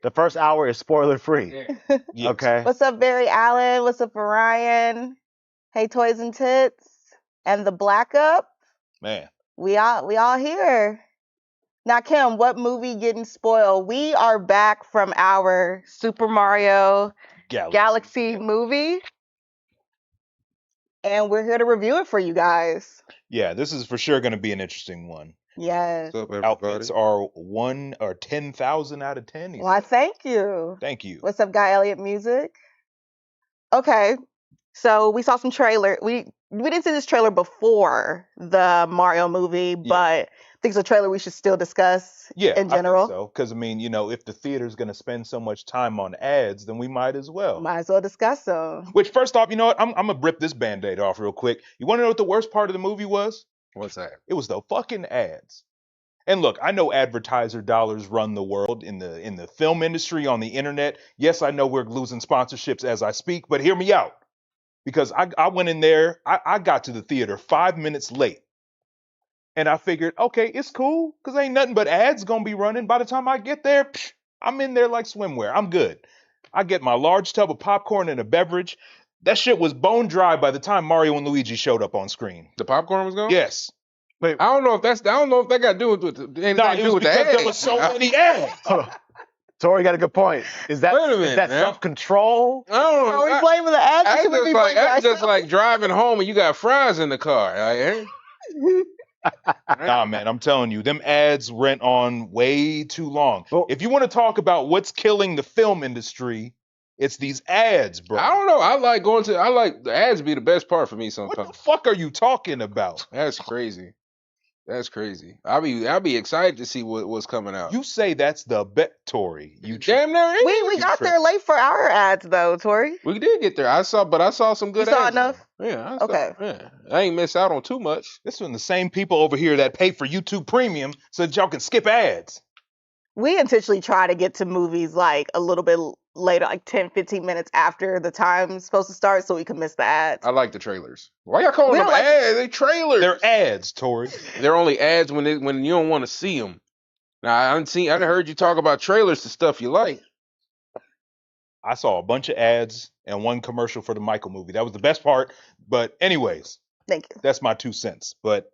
The first hour is spoiler free. Yeah. Yes. Okay. What's up, Barry Allen? What's up, Orion? Hey, Toys and Tits. And the Black Up. Man. We all here. Now, Kim, what movie getting spoiled? We are back from our Super Mario Galaxy movie. And we're here to review it for you guys. Yeah, this is for sure going to be an interesting one. Yes. What's up, everybody? Outfits are 1 or 10,000 out of 10. he Why, said. thank you. Thank you. What's up, Guy Elliott Music? Okay, so we saw some trailer. We didn't see this trailer before the Mario movie, but I think it's a trailer we should still discuss Yeah, in general. I think so. Because, I mean, you know, if the theater's going to spend so much time on ads, then we might as well. Might as well discuss them. Which, first off, you know what? I'm going to rip this Band-Aid off real quick. You want to know what the worst part of the movie was? What's that? It was the fucking ads. And look, I know advertiser dollars run the world in the film industry, on the internet. Yes, I know we're losing sponsorships as I speak, but hear me out. Because I went in there, I got to the theater 5 minutes late. And I figured, okay, it's cool, because ain't nothing but ads gonna be running. By the time I get there, I'm in there like swimwear. I'm good. I get my large tub of popcorn and a beverage. That shit was bone dry by the time Mario and Luigi showed up on screen. The popcorn was gone? Yes. I don't know if that got to do with anything No, to it do was with the because ads. there was so many ads. Hold on. Tori got a good point. Is that, Wait a minute, is that man. self-control? I don't know. Are we blaming the ads? or That's should we just be like blaming that's just ourselves? like driving home and you got fries in the car. Like, eh? Nah, man, I'm telling you, them ads went on way too long. Well- If you want to talk about what's killing the film industry, it's these ads, bro. I don't know. I like the ads be the best part for me What sometimes. the fuck are you talking about? That's crazy. That's crazy. I'll be excited to see what's coming out. You say that's the bet, Tory. You damn near is. We got there late for our ads though, Tori. We did get there. I saw some good You saw ads. enough? Yeah. I saw, Okay. Yeah. I ain't miss out on too much. This one the same people over here that pay for YouTube Premium so that y'all can skip ads. We intentionally try to get to movies like a little bit later, like 10, 15 minutes after the time's supposed to start so we can miss the ads. I like the trailers. Why y'all calling We them don't like- ads? They trailers. They're ads, Tory. They're only ads when you don't want to see them. Now I done heard you talk about trailers to stuff you like. I saw a bunch of ads and one commercial for the Michael movie. That was the best part. But anyways, Thank you. that's my 2 cents. But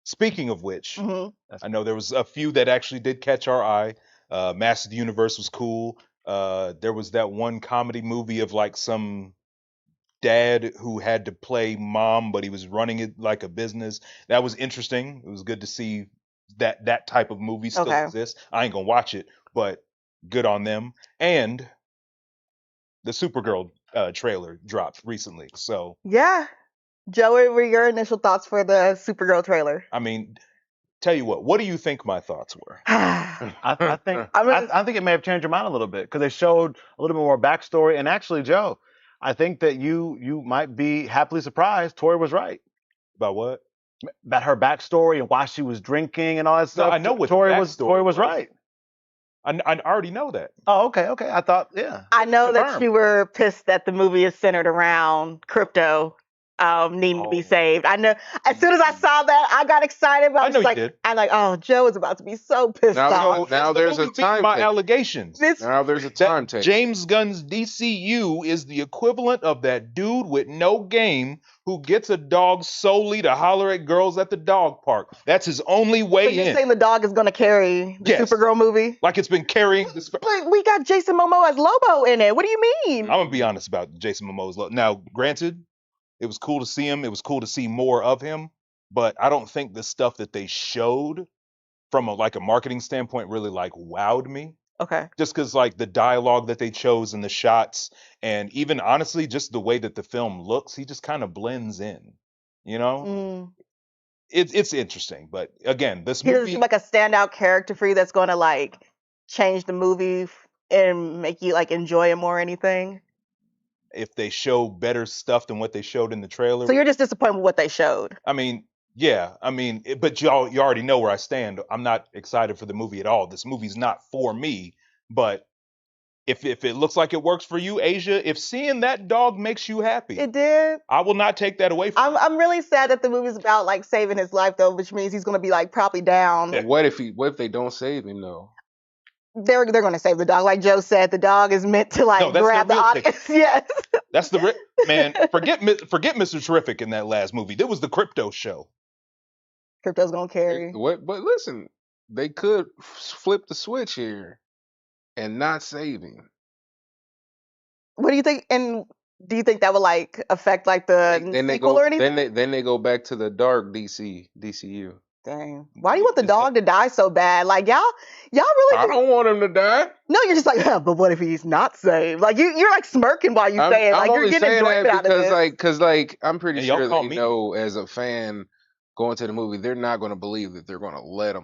speaking of which, hmm I know there was a few that actually did catch our eye. Master of the Universe was cool. There was that one comedy movie of like some dad who had to play mom, but he was running it like a business. That was interesting. It was good to see that type of movie still Okay. exists. I ain't gonna watch it, but good on them. And the Supergirl trailer dropped recently. So Yeah. Joe, what were your initial thoughts for the Supergirl trailer? I mean, tell you what do you think my thoughts were? I think I'm gonna- I think it may have changed your mind a little bit because they showed a little bit more backstory. And actually, Joe, I think that you might be happily surprised. Tori was right About what? about her backstory and why she was drinking and all that stuff. I know what the Tori was. backstory Tori was was. right. I already know that. Oh, okay. I thought, yeah. I know that Confirmed. you were pissed that the movie is centered around crypto needing to be Oh. saved. I know. As soon as I saw that, I got excited. But I I was know you like, did. I'm like, oh, Joe is about to be so pissed Now, off. now there's a Don't beat time my table. allegations. This Now there's a That time table. James Gunn's DCU is the equivalent of that dude with no game who gets a dog solely to holler at girls at the dog park. That's his only so way you're in. saying the dog is going to carry the Yes. Supergirl movie? Like it's been carrying this. But we got Jason Momoa as Lobo in it. What do you mean? I'm gonna be honest about Jason Momoa's look. Now, granted, it was cool to see him. It was cool to see more of him, but I don't think the stuff that they showed from a marketing standpoint really like wowed me. Okay. Just because like the dialogue that they chose and the shots, and even honestly, just the way that the film looks, he just kind of blends in. You know, Mm. it's interesting, but again, this He doesn't movie. seem like a standout character for you that's going to like change the movie and make you like enjoy it more or anything. If they show better stuff than what they showed in the trailer, So you're just disappointed with what they showed. I mean, yeah, I mean, but you already know where I stand. I'm not excited for the movie at all. This movie's not for me. But if it looks like it works for you, Asia, if seeing that dog makes you happy, It did. I will not take that away from you. I'm really sad that the movie's about like saving his life though, which means he's gonna be like probably down. Yeah. What if they don't save him though? they're going to save the dog. Like Joe said, the dog is meant to No, like that's their grab the real ticket. audience. Yes. That's the man. Forget Mr. Terrific in that last movie. There was the crypto show. Crypto's going to carry. What? But listen, they could flip the switch here and not save him. What do you think? And do you think that would like affect like the Then they sequel go. or anything? Then they go back to the dark DCU. Dang. Why do you want the dog to die so bad? Like y'all really I don't want him to die. No, you're just like, but what if he's not saved? Like you're like smirking while you say it. I'm Like you're only getting saying enjoyment that out of this. because I'm pretty And y'all sure call they me. know as a fan going to the movie, they're not going to believe that they're going to let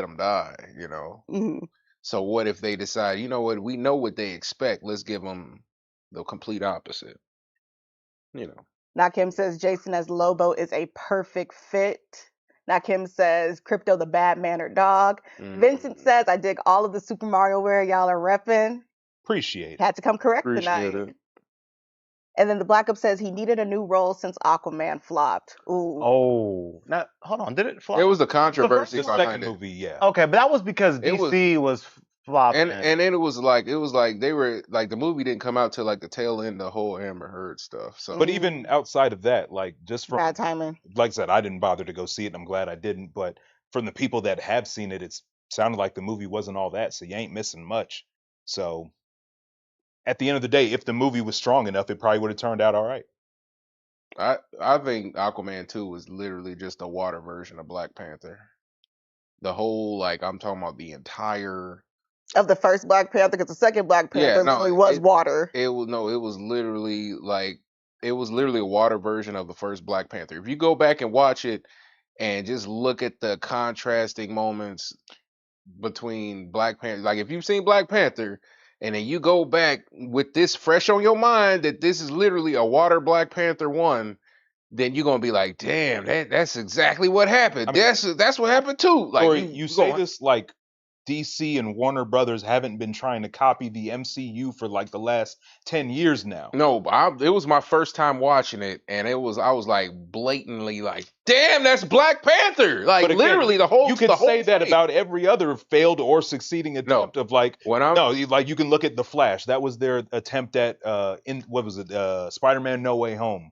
him die. You know. Mhm. So what if they decide, you know what, we know what they expect. Let's give them the complete opposite. You know. Nakim says Jason as Lobo is a perfect fit. Nakim says Crypto the bad mannered dog. Vincent says I dig all of the Super Mario wear y'all are repping. Appreciate it. Had to come correct Appreciate tonight. it. And then the Black Up says he needed a new role since Aquaman flopped. Ooh. Oh, now hold on. Did it flop? It was the The controversy The first behind second it. movie, yeah. Okay, but that was because It was- DC was flopping. And then it was like they were like the movie didn't come out till like the tail end of the whole Amber Heard stuff. So But even outside of that, like just from Bad timing. like I said, I didn't bother to go see it, and I'm glad I didn't. But from the people that have seen it, it's sounded like the movie wasn't all that, so you ain't missing much. So at the end of the day, if the movie was strong enough, it probably would have turned out all right. I think Aquaman 2 was literally just a water version of Black Panther. The whole like I'm talking about the entire Of the first Black Panther, because the second Black Yeah, Panther no, literally was water. it was literally a water version of the first Black Panther. If you go back and watch it and just look at the contrasting moments between Black Panther, like if you've seen Black Panther and then you go back with this fresh on your mind that this is literally a water Black Panther 1, then you're gonna be like, damn, that's exactly what happened. I mean, That's what happened too. Like Corey, you say go- this like DC and Warner Brothers haven't been trying to copy the MCU for like the last 10 years now. No, but it was my first time watching it, and I was like blatantly like, damn, that's Black Panther. Like But again, literally the whole. You could the whole say that thing. about every other failed or succeeding attempt of like When I'm no, like you can look at The Flash. That was their attempt at in what was it? Spider-Man No Way Home.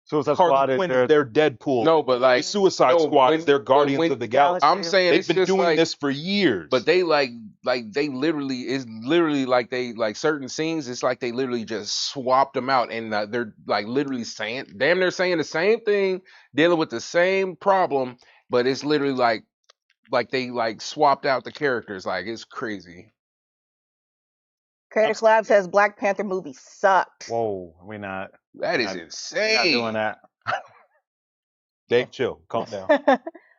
Suicide Harley Squad is Quinn their is their Deadpool. no, but The like Suicide no, Squad when- is their but Guardians when- of the Galaxy. I'm saying They've it's been just doing like, this for years. but they like they literally is literally like they like certain scenes. It's like they literally just swapped them out, and they're like literally saying damn, they're saying the same thing, dealing with the same problem, but it's literally like they like swapped out the characters. Like it's crazy. Creative Lab says Black Panther movie sucked. Whoa, we're not That is Not- insane. doing that. Dave, chill, calm down.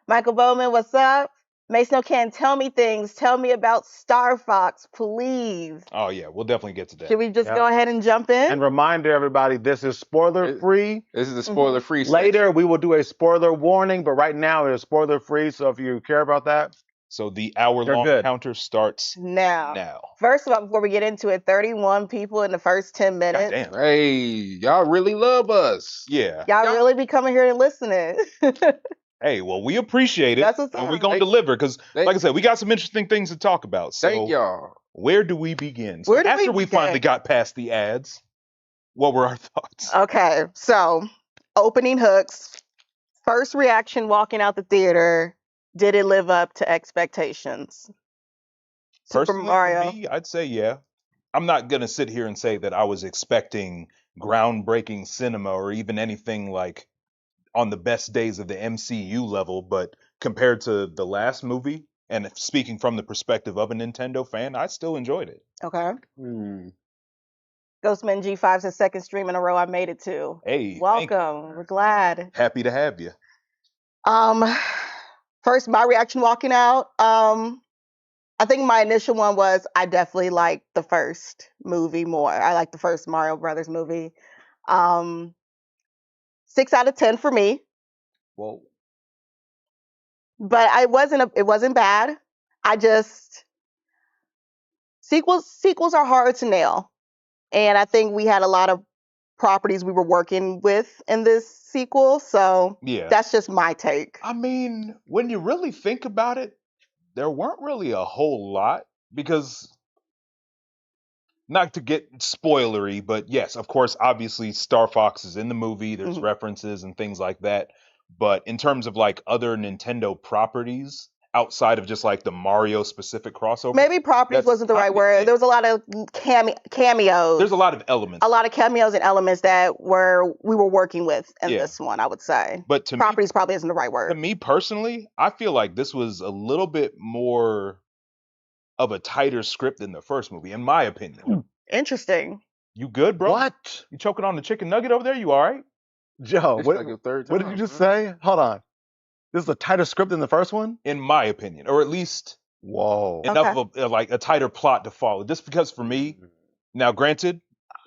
Michael Bowman, what's up? Mason can tell me things. Tell me about Star Fox, please. Oh yeah, we'll definitely get to that. Should we just Yep. go ahead and jump in? And reminder, everybody, this is spoiler free. This is the spoiler free. Later, we will do a spoiler warning, but right now it is spoiler free. So if you care about that, So the hour-long good. counter starts now. now. First of all, before we get into it, 31 people in the first 10 minutes. Damn. Hey, y'all really love us. Yeah. Y'all Y'all- really be coming here and listening. Hey, well, we appreciate it, That's what's and up. we're gonna Thank- deliver because, thank- like I said, we got some interesting things to talk about. So Thank y'all. where do we begin? So Where do we after we begin? finally got past the ads, what were our thoughts? Okay, so opening hooks. First reaction walking out the theater. Did it live up to expectations? Super Personally, for Mario. me, I'd say yeah. I'm not gonna sit here and say that I was expecting groundbreaking cinema or even anything like on the best days of the MCU level, but compared to the last movie, and speaking from the perspective of a Nintendo fan, I still enjoyed it. Okay. Hmm. Ghostman G5 says second stream in a row I made it to. Hey, thank you. Welcome. We're glad. Happy to have you. First my reaction walking out. I think my initial one was I definitely liked the first movie more. I like the first Mario Brothers movie. 6 out of 10 for me. Well, But it wasn't bad. I just sequels are hard to nail. And I think we had a lot of properties we were working with in this sequel, so yeah. that's just my take. I mean, when you really think about it, there weren't really a whole lot because not to get spoilery, but yes, of course, obviously Star Fox is in the movie. There's Mhm. references and things like that. But in terms of like other Nintendo properties outside of just like the Mario specific crossover, Maybe properties that's wasn't the right kind of word. it. There was a lot of cameos. There's a lot of elements. A lot of cameos and elements that we were working with in Yeah. this one, I would say. But to me, Properties probably isn't the right to word. me personally, I feel like this was a little bit more of a tighter script than the first movie, in my opinion. Interesting. You good, bro? What? You choking on the chicken nugget over there? You all right? Joe, It's what, like your third what did time, you just man. say? Hold on. This is a tighter script than the first one? In my opinion, or at least Whoa. enough of like a tighter plot to follow. Just because for me, now granted,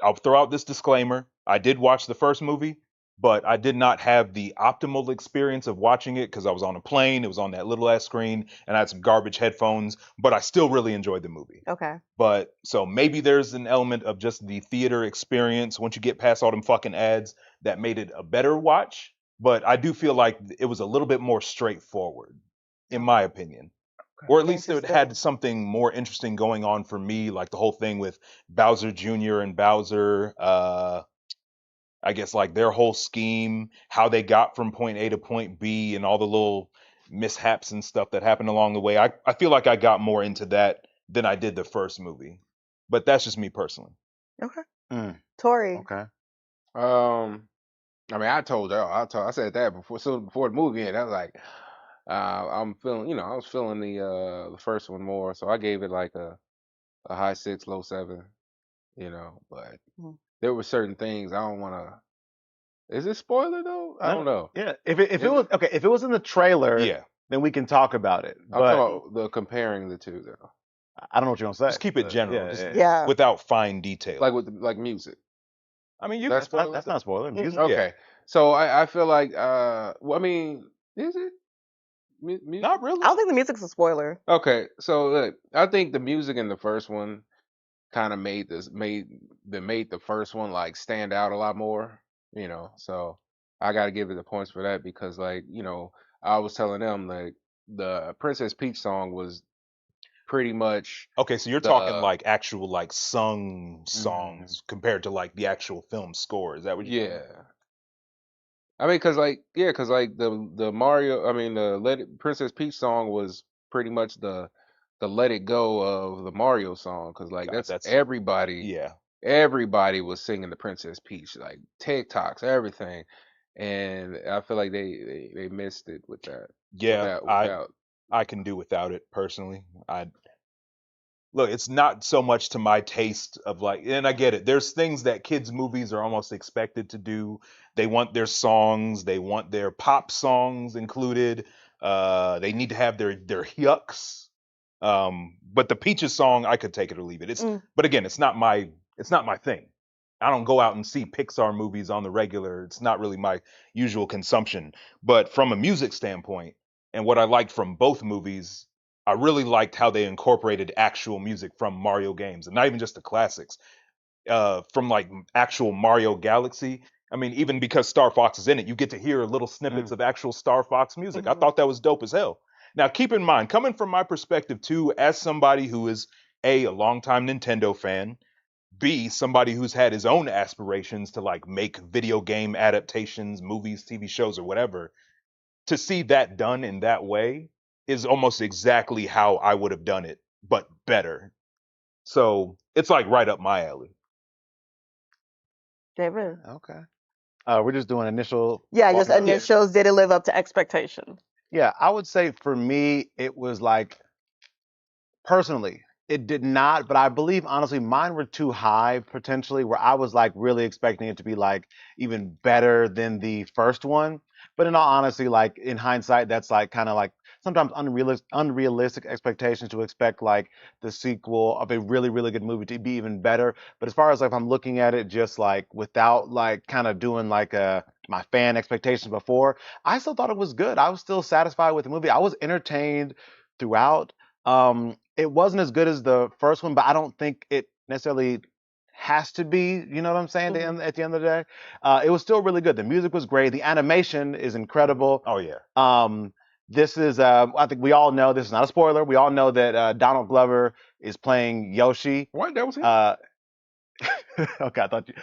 I'll throw out this disclaimer. I did watch the first movie, but I did not have the optimal experience of watching it because I was on a plane, it was on that little ass screen, and I had some garbage headphones, but I still really enjoyed the movie. Okay. But so maybe there's an element of just the theater experience once you get past all them fucking ads that made it a better watch. But I do feel like it was a little bit more straightforward, in my opinion. Or at least it Interesting. had something more interesting going on for me, like the whole thing with Bowser Jr. and Bowser. I guess like their whole scheme, how they got from point A to point B, and all the little mishaps and stuff that happened along the way. I feel like I got more into that than I did the first movie. But that's just me personally. Okay. Mm, Tori. okay. I mean, I said that before the movie ended. I was like, I'm feeling, I was feeling the first one more, so I gave it like a high 6, low 7, but Mhm. there were certain things I don't want to. Is it spoiler though? I No, don't know. Yeah. If it Is was it? okay, if it was in the trailer, Yeah. then we can talk about it. I'm But talking about the comparing the two though, I don't know what you're gonna say. Just keep it but general, Yeah, just yeah. Yeah. without fine detail. like with like music. I mean, you That's That's not spoiler. that's not a spoiler. Music. Yeah. Okay, so I feel like well, I mean, is it music? not really. I don't think the music's a spoiler. Okay, so look, I think the music in the first one kind of made the first one like stand out a lot more, So I got to give it the points for that because like, I was telling them like the Princess Peach song was pretty much Okay, so you're talking the like actual like sung Mhm. songs compared to like the actual film score. Is that what you're yeah. I mean, cause like the Mario, I mean Princess Peach song was pretty much the Let It Go of the Mario song, cause like God, that's that's everybody. yeah. Everybody was singing the Princess Peach, like TikToks, everything, and I feel like they missed it with that. Yeah, Without. I can do without it personally. I look, it's not so much to my taste of like, and I get it. There's things that kids' movies are almost expected to do. They want their songs, they want their pop songs included. They need to have their yucks. But the Peaches song, I could take it or leave it. Mm. But again, it's not my thing. I don't go out and see Pixar movies on the regular. It's not really my usual consumption. But from a music standpoint, and what I liked from both movies, I really liked how they incorporated actual music from Mario games, and not even just the classics. From like actual Mario Galaxy. I mean, even because Star Fox is in it, you get to hear little snippets of actual Star Fox music. I Mhm. thought that was dope as hell. Now, keep in mind, coming from my perspective too, as somebody who is a longtime Nintendo fan, B, somebody who's had his own aspirations to like make video game adaptations, movies, TV shows, or whatever, to see that done in that way is almost exactly how I would have done it, but better. So it's like right up my alley. David. Okay. We're just doing initial. Yeah, just walkthrough. initials. Did it live up to expectation? Yeah, I would say for me, it was like personally, it did not, but I believe honestly mine were too high potentially, where I was like really expecting it to be like even better than the first one. But in all honesty, like in hindsight, that's like kind of like sometimes unrealistic expectations to expect like the sequel of a really, really good movie to be even better. But as far as like if I'm looking at it just like without like kind of doing like my fan expectations before, I still thought it was good. I was still satisfied with the movie. I was entertained throughout. It wasn't as good as the first one, but I don't think it necessarily has to be. You know what I'm saying? Mhm. At the end of the day, it was still really good. The music was great. The animation is incredible. Oh yeah. Um, this is I think we all know this is not a spoiler. We all know that Donald Glover is playing Yoshi. What? That was him? Uh, okay, I thought you,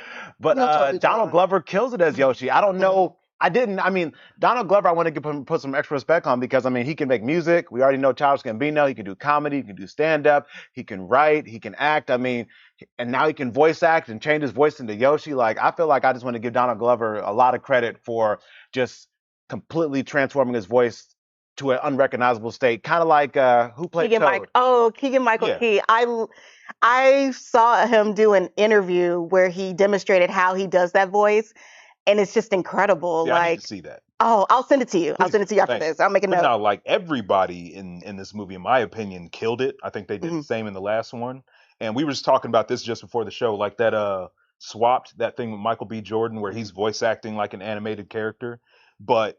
but You'll totally Donald try. Glover kills it as Yoshi. I don't know. I didn't. I mean, Donald Glover. I want to put some extra respect on because I mean he can make music. We already know Childish Gambino. He can do comedy. He can do stand up. He can write. He can act. I mean, and now he can voice act and change his voice into Yoshi. Like I feel like I just want to give Donald Glover a lot of credit for just completely transforming his voice to an unrecognizable state. Kind of like who played Toad? Keegan Michael Yeah. Key. I saw him do an interview where he demonstrated how he does that voice, and it's just incredible. Yeah, I need Like, to see that. oh, I'll send it to you. I'll Please send it to do. you after Thanks. this. I'll make a But note. now, like everybody in this movie, in my opinion, killed it. I think they did the Mhm. same in the last one. And we were just talking about this just before the show, like that swapped that thing with Michael B. Jordan where he's voice acting like an animated character. But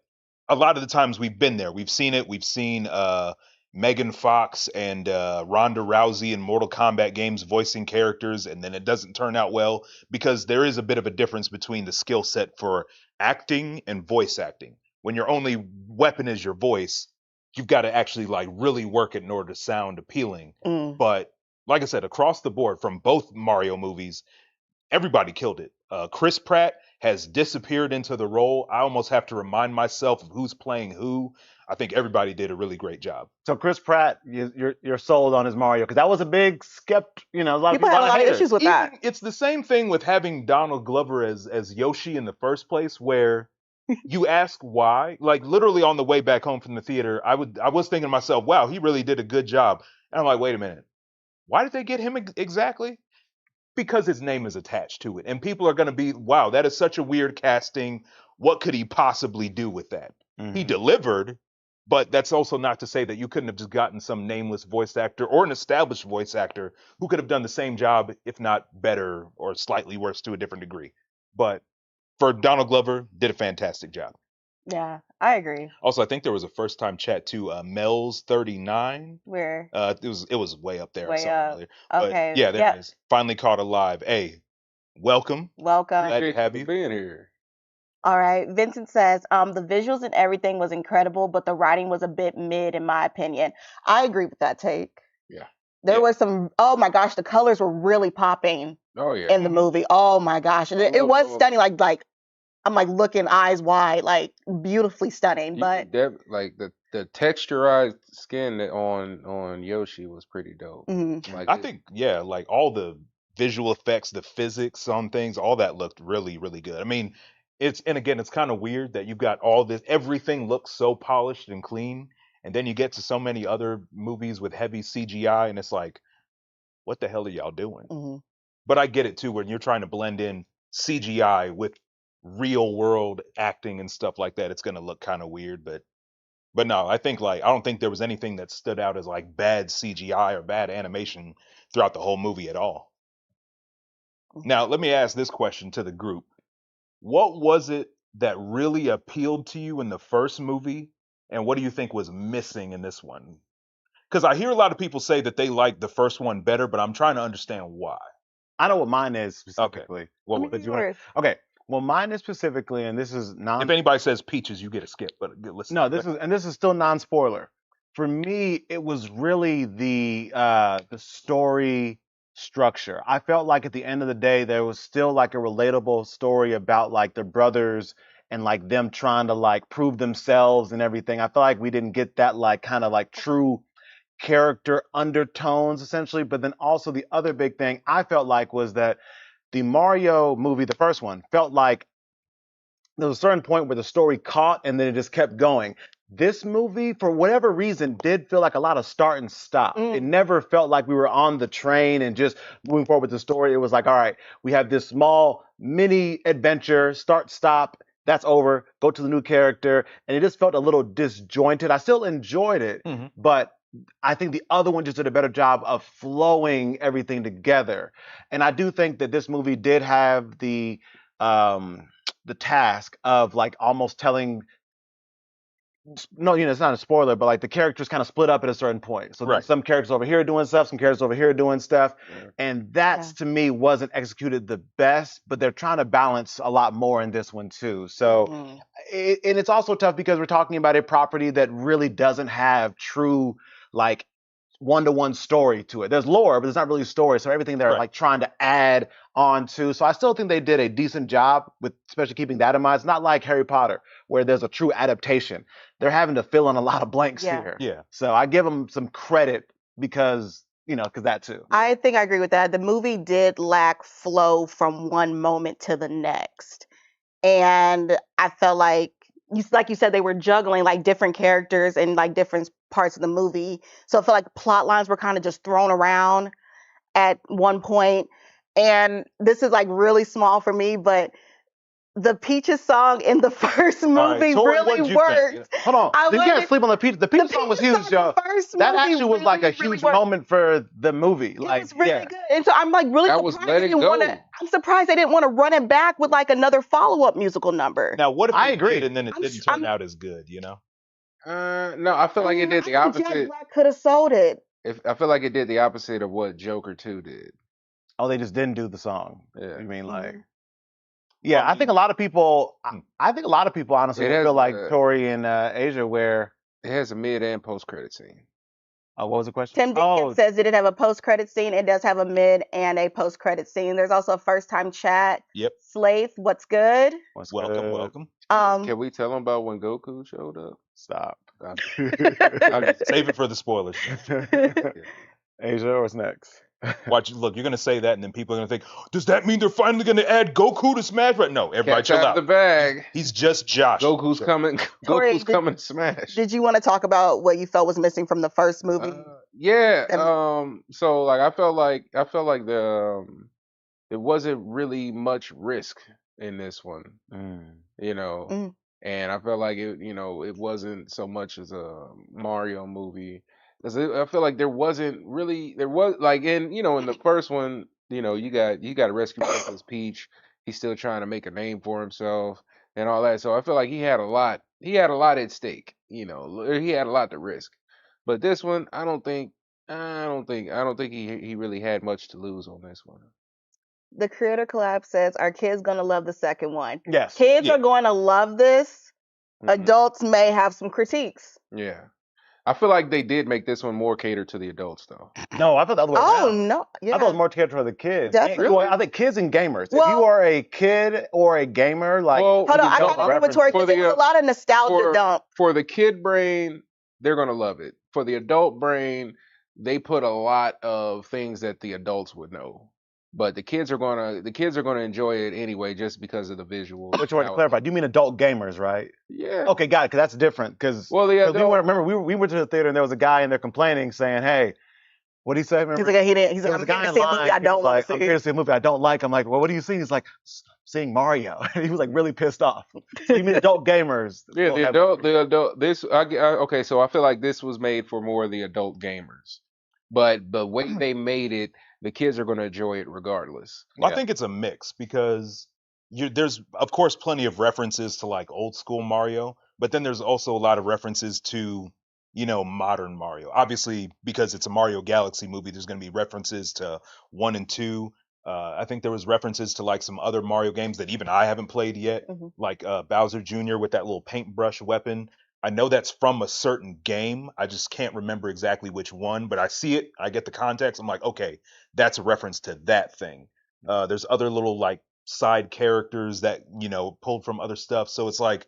a lot of the times we've been there. We've seen it. We've seen Megan Fox and Ronda Rousey in Mortal Kombat games voicing characters, and then it doesn't turn out well because there is a bit of a difference between the skill set for acting and voice acting. When your only weapon is your voice, you've got to actually like really work it in order to sound appealing. Mm. But like I said, across the board from both Mario movies, everybody killed it. Chris Pratt has disappeared into the role. I almost have to remind myself of who's playing who. I think everybody did a really great job. So Chris Pratt, you're sold on his Mario because that was a big skept. You know, a lot of People people, had a lot of haters. issues with that. Even it's the same thing with having Donald Glover as Yoshi in the first place, where you ask why. Like literally on the way back home from the theater, I was thinking to myself, wow, he really did a good job. And I'm like, wait a minute, why did they get him exactly? Because his name is attached to it, and people are going to be, wow, that is such a weird casting. What could he possibly do with that? He Mhm. delivered, but that's also not to say that you couldn't have just gotten some nameless voice actor or an established voice actor who could have done the same job, if not better or slightly worse to a different degree. But for Donald Glover, did a fantastic job. Yeah, I agree. Also, I think there was a first time chat too. Mel's 39. Where It was way up there. I way saw it up. earlier. But Okay. yeah, there Yep. it is. Finally caught alive. Hey, welcome. Welcome. Glad to Appreciate have you you. for being here. All right. Vincent says, the visuals and everything was incredible, but the writing was a bit mid in my opinion. I agree with that take. Yeah. There Yeah. was some, oh my gosh, the colors were really popping Oh yeah. in the movie. Oh my gosh. And it was stunning, like I'm like looking eyes wide, like beautifully stunning. You But could like the texturized skin on Yoshi was pretty dope. mhm. Like I think, yeah, like all the visual effects, the physics on things, all that looked really, really good. I mean, and again, it's kind of weird that you've got all this, everything looks so polished and clean. And then you get to so many other movies with heavy CGI, and it's like, what the hell are y'all doing? Mhm. But I get it too, when you're trying to blend in CGI with real world acting and stuff like that, it's going to look kind of weird. But no, I think like I don't think there was anything that stood out as like bad CGI or bad animation throughout the whole movie at all. Now, let me ask this question to the group. What was it that really appealed to you in the first movie, and what do you think was missing in this one? Because I hear a lot of people say that they like the first one better, but I'm trying to understand why. I know what mine is specifically. What Let me was But it? you want yours. okay? Well, mine is specifically, and this is If non. anybody says peaches, you get a skip. But listen, No, this is still non-spoiler. For me, it was really the story structure. I felt like at the end of the day, there was still like a relatable story about like the brothers and like them trying to like prove themselves and everything. I feel like we didn't get that like kind of like true character undertones essentially. But then also the other big thing I felt like was that the Mario movie, the first one, felt like there was a certain point where the story caught and then it just kept going. This movie, for whatever reason, did feel like a lot of start and stop. It never felt like we were on the train and just moving forward with the story. It was like, all right, we have this small mini adventure, start, stop, that's over, go to the new character. And it just felt a little disjointed. I still enjoyed it, Mhm. but I think the other one just did a better job of flowing everything together. And I do think that this movie did have um, the task of like almost telling no, it's not a spoiler, but like the characters kind of split up at a certain point. So Right. there's some characters over here doing stuff, some characters over here doing stuff, Yeah. and that's to me wasn't executed the best. But they're trying to balance a lot more in this one too. So, Mm. and it's also tough because we're talking about a property that really doesn't have true like one-to-one story to it. There's lore, but there's not really story. So everything they're Right. like trying to add on to. So I still think they did a decent job with especially keeping that in mind. It's not like Harry Potter where there's a true adaptation. They're having to fill in a lot of blanks Yeah. here. Yeah. So I give them some credit because that too. I think I agree with that. The movie did lack flow from one moment to the next. And I felt like you said, they were juggling like different characters and like different parts of the movie. So I feel like plot lines were kind of just thrown around at one point. And this is like really small for me, but the Peaches song in the first All right, movie Tori, really what'd you worked. think? Hold on. I You can't wanted- sleep on the Peaches. The Peaches song was huge, song yo. in the first That movie actually was like a really huge worked. moment for the movie. It Like, was really yeah. good. And so I'm like really That was surprised Let they It didn't want Go. to. I'm surprised they didn't want to run it back with like another follow-up musical number. Now, what if I they agree. did and then it I'm didn't s- turn I'm- out as good? No, I feel like it did the I think Jack opposite. Black could have sold it. I feel like it did the opposite of what Joker 2 did. Oh, they just didn't do the song. Yeah. You mean like? Mhm. Yeah, Well, I think a lot of people. I think a lot of people honestly It will has, feel like Tori and Asia, where. It has a mid and post credit scene. What was the question? Tim Dinkin Oh, says, did it have a post-credit scene? It does have a mid and a post-credit scene. There's also a first-time chat. Yep. Slaith, what's good? what's Welcome, good? welcome. Can we tell them about when Goku showed up? Stop. Save it for the spoilers. Asia, what's next? Watch, look, you're gonna say that, and then people are gonna think, does that mean they're finally gonna add Goku to Smash? But no, everybody Catch chill out out. the bag. He's just Josh. Goku's coming. Tori, Goku's coming to Smash. Did you want to talk about what you felt was missing from the first movie? Yeah. Um, So like I felt like the it wasn't really much risk in this one. Mm. And I felt like it wasn't so much as a Mario movie. Because I feel like there was like in the first one, you got to rescue Princess Peach. He's still trying to make a name for himself and all that. So I feel like he had a lot at stake. He had a lot to risk. But this one, I don't think he really had much to lose on this one. The Creator Collab says, are kids going to love the second one? Yes. Kids Yeah. are going to love this. Mhm. Adults may have some critiques. Yeah. I feel like they did make this one more catered to the adults though. No, I thought the other way Oh, around. no. Yeah. I thought it was more catered for the kids. Definitely. Well, I think kids and gamers. If Well- you are a kid or a gamer, like Well, Hold on, I don't gotta agree with reference- Tori for because there the, was a lot of nostalgia for- dump. For the kid brain, they're gonna love it. For the adult brain, they put a lot of things that the adults would know. But the kids are gonna enjoy it anyway, just because of the visual. which way to clarify? Do you mean adult gamers, right? Yeah. Okay, got it. Because that's different. Because Well, the we adult, went to the theater and there was a guy in there complaining, saying, "Hey, what did he say? Remember? He's like, he didn't. He's There like, was I'm a guy here to in see a line. movie I he was don't want like, to I'm see. here to see a movie I don't like. I'm like, well, what do you see? He's like, seeing Mario. And he was like really pissed off. So you mean adult gamers? yeah, will the have- adult. Okay, so I feel like this was made for more of the adult gamers, but the way they made it, the kids are gonna enjoy it regardless. Well, I think it's a mix because there's of course plenty of references to like old school Mario, but then there's also a lot of references to modern Mario. Obviously, because it's a Mario Galaxy movie, there's going to be references to 1 and 2. I think there was references to like some other Mario games that even I haven't played yet, Mhm. like Bowser Jr. with that little paintbrush weapon. I know that's from a certain game. I just can't remember exactly which one, but I see it. I get the context. I'm like, okay, that's a reference to that thing. There's other little like side characters that pulled from other stuff. So it's like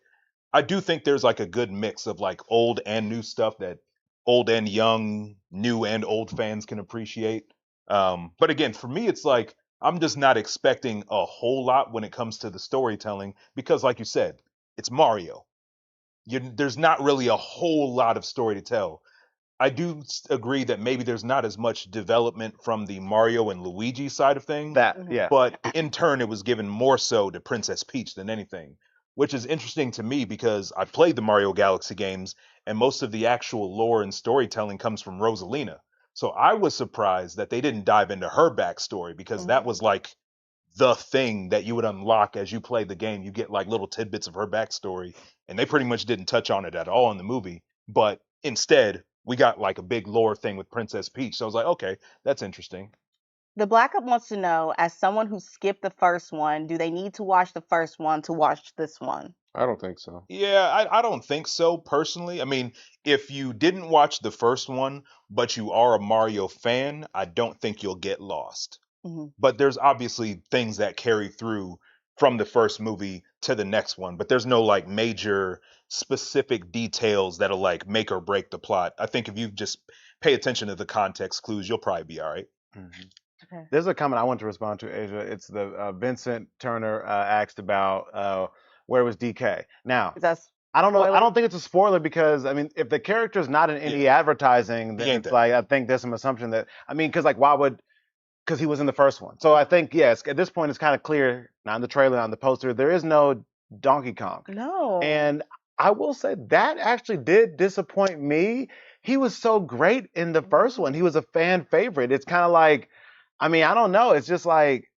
I do think there's like a good mix of like old and new stuff that old and young, new and old fans can appreciate. But again, for me, it's like I'm just not expecting a whole lot when it comes to the storytelling because, like you said, it's Mario. There's not really a whole lot of story to tell. I do agree that maybe there's not as much development from the Mario and Luigi side of things. that, yeah. But in turn, it was given more so to Princess Peach than anything, which is interesting to me because I played the Mario Galaxy games and most of the actual lore and storytelling comes from Rosalina. So I was surprised that they didn't dive into her backstory because that was like the thing that you would unlock as you play the game. You get like little tidbits of her backstory and they pretty much didn't touch on it at all in the movie. But instead, we got like a big lore thing with Princess Peach. So I was like, okay, that's interesting. The Black Up wants to know, as someone who skipped the first one, do they need to watch the first one to watch this one? I don't think so. Yeah, I don't think so personally. I mean, if you didn't watch the first one, but you are a Mario fan, I don't think you'll get lost. hmm But there's obviously things that carry through from the first movie to the next one, but there's no like major specific details that'll like make or break the plot. I think if you just pay attention to the context clues, you'll probably be all right. Mhm. Okay. There's a comment I want to respond to, Asia. It's the Vincent Turner asked about where was DK. Now, Is that I don't know. I spoiler? don't think it's a spoiler because I mean, if the character's not in any advertising, He then ain't it's that. like I think there's some assumption that I mean, because like why would because he was in the first one. So I think yes, at this point it's kind of clear, not in the trailer, not in the poster, there is no Donkey Kong. No. And I will say that actually did disappoint me. He was so great in the first one. He was a fan favorite. It's kind of like, I mean, I don't know. It's just like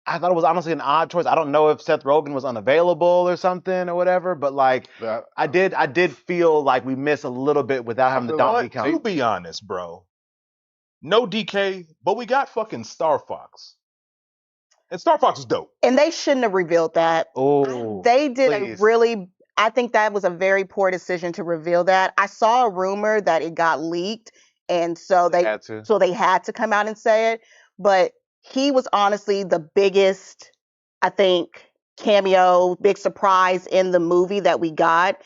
I thought it was honestly an odd choice. I don't know if Seth Rogen was unavailable or something or whatever, but like But I did feel like we missed a little bit without having the feel Donkey like Kong. To be honest, bro, no DK, but we got fucking Star Fox, and Star Fox is dope. And they shouldn't have revealed that. Oh, They did please. a really, I think that was a very poor decision to reveal that. I saw a rumor that it got leaked, and so They had to. they had to come out and say it. But he was honestly the biggest, I think, cameo, big surprise in the movie that we got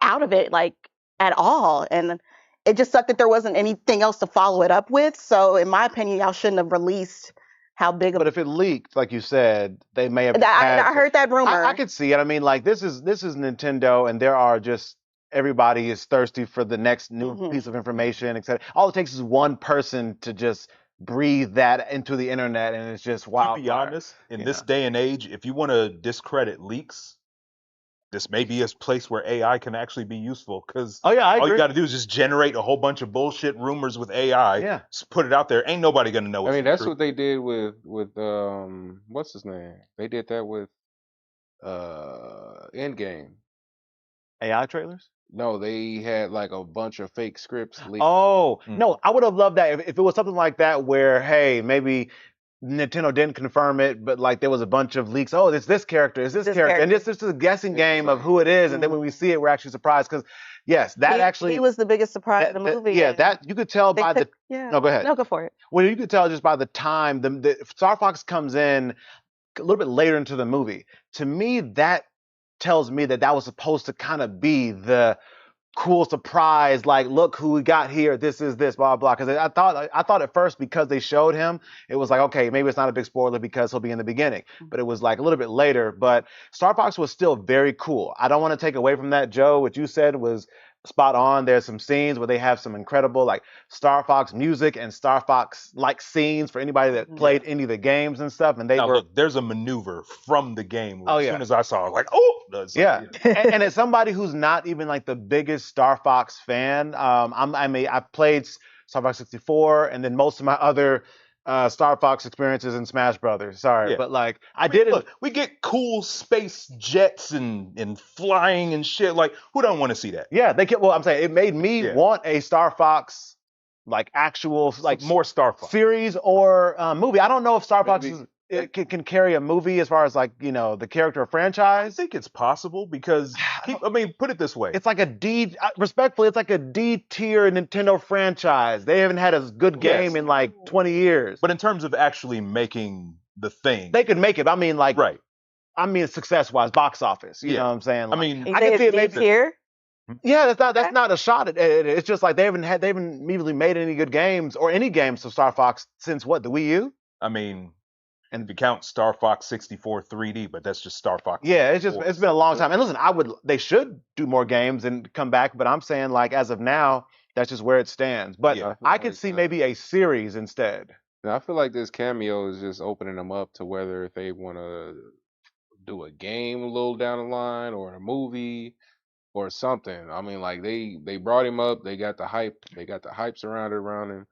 out of it, like at all. And it just sucked that there wasn't anything else to follow it up with. So, in my opinion, y'all shouldn't have released how big But of. if it leaked, like you said, they may have I had. heard that rumor. I could see it. I mean, like this is Nintendo, and there are just everybody is thirsty for the next new Mhm. piece of information, etc. All it takes is one person to just breathe that into the internet, and it's just To wildfire. be honest, in you this know. day and age, if you want to discredit leaks, this may be a place where AI can actually be useful because Oh yeah, I all you agree. got to do is just generate a whole bunch of bullshit rumors with AI, Yeah. just put it out there. Ain't nobody gonna know I it's mean, the that's truth. what they did with what's his name? They did that with Endgame. AI trailers. No, they had like a bunch of fake scripts leaked. Oh Mm. no, I would have loved that if it was something like that where hey maybe Nintendo didn't confirm it, but like there was a bunch of leaks. Oh, it's this character, it's this This character, and character. this is a guessing It's game of like- who it is, and then when we Mhm. see it, we're actually surprised because yes, that actually he was the biggest surprise of the movie. yeah, and that you could tell they by the took- yeah. no, go ahead. No, go for it. Well, you could tell just by the time the Star Fox comes in a little bit later into the movie. To me, that tells me that that was supposed to kind of be the cool surprise, like look who we got here. This is this blah blah. Because I thought at first because they showed him, it was like okay, maybe it's not a big spoiler because he'll be in the beginning. But it was like a little bit later. But Star Fox was still very cool. I don't want to take away from that, Joe. What you said was spot on. There's some scenes where they have some incredible like Star Fox music and Star Fox like scenes for anybody that Mhm. played any of the games and stuff. And they Now were look, there's a maneuver from the game. Oh, As yeah. soon as I saw it, I was like, oh, that's yeah. you know. And as somebody who's not even like the biggest Star Fox fan, I've played Star Fox 64 and then most of my other Star Fox experiences in Smash Brothers. Sorry, Yeah. but like I mean, didn't. look, we get cool space jets and flying and shit. Like, who don't want to see that? Yeah, they kept. Well, I'm saying it made me Yeah. want a Star Fox like actual Like like more Star Fox. series or movie. I don't know if Star Fox Maybe- it can carry a movie as far as like the character I franchise. think it's possible because I mean, put it this way. It's like a D. Respectfully, it's like a D tier Nintendo franchise. They haven't had a good game Yes. in like 20 years. But in terms of actually making the thing, they could make it. I mean, like, right? I mean, success wise, box office. You Yeah. know what I'm saying? I Like, mean, You I say can it's see it deep maybe. here. Yeah, that's Okay. not a shot at it. It's just like they haven't immediately made any good games or any games of Star Fox since what the Wii U. I mean, and if you count Star Fox 64 3D, but that's just Star Fox. Yeah, it's 64. been a long time. And listen, they should do more games and come back, but I'm saying like as of now, that's just where it stands. But Yeah. I could see maybe a series instead. Now, I feel like this cameo is just opening them up to whether if they want to do a game a little down the line or a movie or something. I mean, like they brought him up, they got the hype, they got the hype surrounded around him.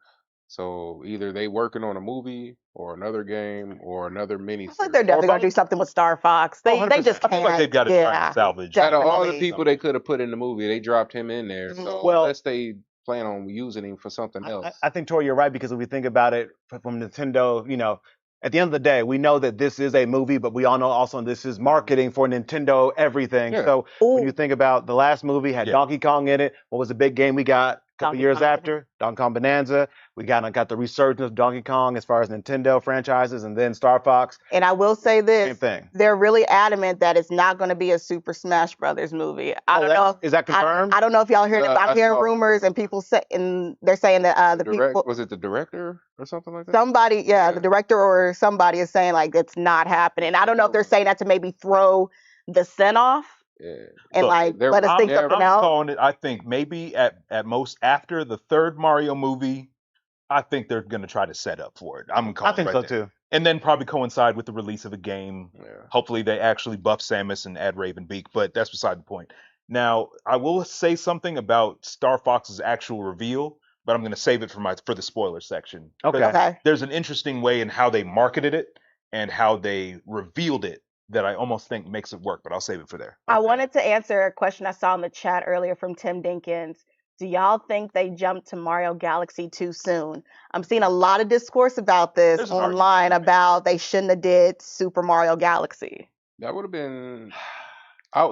So either they working on a movie or another game or another mini I feel like series. they're definitely gonna both. do something with Star Fox. Oh, They just 100%. I feel like they've can't. got to try and Yeah, salvage. Out of all the definitely. people they could have put in the movie, they dropped him in there. Mhm. So Well, unless they plan on using him for something else. I think, Tori, you're right, because if we think about it from Nintendo, at the end of the day, we know that this is a movie, but we all know also this is marketing for Nintendo everything. Yeah. So when you Ooh, think about the last movie, had Yeah. Donkey Kong in it. What was the big game we got a couple Donkey years Kong. after? Donkey Kong Bonanza. We got the resurgence of Donkey Kong as far as Nintendo franchises, and then Star Fox. And I will say Same this: thing. they're really adamant that it's not going to be a Super Smash Brothers movie. I don't know. Is that confirmed? I don't know if y'all heard it, but I I'm hearing saw rumors and people say, and they're saying that the people, was it the director or something like that? somebody, Yeah. the director or somebody is saying like it's not happening. I don't know if they're saying that to maybe throw the scent off Yeah. and Look, like they're- let us I'm, think never- something I'm else. calling it. I think maybe at most after the third Mario movie, I think they're going to try to set up for it. I'm calling I think it so right there. too. And then probably coincide with the release of a game. Yeah. Hopefully they actually buff Samus and add Ravenbeak, but that's beside the point. Now, I will say something about Star Fox's actual reveal, but I'm going to save it for the spoiler section. Okay. Okay. There's an interesting way in how they marketed it and how they revealed it that I almost think makes it work, but I'll save it for there. I Okay. wanted to answer a question I saw in the chat earlier from Tim Dinkins. Do y'all think they jumped to Mario Galaxy too soon? I'm seeing a lot of discourse about this There's an argument online to be made. about they shouldn't have did Super Mario Galaxy. That would have been.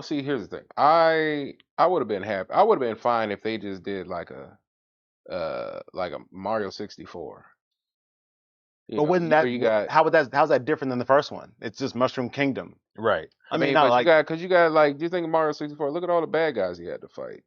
See. Here's the thing. I would have been happy. I would have been fine if they just did like a Mario 64. But wouldn't that? You got? How's that different than the first one? It's just Mushroom Kingdom. Right. I mean, but not like you got like. Do you think of Mario 64? Look at all the bad guys he had to fight.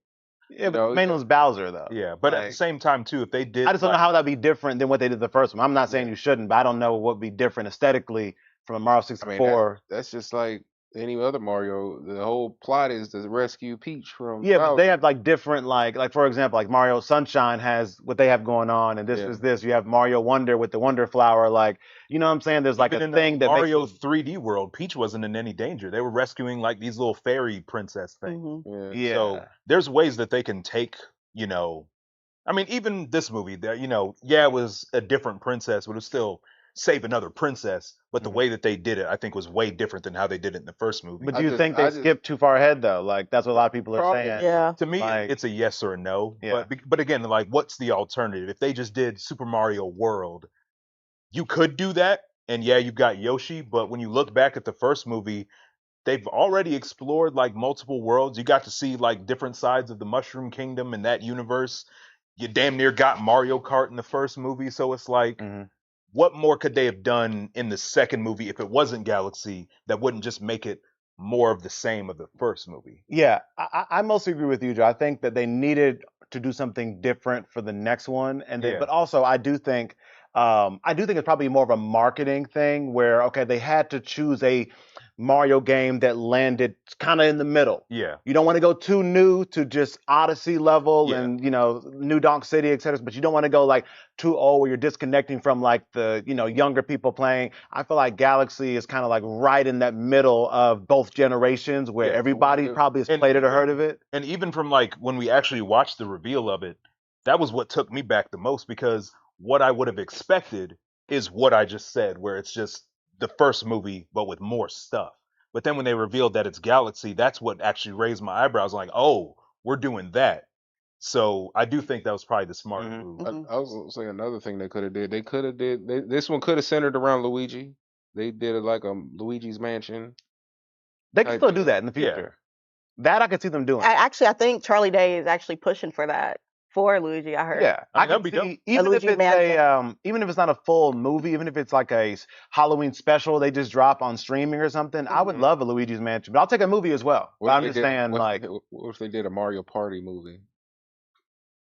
yeah, but know, the main yeah. one's Bowser though. Yeah, but at the Like, same time too, if they did, I just don't know how that'd be different than what they did the first one. I'm not saying Yeah. you shouldn't, but I don't know what would be different aesthetically from a Mario I mean, 64. that's just like any other Mario. The whole plot is to rescue Peach from. Yeah, but Bowser. they have like different like for example, like Mario Sunshine has what they have going on, and this Yeah. is this. You have Mario Wonder with the Wonder Flower, like you know what I'm saying? There's like even a in thing the that Mario makes 3D world, Peach wasn't in any danger. They were rescuing like these little fairy princess things. Mhm. Yeah. yeah. So there's ways that they can take, I mean, even this movie, it was a different princess, but it was still save another princess. But the Mhm. way that they did it, I think, was way different than how they did it in the first movie. But I do you just- think I they just- skipped too far ahead though? Like that's what a lot of people are Probably. saying. Yeah. To me, like- it's a yes or a no. Yeah. But again, like, what's the alternative? If they just did Super Mario World, you could do that, and yeah, you've got Yoshi. But when you look back at the first movie, they've already explored like multiple worlds. You got to see like different sides of the Mushroom Kingdom in that universe. You damn near got Mario Kart in the first movie, so it's like, Mhm. what more could they have done in the second movie if it wasn't Galaxy that wouldn't just make it more of the same of the first movie? Yeah, I mostly agree with you, Joe. I think that they needed to do something different for the next one, and Yeah. but also I do think it's probably more of a marketing thing where okay, they had to choose a Mario game that landed kind of in the middle. Yeah. You don't want to go too new to just Odyssey level Yeah. and New Donk City, etc. But you don't want to go like too old where you're disconnecting from like the younger people playing. I feel like Galaxy is kind of like right in that middle of both generations where Yeah. everybody probably has And- played it or heard of it. And even from like when we actually watched the reveal of it, that was what took me back the most, because what I would have expected is what I just said, where it's just the first movie but with more stuff. But then when they revealed that it's Galaxy, that's what actually raised my eyebrows. Like, oh, we're doing that. So I do think that was probably the smart Mhm. move. Mhm. I was gonna say another thing they could have did. They could have this one could have centered around Luigi. They did it like Luigi's Mansion. They can Type still do deal. that in the Yeah. future. That I could see them doing. I think Charlie Day is actually pushing for that for Luigi. I heard. Yeah, I mean, I that'd can be dope. see even if Luigi it's Mansion. even if it's not a full movie, even if it's like a Halloween special they just drop on streaming or something. I would Mhm. love a Luigi's Mansion, but I'll take a movie as well. But What I'm if just they did- saying, what if like, they- what if they did a Mario Party movie?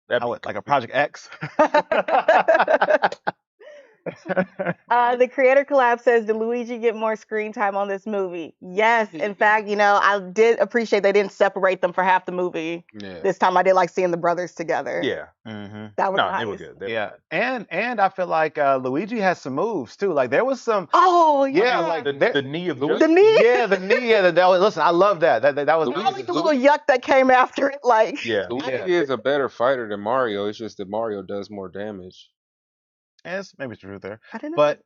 That'd I be would like a Project X. The creator collab says, did Luigi get more screen time on this movie? Yes. In fact, I did appreciate they didn't separate them for half the movie. Yeah. This time I did like seeing the brothers together. Yeah. hmm That was No, nice. they were good. They were Yeah, good. and I feel like Luigi has some moves too. Like there was some. Oh, Yeah, yeah. like The knee of Luigi- the knee. Yeah, the knee. Yeah, listen, I love that. That was. Luigi- I like the little yuck that came after it. Like, yeah. Luigi is a better fighter than Mario. It's just that Mario does more damage. Yes, maybe it's truth there. I didn't know. But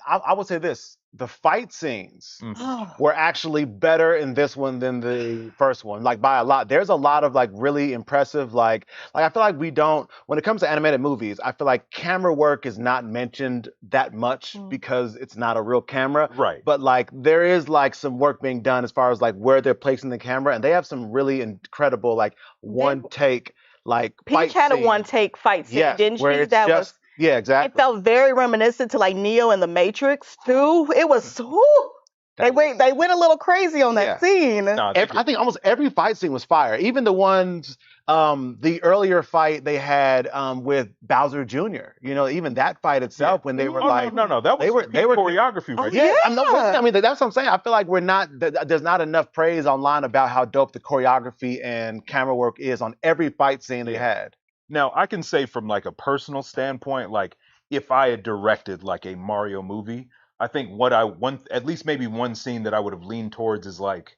I would say this: the fight scenes Mhm. were actually better in this one than the first one, like by a lot. There's a lot of like really impressive, like I feel like we don't when it comes to animated movies, I feel like camera work is not mentioned that much Mm. because it's not a real camera. Right. But like there is like some work being done as far as like where they're placing the camera, and they have some really incredible like one take like Peach fight had a scenes. one take fight scene, Yes, didn't where she? it's That was just yeah, it exactly. felt very reminiscent to like Neo and the Matrix too. It was whew, That they went a little crazy on that Yeah. scene. Nah, they I think almost every fight scene was fire. Even the ones, the earlier fight they had with Bowser Jr. You know, even that fight itself when they were Oh, like, no, that was they were- peak they were- choreography Oh, right yeah, there. I'm not, Yeah. I mean that's what I'm saying. I feel like we're not. There's not enough praise online about how dope the choreography and camera work is on every fight scene they Yeah. had. Now, I can say from like a personal standpoint, like if I had directed like a Mario movie, I think at least maybe one scene that I would have leaned towards is like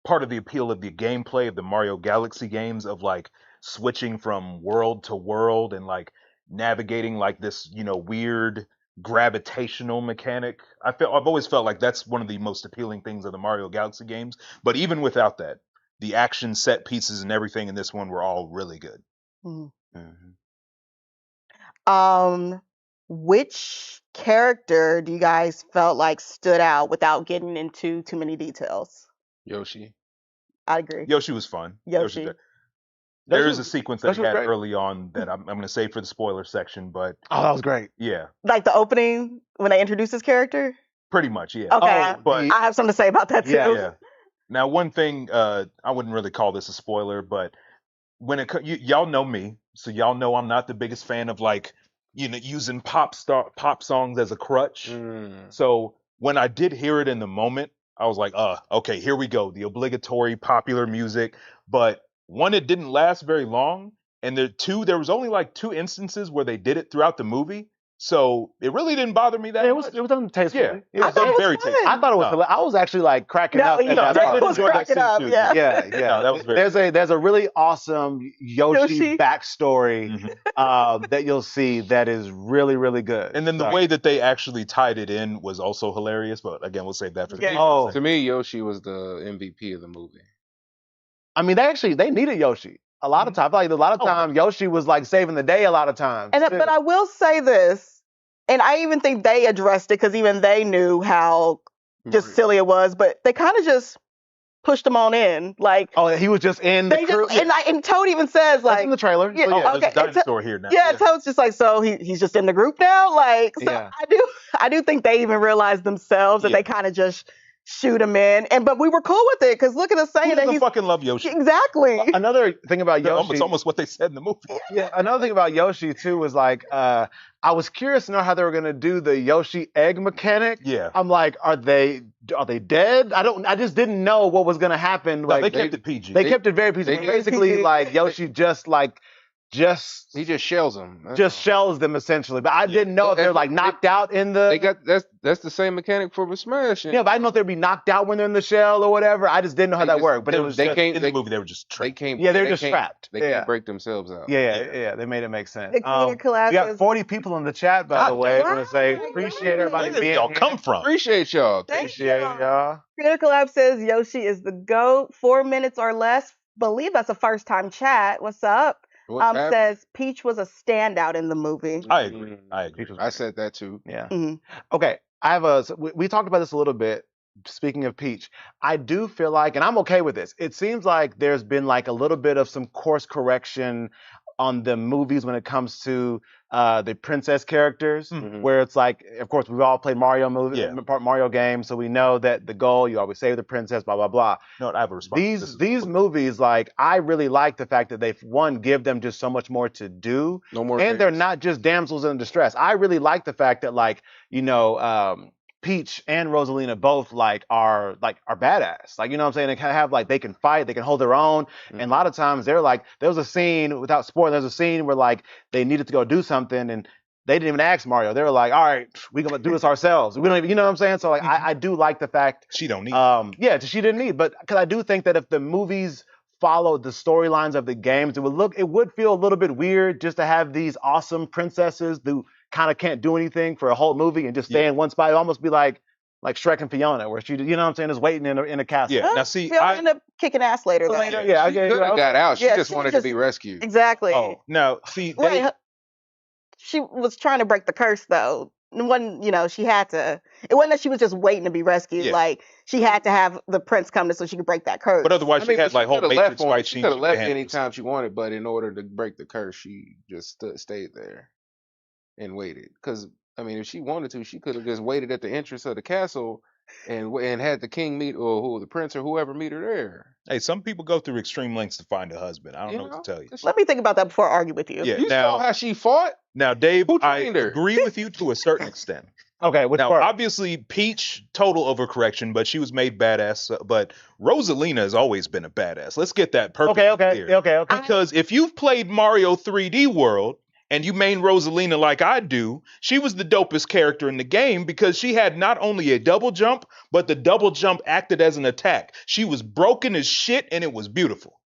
part of the appeal of the gameplay of the Mario Galaxy games of like switching from world to world and like navigating like this, weird gravitational mechanic. I've always felt like that's one of the most appealing things of the Mario Galaxy games. But even without that, the action set pieces and everything in this one were all really good. Mm. Mhm. Which character do you guys felt like stood out without getting into too many details? Yoshi. I agree. Yoshi was fun. Yoshi. There is a sequence that Yoshi he was had great. early on that I'm going to save for the spoiler section, but Oh, that was great. yeah, Like the opening when they introduced his character? pretty much, yeah. Okay, Oh, but- I have something to say about that too. Yeah. Yeah. Now, one thing I wouldn't really call this a spoiler, but when y'all know me, so y'all know I'm not the biggest fan of like using pop songs as a crutch. Mm. So when I did hear it in the moment, I was like, okay, here we go, the obligatory popular music. But one, it didn't last very long, and there was only like 2 instances where they did it throughout the movie. So it really didn't bother me that Yeah, much. it was done tastefully. Yeah. Yeah, I thought it was very fun. tasteful. I thought it was. No. hilarious. I was actually like cracking No, up. he at that definitely part. was enjoyed that cracking scene up. too. Yeah. Yeah, yeah. No, that was very There's a really awesome Yoshi, Yoshi. backstory Mhm. that you'll see that is really, really good. And then the So- way that they actually tied it in was also hilarious. But again, we'll save that for the Yeah. spoiler Oh. To section. me, Yoshi was the MVP of the movie. I mean, they needed Yoshi a lot of times. Like a lot of Oh. times, Yoshi was like saving the day a lot of times. And too. but I will say this, and I even think they addressed it because even they knew how just silly it was, but they kind of just pushed him on in. Like Oh, he was just in the they crew. just and Toad even says That's like in the trailer. yeah, So, Oh, yeah. okay, there's a it's- dinosaur here now. yeah, Toad's just like so he's just in the group now. Like so Yeah. I do think they even realized themselves that Yeah. they kind of just shoot him in. But we were cool with it because look at us Who saying that doesn't he's fucking love Yoshi? exactly. Another thing about Yoshi. It's almost what they said in the movie. Yeah, another thing about Yoshi too was like I was curious to know how they were gonna do the Yoshi egg mechanic. Yeah. I'm like, are they dead? I just didn't know what was gonna happen. No, Like they kept it PG. they kept it very peaceful. they- Basically, like Yoshi just He just shells him. That's just all. shells them essentially. But I didn't know if they're like knocked out in the. They got that's the same mechanic for Smash. Yeah, but I didn't know if they'd be knocked out when they're in the shell or whatever. I just didn't know how They that just- worked. But it was they just, can't- in the movie, they were just They trapped. can't. yeah, they're they just can't- trapped. They yeah. can't break themselves out. Yeah, they made it make sense. The creator collapse We got is- 40 people in the chat, by the God way. damn. I want to say Wow, appreciate goodness. everybody Where did being y'all here. come from? Appreciate y'all. Thank Appreciate you. y'all. Critical Lab says Yoshi is the GOAT. 4 minutes or less. Believe that's a first time chat. What's up? What happened? Says Peach was a standout in the movie. I agree. I agree. Peach was I said that too. Yeah. Mhm. Okay. We talked about this a little bit. Speaking of Peach, I do feel like, and I'm okay with this. It seems like there's been like a little bit of some course correction on the movies when it comes to the princess characters, Mhm. where it's like, of course, we've all played Mario Yeah. Mario games, so we know that the goal you always save the princess, blah blah blah. No, I have a response. This is- These movies, like, I really like the fact that they've give them just so much more to do. No more. And they're games. not just damsels in distress. I really like the fact that like Peach and Rosalina both are badass. Like, you know what I'm saying? They kind of have like they can fight, they can hold their own. And a lot of times they're like, there was a scene without spoiling. There's a scene where like they needed to go do something and they didn't even ask Mario. They were like, all right, we're gonna do this ourselves. We don't even, you know what I'm saying? So like I do like the fact She don't need. yeah, she didn't need, but because I do think that if the movies followed the storylines of the games, it would feel a little bit weird just to have these awesome princesses who kind of can't do anything for a whole movie and just stay Yeah. in one spot. It'd almost be like Shrek and Fiona, where she, you know what I'm saying, is waiting in a castle. Yeah. Huh? Now see, Fiona I ended up kicking ass later. Though. Later, Yeah. yeah, She okay, could have got out. She Yeah, just she wanted just- to be rescued. Exactly. now see, Right. She was trying to break the curse though. It wasn't, she had to. It wasn't that she was just waiting to be rescued. Yeah. Like she had to have the prince come so she could break that curse. but otherwise I mean, she had but like whole coulda Matrix left fight She scenes. could have she left handled anytime she wanted, but in order to break the curse, she just stayed there and waited. Because I mean, if she wanted to, she could have just waited at the entrance of the castle and had the king meet or the prince or whoever meet her there. Hey, some people go through extreme lengths to find a husband. I don't know what to tell you. 'Cause Let me think about that before I argue with you. Yeah. You now, saw how she fought. now, Dave, Who I trained her? agree with you to a certain extent. Okay, which Now, part? obviously, Peach, total overcorrection, but she was made badass. But Rosalina has always been a badass. Let's get that perfectly Okay, clear. okay. Because if you've played Mario 3D World and you main Rosalina like I do, she was the dopest character in the game because she had not only a double jump, but the double jump acted as an attack. She was broken as shit and it was beautiful.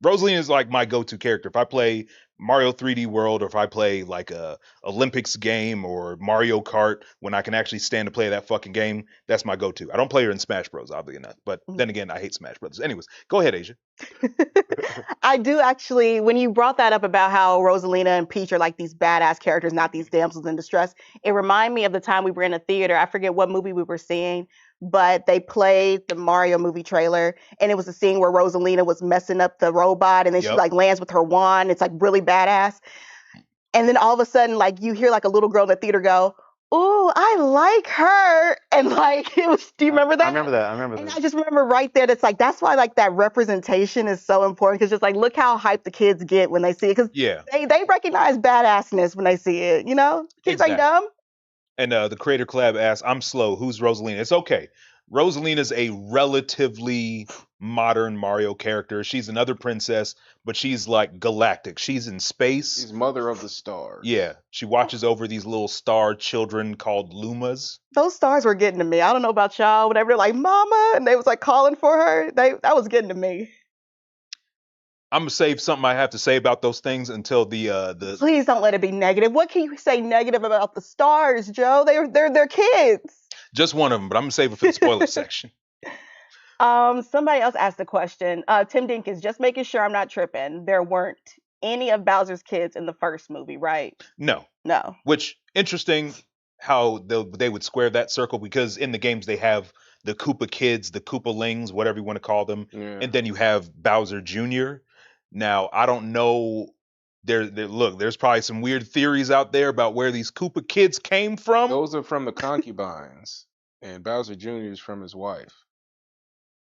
Rosalina is like my go-to character. If I play Mario 3D World or if I play like a Olympics game or Mario Kart, when I can actually stand to play that fucking game, that's my go-to. I don't play her in Smash Bros, oddly enough. But then again, I hate Smash Bros. Anyways, go ahead, Asia. I do actually, when you brought that up about how Rosalina and Peach are like these badass characters, not these damsels in distress, it reminded me of the time we were in a theater. I forget what movie we were seeing, but they played the Mario movie trailer, and it was a scene where Rosalina was messing up the robot, and then she Yep. like lands with her wand. It's like really badass. And then all of a sudden, like you hear like a little girl in the theater go, "Ooh, I like her," and like it was. Do you remember that? I remember that. And I just remember right there, that's why like that representation is so important because just like look how hyped the kids get when they see it because Yeah. they recognize badassness when they see it. Kids ain't Exactly. dumb. And the Creator Collab asks, I'm slow. Who's Rosalina? It's okay. Rosalina's a relatively modern Mario character. She's another princess, but she's like galactic. She's in space. She's mother of the stars. Yeah. She watches over these little star children called Lumas. Those stars were getting to me. I don't know about y'all. Whenever they're like "Mama" and they was like calling for her, that was getting to me. I'm gonna save something I have to say about those things until the Please don't let it be negative. What can you say negative about the stars, Joe? They're kids. just one of them, but I'm gonna save it for the spoiler section. Somebody else asked the question. Tim Dinkins, just making sure I'm not tripping. There weren't any of Bowser's kids in the first movie, right? No. No. Which interesting how they would square that circle because in the games they have the Koopa kids, the Koopalings, whatever you want to call them, Yeah. and then you have Bowser Jr. Now I don't know. Look, there's probably some weird theories out there about where these Koopa kids came from. Those are from the concubines, and Bowser Jr. is from his wife,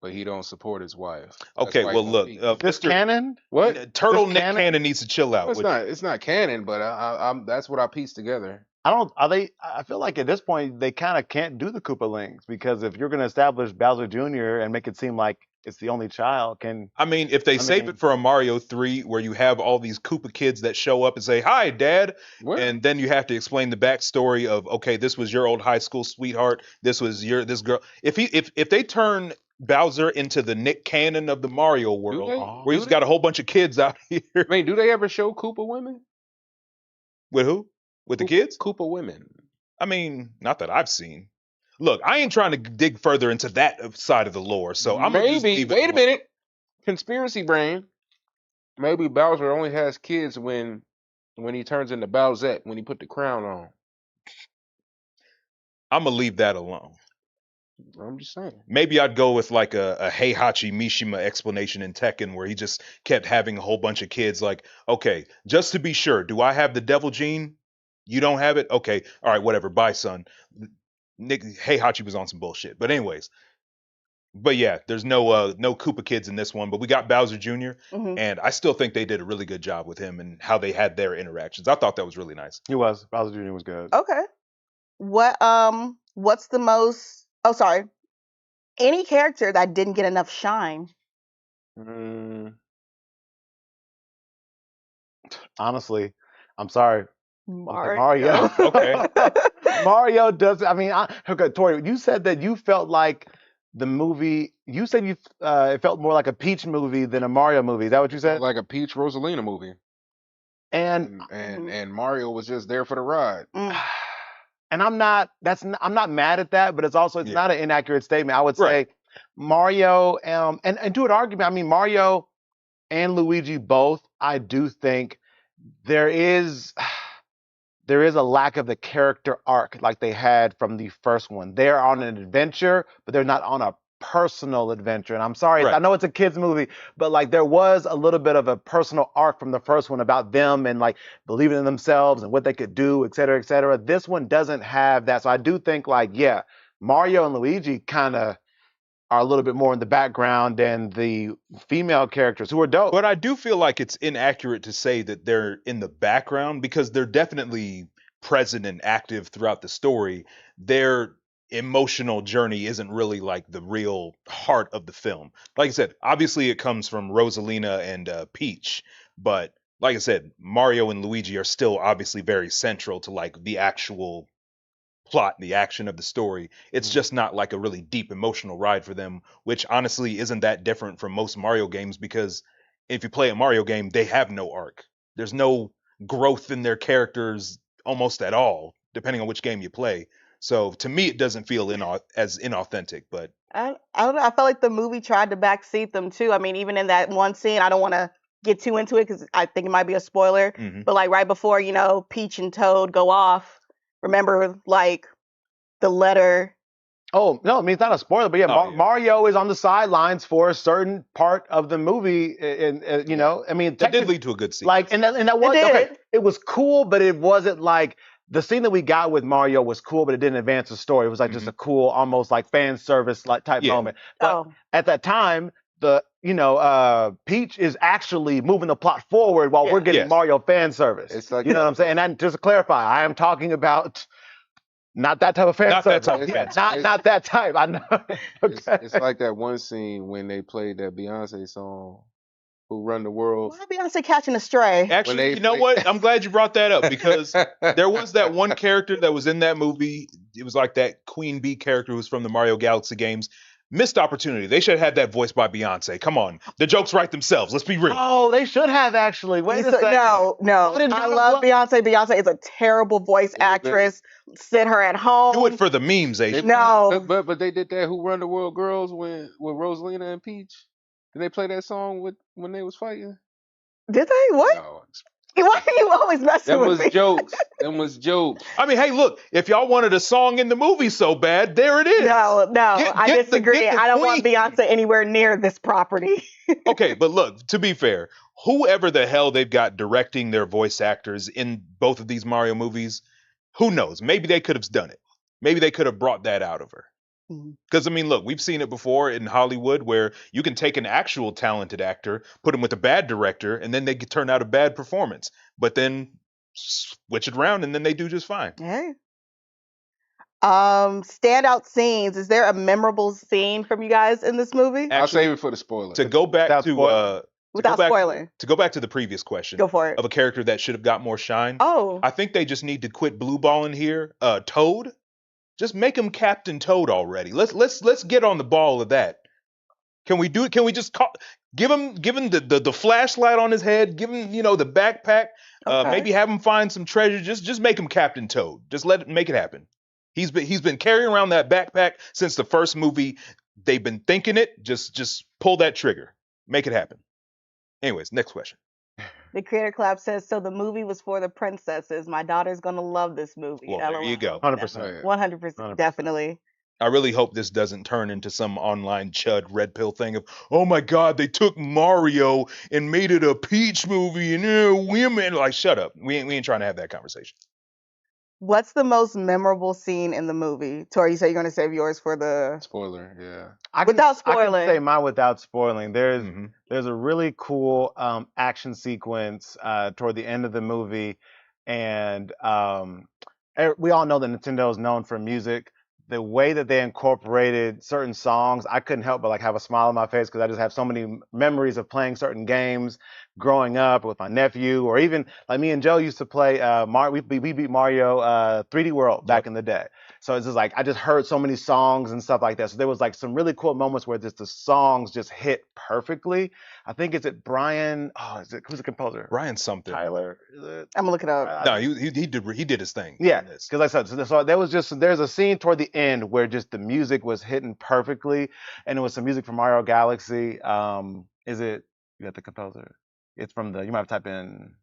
but he don't support his wife. That's Okay, why he well won't look, eat. This Mr. canon? What? Turtleneck canon? Cannon needs to chill out. No, it's not canon, but I'm that's what I pieced together. I feel like at this point they kind of can't do the Koopalings because if you're going to establish Bowser Jr. and make it seem like it's the only child, I mean, if they save mean- it for a Mario 3 where you have all these Koopa kids that show up and say, "Hi, Dad," What? and then you have to explain the backstory of, okay, this was your old high school sweetheart, this was this girl. If they turn Bowser into the Nick Cannon of the Mario world, they? where he's got a whole bunch of kids out here I mean, do they ever show Koopa women? with who? With the Koopa- kids? Koopa women. I mean, not that I've seen. Look, I ain't trying to dig further into that side of the lore, so I'm gonna just Maybe. leave it Wait a alone. minute. Conspiracy brain. Maybe Bowser only has kids when he turns into Bowsette, when he put the crown on. I'm gonna leave that alone. I'm just saying. Maybe I'd go with like a Heihachi Mishima explanation in Tekken where he just kept having a whole bunch of kids. Like, okay, just to be sure, do I have the devil gene? You don't have it? Okay, all right, whatever. Bye, son. Nick Heihachi was on some bullshit. But anyways, but yeah, there's no Koopa kids in this one, but we got Bowser Jr. Mhm. and I still think they did a really good job with him and how they had their interactions. I thought that was really nice. he was. Bowser Jr. was good. Okay. What's the most? Oh, sorry. Any character that didn't get enough shine. Mm, Honestly, I'm sorry. Mario. Okay. Mario does. I mean, okay, Tori, you said that you felt like the movie. You said it felt more like a Peach movie than a Mario movie. Is that what you said? like a Peach Rosalina movie. And And Mario was just there for the ride. Mm. and I'm not mad at that, but it's Yeah. not an inaccurate statement. I would Right. say Mario and to an argument, I mean Mario and Luigi both, I do think there is there is a lack of the character arc like they had from the first one. They're on an adventure, but they're not on a personal adventure. And I'm sorry, I Right. know it's a kids movie, but like there was a little bit of a personal arc from the first one about them and like believing in themselves and what they could do, et cetera, et cetera. This one doesn't have that. So I do think like, yeah, Mario and Luigi kind of are a little bit more in the background than the female characters who are dope. But I do feel like it's inaccurate to say that they're in the background because they're definitely present and active throughout the story. Their emotional journey isn't really like the real heart of the film. Like I said, obviously it comes from Rosalina and Peach, but like I said, Mario and Luigi are still obviously very central to like the actual plot and the action of the story. It's just not like a really deep emotional ride for them, which honestly isn't that different from most Mario games because if you play a Mario game, they have no arc. There's no growth in their characters almost at all, depending on which game you play. So to me, it doesn't feel as inauthentic, but I don't know. I felt like the movie tried to backseat them too. I mean, even in that one scene, I don't want to get too into it because I think it might be a spoiler. mhm. But like right before, Peach and Toad go off, remember like the letter. Oh no, I mean it's not a spoiler, but yeah, Oh, yeah. Mario is on the sidelines for a certain part of the movie, and I mean, That did lead to a good scene. like, and that was It okay. did. It was cool, but it wasn't like the scene that we got with Mario was cool, but it didn't advance the story. It was like just a cool, almost like fan service like type Yeah. moment. But Oh, at that time, Peach is actually moving the plot forward while we're getting Yes. Mario fan service. It's like You know what I'm saying? And just to clarify, I am talking about not that type of fan Not that service. type of Yeah, fan not that type. I know. it's like that one scene when they played that Beyonce song, "Who Run the World." why Beyonce catching a stray? Actually, they you know play- what? I'm glad you brought that up because there was that one character that was in that movie. It was like that Queen Bee character who was from the Mario Galaxy games. Missed opportunity. They should have had that voiced by Beyonce. Come on. The jokes write themselves. Let's be real. Oh, they should have actually. Wait a So- second. no. I didn't I know love that. Beyonce. Beyonce is a terrible voice actress. Sit her at home. Do it for the memes, They- Asia. No. but they did that "Who Run the World" girls with Rosalina and Peach. Did they play that song when they was fighting? Did they? What? No, Why are you always messing that with was me? jokes. That was jokes. I mean, hey, look, if y'all wanted a song in the movie so bad, there it is. No, Get- I get the- disagree. get the I don't want queen. Beyonce anywhere near this property. Okay, but look, to be fair, whoever the hell they've got directing their voice actors in both of these Mario movies, who knows? Maybe they could have done it. Maybe they could have brought that out of her. Mhm. Because, I mean, look, we've seen it before in Hollywood where you can take an actual talented actor, put him with a bad director, and then they could turn out a bad performance. But then switch it around and then they do just fine. Hey. Standout scenes. Is there a memorable scene from you guys in this movie? I'll Actually, save it for the spoiler. to go back Without to spoiling. Without spoiling. to go back to the previous question Go for it. of a character that should have got more shine. Oh, I think they just need to quit blue balling here. Toad, just make him Captain Toad already. Let's get on the ball of that. Can we do it? Can we just give him the flashlight on his head? Give him the backpack. Okay. Maybe have him find some treasure. Just make him Captain Toad. Just make it happen. He's been carrying around that backpack since the first movie. They've been thinking it. Just pull that trigger. Make it happen. Anyways, next question. the Creator Club says, so the movie was for the princesses. My daughter's going to love this movie. Well, there you go. 100%. 100%. Definitely. I really hope this doesn't turn into some online chud red pill thing of, oh my God, they took Mario and made it a Peach movie and women. Like, shut up. We ain't trying to have that conversation. What's the most memorable scene in the movie? Tori, you say you're going to save yours for the... Spoiler, yeah. Without I spoiling. can say mine without spoiling. Mhm. There's a really cool action sequence toward the end of the movie, and we all know that Nintendo is known for music. The way that they incorporated certain songs, I couldn't help but like have a smile on my face because I just have so many memories of playing certain games growing up with my nephew, or even like me and Joe used to play. We beat Mario 3D World back Yep. in the day. So it's just like I just heard so many songs and stuff like that. So there was like some really cool moments where just the songs just hit perfectly. I think it's it Brian. Oh, who's the composer? Brian something. Tyler. Is it? I'm gonna look it up. I No, think- he did his thing. yeah, in this. because like I said, so there was there's a scene toward the end where just the music was hitting perfectly, and it was some music from Mario Galaxy. Is it you got the composer? It's from the you might have to type in.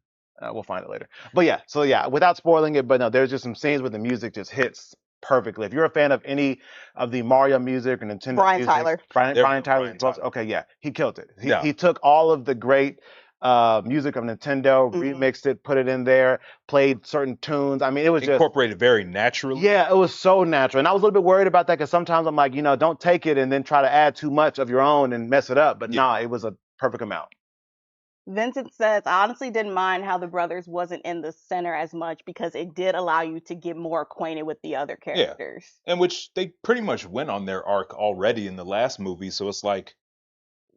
We'll find it later. But yeah, so yeah, without spoiling it, but no, there's just some scenes where the music just hits perfectly. If you're a fan of any of the Mario music or Nintendo Brian music, Tyler. Brian There we Brian go, Tyler, Brian Tyler. okay, yeah, he killed it. Yeah. He took all of the great music of Nintendo, Mhm. remixed it, put it in there, played certain tunes. I mean, it was just Incorporated very naturally. yeah, it was so natural. And I was a little bit worried about that because sometimes I'm like, don't take it and then try to add too much of your own and mess it up. But Yeah. nah, it was a perfect amount. Vincent says, I honestly didn't mind how the brothers wasn't in the center as much because it did allow you to get more acquainted with the other characters. And which they pretty much went on their arc already in the last movie. So it's like,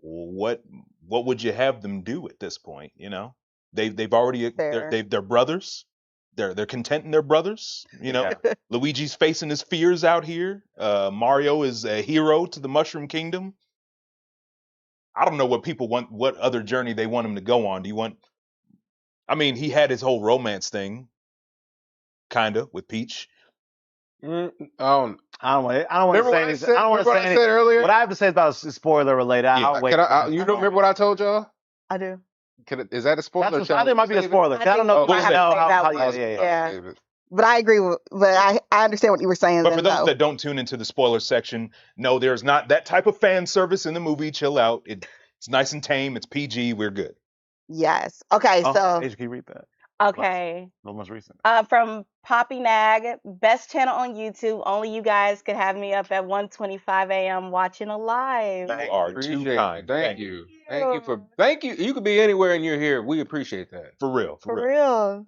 what would you have them do at this point? They've already Fair. they're brothers. They're content in their brothers. Yeah. Luigi's facing his fears out here. Mario is a hero to the Mushroom Kingdom. I don't know what people want, what other journey they want him to go on. I mean, he had his whole romance thing, kinda, with Peach. Oh, I don't want to remember say what I anything. said? I don't want Remember to what say I anything. said earlier? What I have to say is about spoiler related. Yeah. I'll wait. You don't remember what I told y'all? I do. Is that a spoiler? I think it might be a spoiler. 'Cause I don't know. think you might I have to know say how. that how one. yeah. Yeah. But I agree with, but I understand what you were saying. But then, for those though. that don't tune into the spoiler section, no, there's not that type of fan service in the movie. Chill out. It's nice and tame. It's PG. We're good. Yes. Okay. Oh, So Asia, can you read that? okay. The most recent. From Poppy Nag, best channel on YouTube. Only you guys could have me up at 1:25 a.m. watching a live. You are too Appreciate kind. it. Thank you. Thank you. You could be anywhere and you're here. We appreciate that. For real. For real.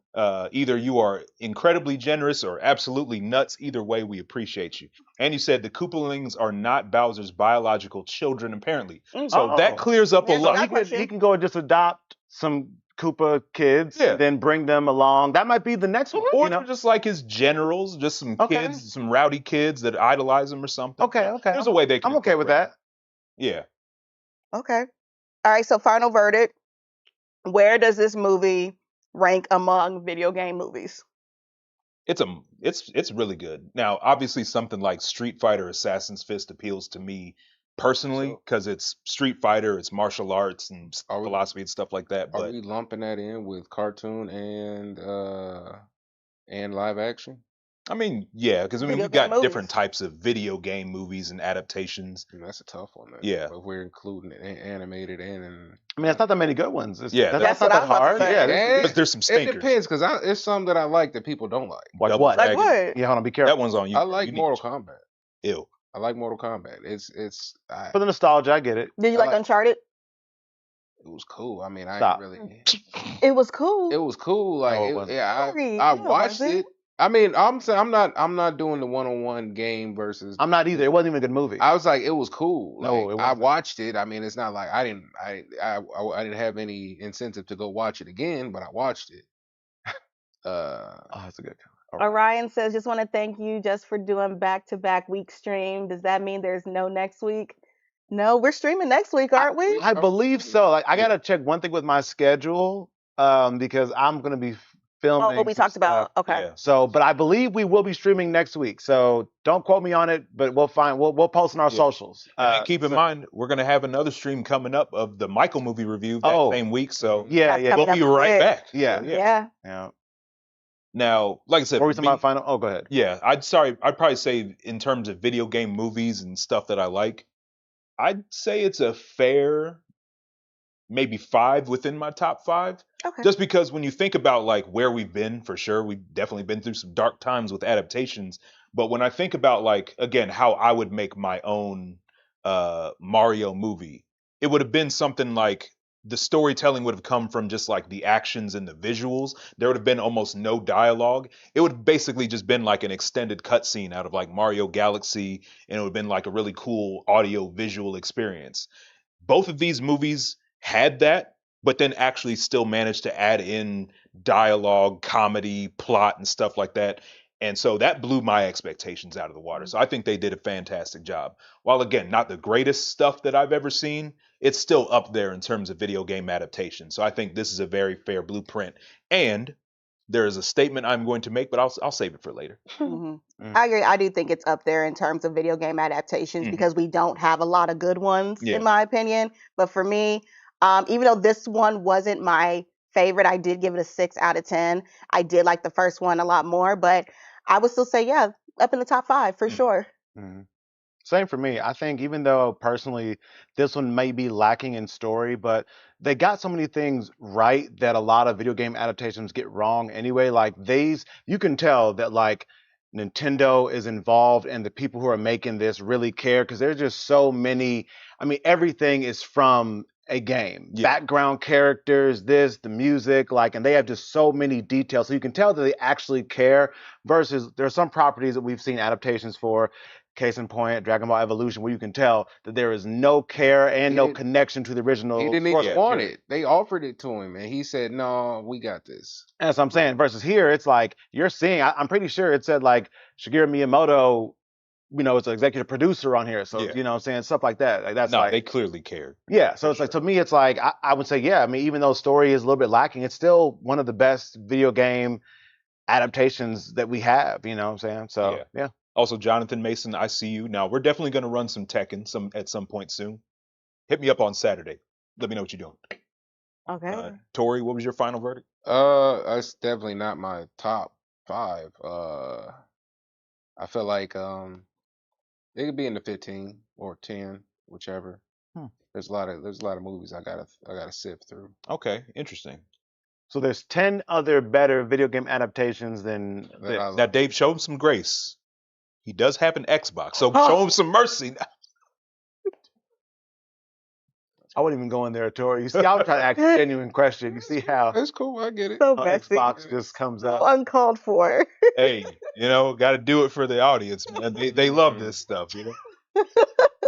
Either you are incredibly generous or absolutely nuts. Either way, we appreciate you. And you said the Koopalings are not Bowser's biological children, apparently. So Oh. that clears up a Yeah, so lot. that question- He can go and just adopt some Koopa kids, Yeah. and then bring them along. That might be the next one. Or they're just like his generals, just some Okay. kids, some rowdy kids that idolize him or something. Okay. There's a way they can. I'm okay with that. Yeah. Okay. All right. So final verdict. Where does this movie rank among video game movies? It's really good. Now, obviously, something like Street Fighter Assassin's Fist appeals to me personally So- because it's Street Fighter, it's martial arts and Are we- philosophy and stuff like that. Are But we lumping that in with cartoon and live action? I mean, yeah, because Video we've game got different movies. types of video game movies and adaptations. That's a tough one. Yeah. If we're including animated and I mean, it's not that many good ones. Yeah, that's that's not what I that was about to hard. say. Yeah, Yeah. But there's some it stinkers. depends because it's some that I like that people don't like. Like Double what? Like Dragon. what? Yeah, hold on. Be careful. That one's on you. I like You need Mortal to- Kombat. Ew. I like Mortal Kombat. For the nostalgia, I get it. Did you I like like- Uncharted? It was cool. I mean, I Stop. didn't really. It was cool. It was cool. Like, No, it wasn't. Sorry, I no, it watched wasn't. it. I mean, I'm saying I'm not doing the one-on-one game versus. I'm not either. It wasn't even a good movie. I was like, it was cool. No, Like, it I wasn't. watched it. I mean, it's not like I didn't have any incentive to go watch it again, but I watched it. Oh, that's a good. Orion says, just want to thank you just for doing back-to-back week stream. Does that mean there's no next week? No, we're streaming next week, aren't we? I believe so. Like, I gotta check one thing with my schedule, because I'm gonna be filming. Oh, what we some talked about. stuff. Okay. Yeah. So, but I believe we will be streaming next week. So don't quote me on it, but we'll post on our Yeah. socials. And keep in so- mind, we're gonna have another stream coming up of the Michael movie review that Oh. same week. So Yeah, That's yeah, coming we'll be up right quick. back. yeah, So, Yeah. yeah. Now, like I said, What were we for talking me- about? Final. Oh, go ahead. Yeah, I'd probably say in terms of video game movies and stuff that I like, I'd say it's a fair maybe 5 within my top 5. Okay. Just because when you think about like where we've been, for sure, we've definitely been through some dark times with adaptations. But when I think about like again how I would make my own Mario movie, it would have been something like the storytelling would have come from just like the actions and the visuals. There would have been almost no dialogue. It would have basically just been like an extended cutscene out of like Mario Galaxy, and it would have been like a really cool audio visual experience. Both of these movies had that, but then actually still managed to add in dialogue, comedy, plot, and stuff like that. And so that blew my expectations out of the water. So I think they did a fantastic job. While again, not the greatest stuff that I've ever seen, it's still up there in terms of video game adaptation. So I think this is a very fair blueprint. And there is a statement I'm going to make, but I'll save it for later. hmm Mm. I agree. I do think it's up there in terms of video game adaptations Mhm. because we don't have a lot of good ones, Yeah. in my opinion. But for me, even though this one wasn't my favorite, I did give it a 6 out of 10. I did like the first one a lot more, but I would still say, yeah, up in the top 5 for Mm. sure. Mhm. Same for me. I think even though personally this one may be lacking in story, but they got so many things right that a lot of video game adaptations get wrong anyway. Like these, you can tell that like Nintendo is involved and the people who are making this really care because there's just so many. I mean, everything is from a game. Yeah. Background characters, this, the music, like, and they have just so many details. So you can tell that they actually care versus there are some properties that we've seen adaptations for. Case in point, Dragon Ball Evolution, where you can tell that there is no care and He no didn't. connection to the He original didn't source even want material. it. They offered it to him, and he said, "No, we got this." And that's what I'm saying. Versus here, it's like you're seeing. I'm pretty sure it said like Shigeru Miyamoto, is an executive producer on here. So Yeah. you know what I'm saying, stuff like that. Like that's No, like they clearly cared. yeah. So for it's like sure. to me, it's like I would say yeah. I mean, even though story is a little bit lacking, it's still one of the best video game adaptations that we have. You know what I'm saying? So Yeah. yeah. Also, Jonathan Mason, I see you. Now, we're definitely going to run some Tekken at some point soon. Hit me up on Saturday. Let me know what you're doing. Okay. Tori, what was your final verdict? That's definitely not my top 5. I feel like it could be in the 15 or 10, whichever. Hmm. There's a lot of movies I gotta sift through. Okay, interesting. So there's 10 other better video game adaptations than That this. I Now, like. Dave, show him some grace. He does have an Xbox, so Oh. show him some mercy. I wouldn't even go in there, Tori. You see, I was trying to ask a genuine question. You see how That's cool. I get it. So how messy. Xbox just comes So up. uncalled for. Hey, got to do it for the audience, man. They love this stuff,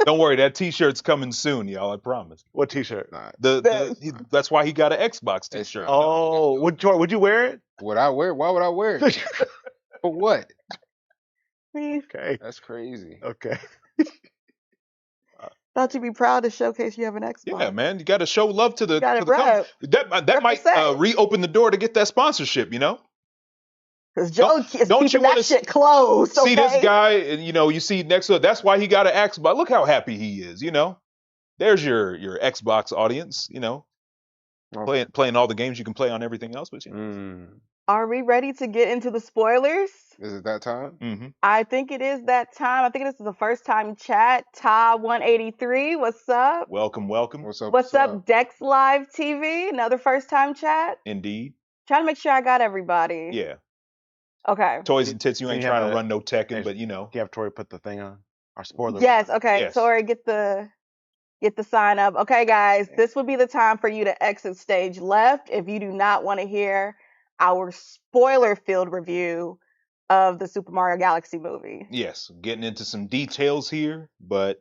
Don't worry, that T-shirt's coming soon, y'all. I promise. What T-shirt? Nah, That's why he got an Xbox It's- T-shirt. Oh, would you wear it? would I wear? Why would I wear it? For what? Okay. That's crazy. Okay. Thought you'd be proud to showcase you have an Xbox. Yeah, man, you got to show love to the Got to it the company. right. That might Represent. reopen the door to get that sponsorship. Because Joe is don't you keeping wanna that shit closed. See this okay? guy, and you see next to it. That's why he got an Xbox. Look how happy he is. There's your Xbox audience. Playing all the games you can play on everything else. But Mm. Are we ready to get into the spoilers? Is it that time? mm-hmm. I think it is that time. I think this is the first time chat. Ta183, what's up? Welcome. What's up? What's up, Dex Live TV? Another first time chat. Indeed. Trying to make sure I got everybody. Yeah. Okay. Toys and tits. You So ain't you trying have to a- run no Tekken, Yes. but Do you have Tori put the thing on? Our spoiler. Yes, okay. Yes. Sorry, get the sign up. Okay, guys, this would be the time for you to exit stage left if you do not want to hear our spoiler-filled review of the Super Mario Galaxy movie. Yes, getting into some details here, but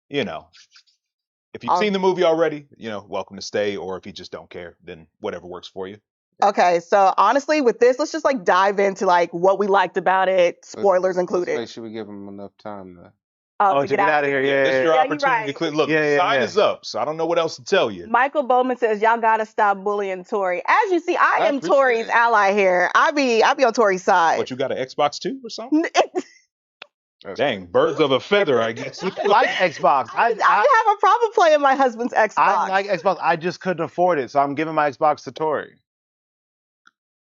if you've I'll- seen the movie already, welcome to stay. Or if you just don't care, then whatever works for you. Okay, so honestly, with this, let's just dive into what we liked about it, spoilers Let's included. make sure we give them enough time to. To get out of here. Yeah. This is your Yeah, you're opportunity to right. click. Look, Yeah, the yeah, sign yeah. is up, so I don't know what else to tell you. Michael Bowman says, y'all gotta stop bullying Tori. As you see, I am appreciate Tori's it. ally here. I be on Tori's side. What, you got an Xbox too or something? Dang, birds of a feather, I guess. I like Xbox. I didn't have a problem playing my husband's Xbox. I like Xbox. I just couldn't afford it, so I'm giving my Xbox to Tori.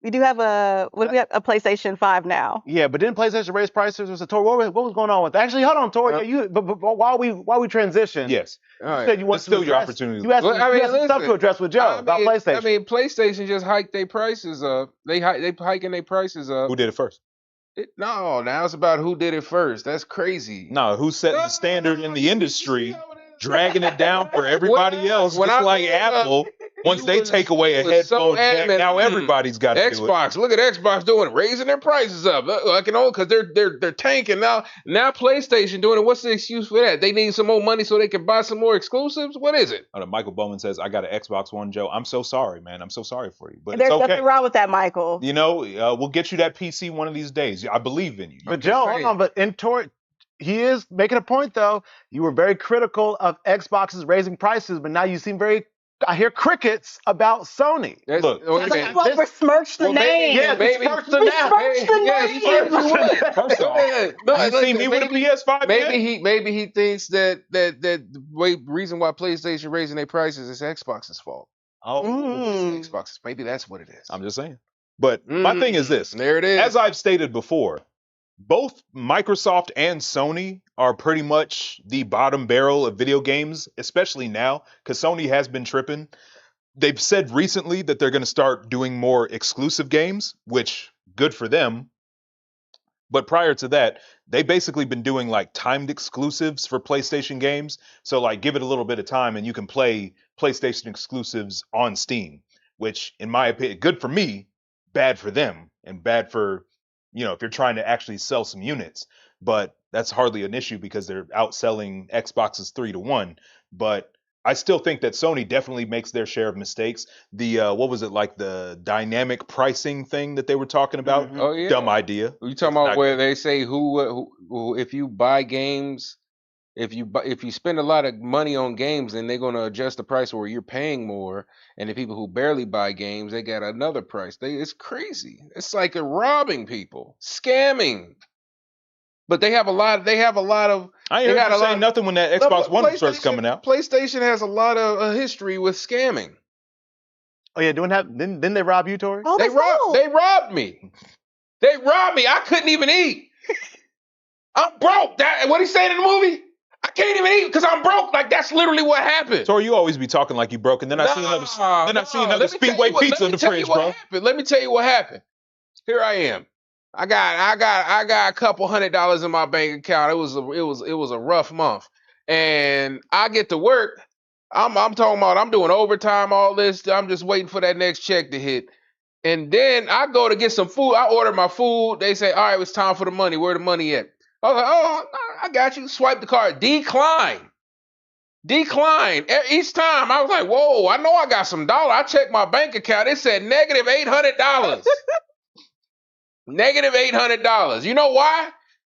We do have a PlayStation 5 now. Yeah, but didn't PlayStation raise prices? Was it Tori? What was going on with that? Actually, hold on, Tori. But while we transition, Yes. you All said right. you want It's still to your address- opportunity. You had some, Well, I mean, you had some stuff to listen, address with Joe about PlayStation. I mean, PlayStation just hiked their prices up. They hiking their prices up. Who did it first? No, now it's about who did it first. That's crazy. No, who set the standard in the You industry, see how it is? dragging it down for everybody else, When just I like look up- Apple Once You they was- take away a you was so headphone jack, adamant, now everybody's got to do it. Xbox, look at Xbox doing it, raising their prices up. I can only because they're tanking now. Now PlayStation doing it. What's the excuse for that? They need some more money so they can buy some more exclusives. What is it? Michael Bowman says, "I got an Xbox One, Joe. I'm so sorry, man. I'm so sorry for you, but There's it's okay. nothing wrong with that, Michael. You know, we'll get you that PC one of these days. I believe in you. But just Joe, hold saying. on. But he is making a point though. You were very critical of Xbox's raising prices, but now you seem I hear crickets about Sony. That's, Look, wait a It's like minute. you want to besmirch the Well, maybe- name. Yeah, maybe- it's first to now. Besmirch the Yeah, name. you would. First off, No, you listen, see me with a maybe- PS5 yet? Maybe he thinks that the reason why PlayStation raising their prices is Xbox's fault. Oh, Mm. Xbox, maybe that's what it is. I'm just saying. But my thing is this. There it is. As I've stated before, both Microsoft and Sony are pretty much the bottom barrel of video games, especially now, because Sony has been tripping. They've said recently that they're going to start doing more exclusive games, which good for them. But prior to that, they basically been doing like timed exclusives for PlayStation games. So like give it a little bit of time and you can play PlayStation exclusives on Steam, which in my opinion, good for me, bad for them, and bad for, if you're trying to actually sell some units. But that's hardly an issue because they're outselling Xboxes 3-1. But I still think that Sony definitely makes their share of mistakes. The what was it, like the dynamic pricing thing that they were talking about? Oh yeah. Dumb idea. You talking Not about where they say who if you buy games, if you spend a lot of money on games, then they're gonna adjust the price where you're paying more, and the people who barely buy games, they got another price. It's crazy. It's like they're robbing people, scamming. But they have a lot. They have a lot of. I They ain't got heard a you say lot- nothing when that Xbox One starts PlayStation- coming out. PlayStation has a lot of history with scamming. Oh yeah, didn't they rob you, Tori? Oh, They that's robbed. cool. They robbed me. They robbed me. I couldn't even eat. I'm broke. What he saying in the movie? I can't even eat because I'm broke. Like that's literally what happened. Tori, you always be talking like you broke, and then I see another Let me tell Speedway you what- pizza let in me the tell fridge, you what bro. happened. Let me tell you what happened. Here I am. I got a couple $100 in my bank account. It was a rough month, and I get to work. I'm talking about I'm doing overtime, all this. I'm just waiting for that next check to hit, and then I go to get some food. I order my food. They say, "All right, it's time for the money. Where the money at?" I was like, "Oh, I got you." Swipe the card. Decline. Each time I was like, "Whoa, I know I got some dollar." I checked my bank account. It said -$800. -$800. You know why?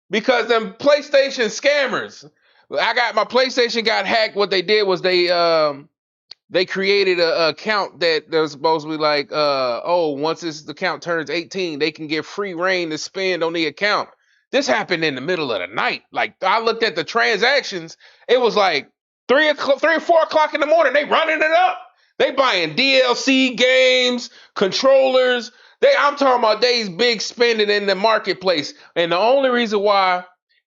Because them PlayStation scammers. My PlayStation got hacked. What they did was they created a account that was supposed to be like, once this account turns 18, they can get free reign to spend on the account. This happened in the middle of the night. Like I looked at the transactions, it was like 3 or 4 o'clock in the morning. They running it up. They buying DLC games, controllers. I'm talking about they's big spending in the marketplace. And the only reason why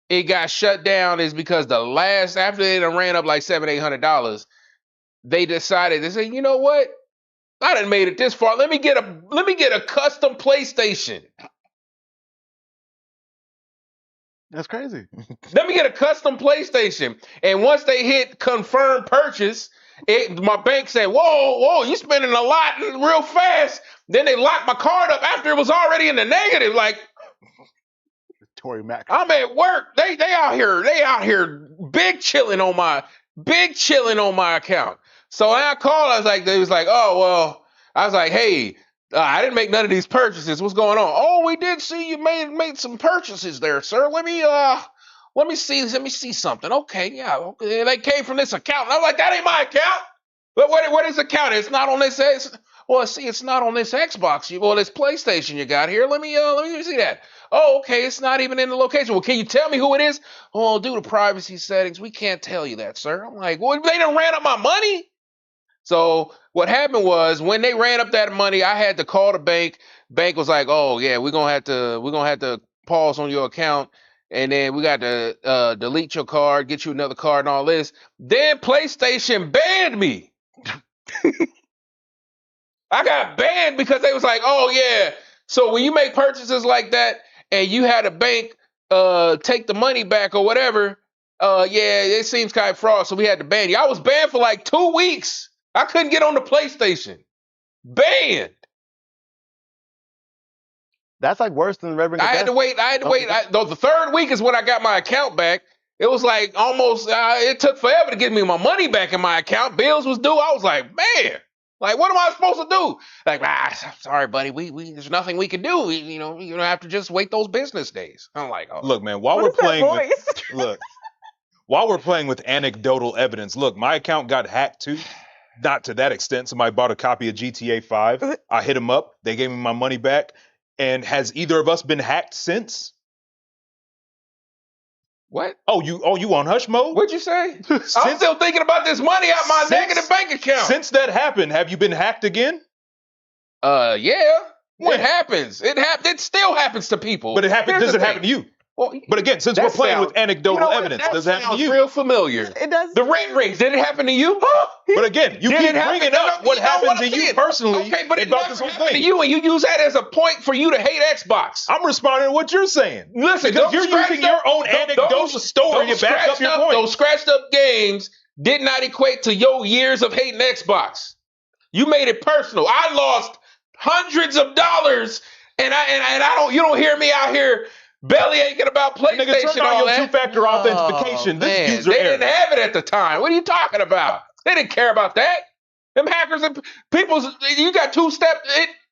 it got shut down is because after they done ran up like $700-800, they decided to say, you know what? I done made it this far. Let me get a custom PlayStation. That's crazy. Let me get a custom PlayStation. And once they hit confirm purchase, my bank said, whoa, you spending a lot real fast. Then they locked my card up after it was already in the negative. Like, Tory Mac. I'm at work. They out here big chilling on my account. So I called, they was like, oh, well, I was like, hey, I didn't make none of these purchases. What's going on? Oh, we did see you made some purchases there, sir. Let me see something. Okay, yeah, okay. They came from this account. And I'm like, that ain't my account. But what is account? It's not on this. It's not on this Xbox. This PlayStation you got here. Let me see that. Oh, okay, it's not even in the location. Well, can you tell me who it is? Oh, due to privacy settings, we can't tell you that, sir. I'm like, well, they done ran up my money. So what happened was when they ran up that money, I had to call the bank. Bank was like, oh yeah, we're gonna have to pause on your account, and then we got to delete your card, get you another card, and all this. Then PlayStation banned me. I got banned because they was like, oh yeah. So when you make purchases like that and you had a bank take the money back or whatever, yeah, it seems kind of fraud. So we had to ban you. I was banned for like 2 weeks. I couldn't get on the PlayStation. Banned. That's like worse than the Red Ring of I had to Death. wait. I had to Oh, wait. yeah. The third week is when I got my account back. It was like almost. It took forever to get me my money back in my account. Bills was due. I was like, man, like what am I supposed to do? Like, sorry, buddy. We there's nothing we can do. You know, you have to just wait those business days. I'm like, oh, Look, man, while What we're is that playing with voice? look, while we're playing with anecdotal evidence, look, my account got hacked too. Not to that extent. Somebody bought a copy of GTA 5. I hit them up. They gave me my money back. And has either of us been hacked since? what? Oh, you on hush mode? What'd you say? I'm Since- still thinking about this money out my Since- negative bank account. Since that happened, have you been hacked again? Yeah. What When? happens? It still happens to people. But it happened. Here's Does the it happen to thing. you? Well, But again, since that we're playing with sounds- anecdotal you know what? evidence, That does it happen to sounds you? real familiar. It does. The red rings, did it happen to you? But again, you Did keep it happen? bringing No, up no, what you know happened what to I'm you saying. personally Okay, but it about never this whole happened to thing. you, and you use that as a point for you to hate Xbox. I'm responding to what you're saying. Listen, Because those you're scratched using your up- own those- anecdotal story those to back up scratched your point. Those scratched up games did not equate to your years of hating Xbox. You made it personal. I lost hundreds of dollars, and I don't. You don't hear me out here belly aching about Nigga, PlayStation turn on all your that. two-factor authentication. This Man, is user they error. didn't have it at the time. What are you talking about? They didn't care about that. Them hackers and people's. You got two-step.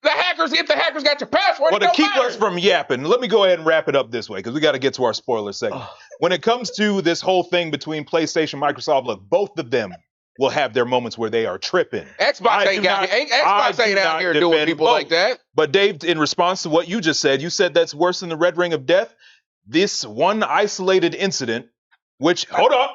The hackers. If the hackers got your password, Well, it to don't keep matter. us from yapping, let me go ahead and wrap it up this way because we got to get to our spoiler segment. When it comes to this whole thing between PlayStation and Microsoft, look, both of them will have their moments where they are tripping. Xbox I ain't do got. not- Xbox I ain't do out not here doing defend people like both. that. But Dave, in response to what you just said, you said that's worse than the Red Ring of Death. This one isolated incident, which hold on,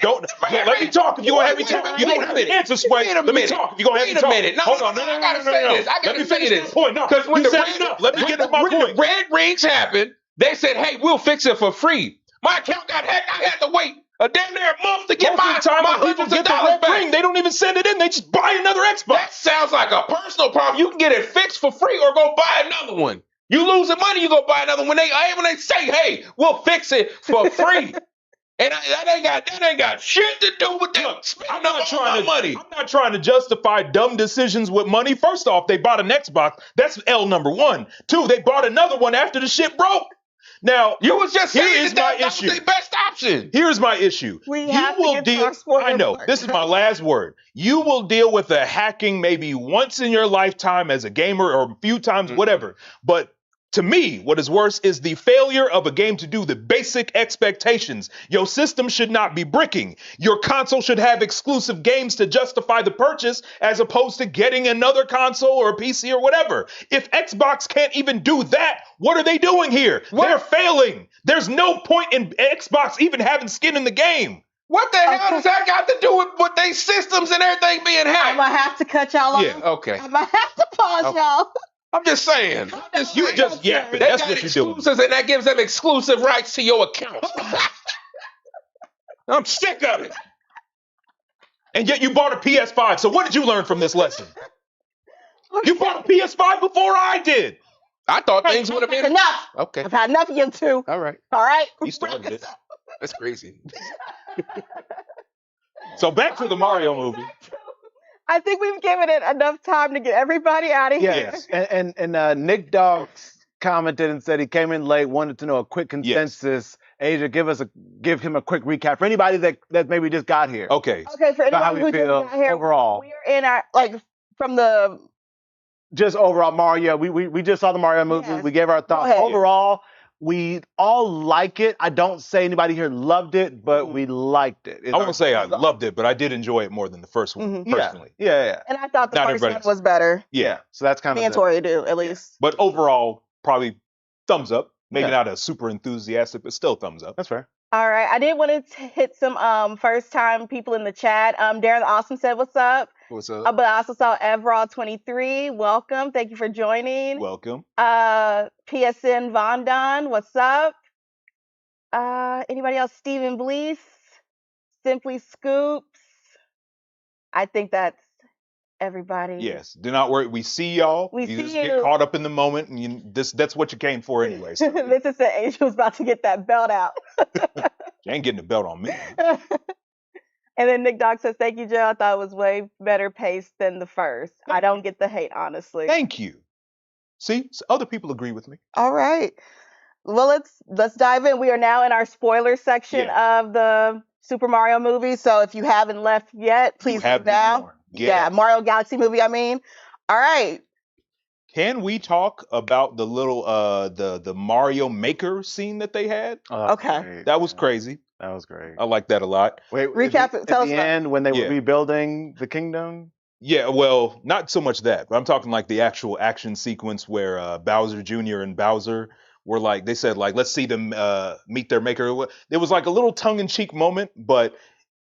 don't let me talk. If you gonna have me talk, you don't have to answer, Sway. Wait a Let me minute. talk. If you gonna have me Wait a talk, minute. No, hold no, on. no, No, I gotta no, no, say no. this. I Let gotta me say finish this. this point. No, Because when you the set red, it up. Let me get to my when point. the red rings happened, they said, "Hey, we'll fix it for free." My account got hacked. I had to wait a damn near month to get Most of the time my when people hundreds of get the dollars red back. ring, they don't even send it in. They just buy another That Xbox. sounds like a personal problem. You can get it fixed for free or go buy another one. You losing money, you go buy another one. When they say, "Hey, we'll fix it for free," and that ain't got shit to do with them Look, spending I'm not all my money. I'm not trying to justify dumb decisions with money. First off, they bought an Xbox. That's L number one. Two, they bought another one after the shit broke. Now, You was just Here saying is that my that was issue. their best option. here's my issue. We You have to will get to deal. our spoiler I know part. this is my last word. You will deal with the hacking maybe once in your lifetime as a gamer or a few times, whatever. But to me, what is worse is the failure of a game to do the basic expectations. Your system should not be bricking. Your console should have exclusive games to justify the purchase as opposed to getting another console or a PC or whatever. If Xbox can't even do that, what are they doing here? They're failing. There's no point in Xbox even having skin in the game. What the hell does that got to do with their systems and everything being I'm hacked? gonna have to cut y'all off. Yeah. Okay, I'm gonna have to pause Okay. y'all. I'm just saying. You just yapping. They That's got what you're doing. exclusives, and that gives them exclusive rights to your account. I'm sick of it. And yet you bought a PS5. So what did you learn from this lesson? You bought a PS5 before I did. I thought Hey, things would have that's been enough. okay. I've had enough of you two. All right, All right. You started it. that's crazy. So back to the Mario movie. I think we've given it enough time to get everybody out of here. Yes. And Nick Dogs commented and said he came in late, wanted to know a quick consensus. Asia, give him a quick recap for anybody that maybe just got here. Okay. Okay, for About how anybody we who feel just got here, overall. we're in our from the Just overall Mario. We just saw the Mario movie. Yes. We gave our thoughts. ahead. Overall, we all like it. I don't say anybody here loved it, but we liked it. I won't say I loved it, but I did enjoy it more than the first one, Mhm. personally. Yeah. and I thought the Not first one everybody- was better. Yeah. So that's kind Me and of Tori do at least. But overall, probably thumbs up. Maybe Yeah. not a super enthusiastic, but still thumbs up. that's fair. All right, I did want to hit some first time people in the chat. Darren the Awesome said, "What's up?" What's up? But I also saw Everall23. Welcome, thank you for joining. Welcome. PSN Vondon, what's up? Anybody else? Stephen Blease, Simply Scoops. I think that's everybody. Yes. Do not worry. We see y'all. We you see just you. get caught up in the moment, and that's what you came for anyway. So This is the Angel's about to get that belt out. you ain't getting the belt on me. And then Nick Dog says, "Thank you, Joe. I thought it was way better paced than the first. I don't get the hate, honestly." Thank you. See, other people agree with me. All right. Well, let's dive in. We are now in our spoiler section of the Super Mario movie. So if you haven't left yet, please have leave now. more. Yeah, Mario Galaxy movie, I mean. All right. Can we talk about the little the Mario Maker scene that they had? Oh, that's Okay. great. That was Yeah, crazy. That was great. I like that a lot. Wait, Recap it. at Tell us the about it. end when they were Yeah. rebuilding the kingdom. Yeah, well, not so much that, but I'm talking like the actual action sequence where Bowser Jr. and Bowser were like, they said like, let's see them meet their maker. It was like a little tongue-in-cheek moment, but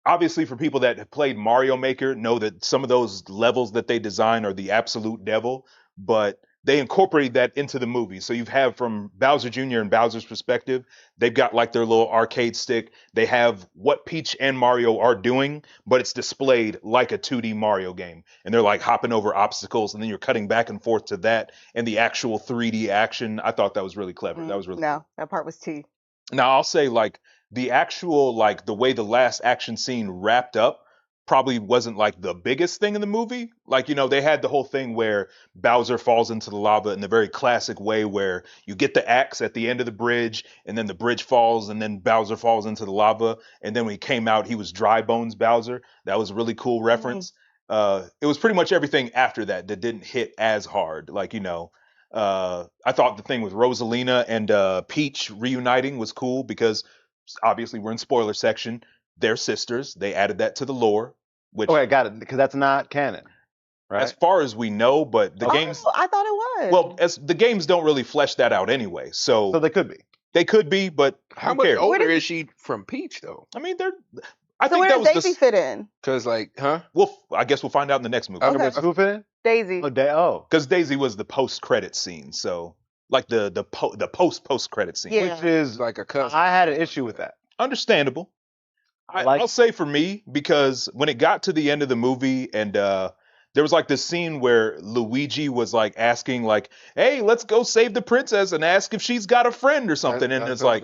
obviously for people that have played Mario Maker know that some of those levels that they design are the absolute devil, but they incorporated that into the movie. So you have from Bowser Jr. and Bowser's perspective, they've got like their little arcade stick. They have what Peach and Mario are doing, but it's displayed like a 2D Mario game. And they're like hopping over obstacles, and then you're cutting back and forth to that and the actual 3D action. I thought that was really clever. That was really cool. No, that part was T. Now I'll say like the actual like the way the last action scene wrapped up probably wasn't like the biggest thing in the movie. Like, you know, they had the whole thing where Bowser falls into the lava in the very classic way where you get the axe at the end of the bridge and then the bridge falls and then Bowser falls into the lava. And then when he came out, he was Dry Bones Bowser. That was a really cool reference. It was pretty much everything after that that didn't hit as hard. Like, you know, I thought the thing with Rosalina and Peach reuniting was cool because obviously we're in spoiler section. They're sisters. They added that to the lore, which Okay, got it. Because that's not canon, right? as far as we know, but the games, Oh, I thought it was. well, as the games don't really flesh that out anyway. So So they could be. they could be, but How who much cares? older Where did- is she from Peach though? I mean, I so think where that does was Daisy the. fit in? Cause like, huh? I guess we'll find out in the next movie. Okay. Who fit in? Daisy. Oh, Because Daisy was the post-credit scene, so like the post-credit scene. Yeah. which is Like a cousin. I had an issue with that. Understandable. Like- I'll say for me, because when it got to the end of the movie and there was like this scene where Luigi was like asking like, hey, let's go save the princess and ask if she's got a friend or something. And it's like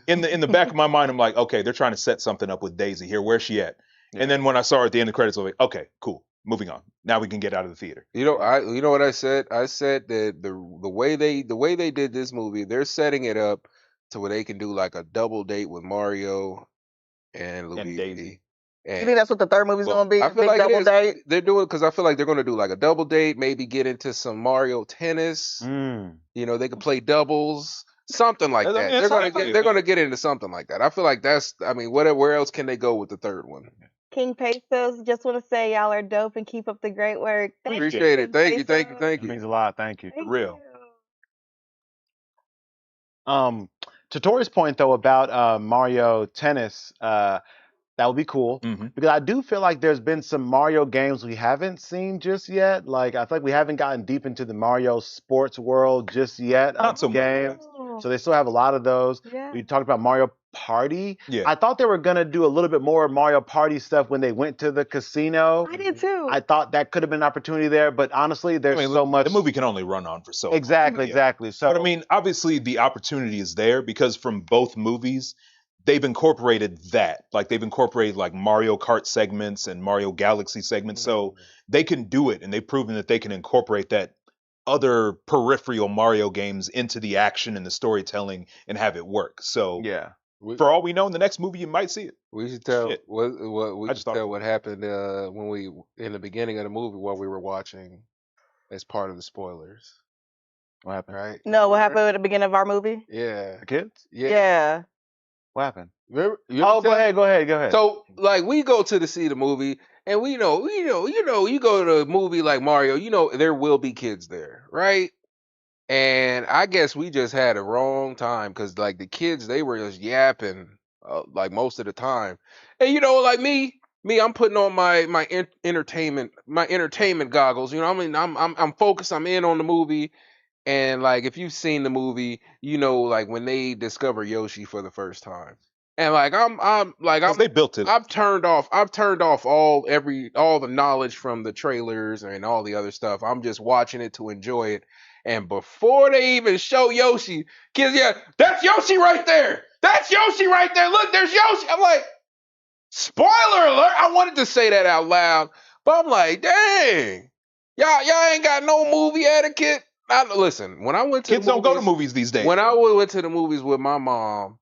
in the back of my mind, I'm like, okay, they're trying to set something up with Daisy here. Where's she at? Yeah. And then when I saw her at the end of the credits, I was like, okay, cool. Moving on. Now we can get out of the theater. You know what I said? I said that the way they did this movie, they're setting it up to where they can do like a double date with Mario and Luigi. Daisy. You think that's what the third movie's Well, gonna be? I A feel big like it double is. date? They're doing because I feel like they're going to do like a double date, maybe get into some Mario tennis. Mm. You know, they could play doubles, something like I mean, that. it They're sounds gonna like- get into something like that. I feel like that's. I mean, where else can they go with the third one? King Pesos, just want to say y'all are dope and keep up the great work. Thank you, Appreciate it. King Thank you. Pesos. Thank It you. means a lot. Thank you. Thank real. you. To Tori's point though about Mario Tennis, that would be cool Mhm. because I do feel like there's been some Mario games we haven't seen just yet. Like I feel like we haven't gotten deep into the Mario sports world just yet. Not of so much. games. Oh, So they still have a lot of those. yeah. We talked about Mario Party. Yeah. I thought they were gonna do a little bit more Mario Party stuff when they went to the casino. I did too. I thought that could have been an opportunity there, but honestly, there's I mean, so much. The movie can only run on for so long. Exactly, Yeah. exactly. So But I mean, obviously the opportunity is there because from both movies, they've incorporated that. Like they've incorporated like Mario Kart segments and Mario Galaxy segments. So they can do it and they've proven that they can incorporate that other peripheral Mario games into the action and the storytelling and have it work. So yeah. for all we know, in the next movie you might see it. We should tell Shit. what we I should just thought- tell what happened when we in the beginning of the movie while we were watching as part of the spoilers. What happened? Right? No, what happened at the beginning of our movie? Yeah. The kids? Yeah. What happened? Remember, Oh, go ahead, go ahead, go ahead. So like we go to see the movie and we know, you go to a movie like Mario, you know there will be kids there, right? And I guess we just had a wrong time because like the kids they were just yapping like most of the time, and you know like me I'm putting on my entertainment goggles. You know I mean I'm focused. I'm in on the movie, and like if you've seen the movie, you know like when they discover Yoshi for the first time, and like I'm 'Cause they built it. I've turned off all the knowledge from the trailers and all the other stuff. I'm just watching it to enjoy it. And before they even show Yoshi, kids, yeah, that's Yoshi right there. That's Yoshi right there. Look, there's Yoshi. I'm like, Spoiler alert! I wanted to say that out loud, but I'm like, dang, y'all ain't got no movie etiquette. Listen, when I went to Kids the don't go to movies, movies these days. when I went to the movies with my mom,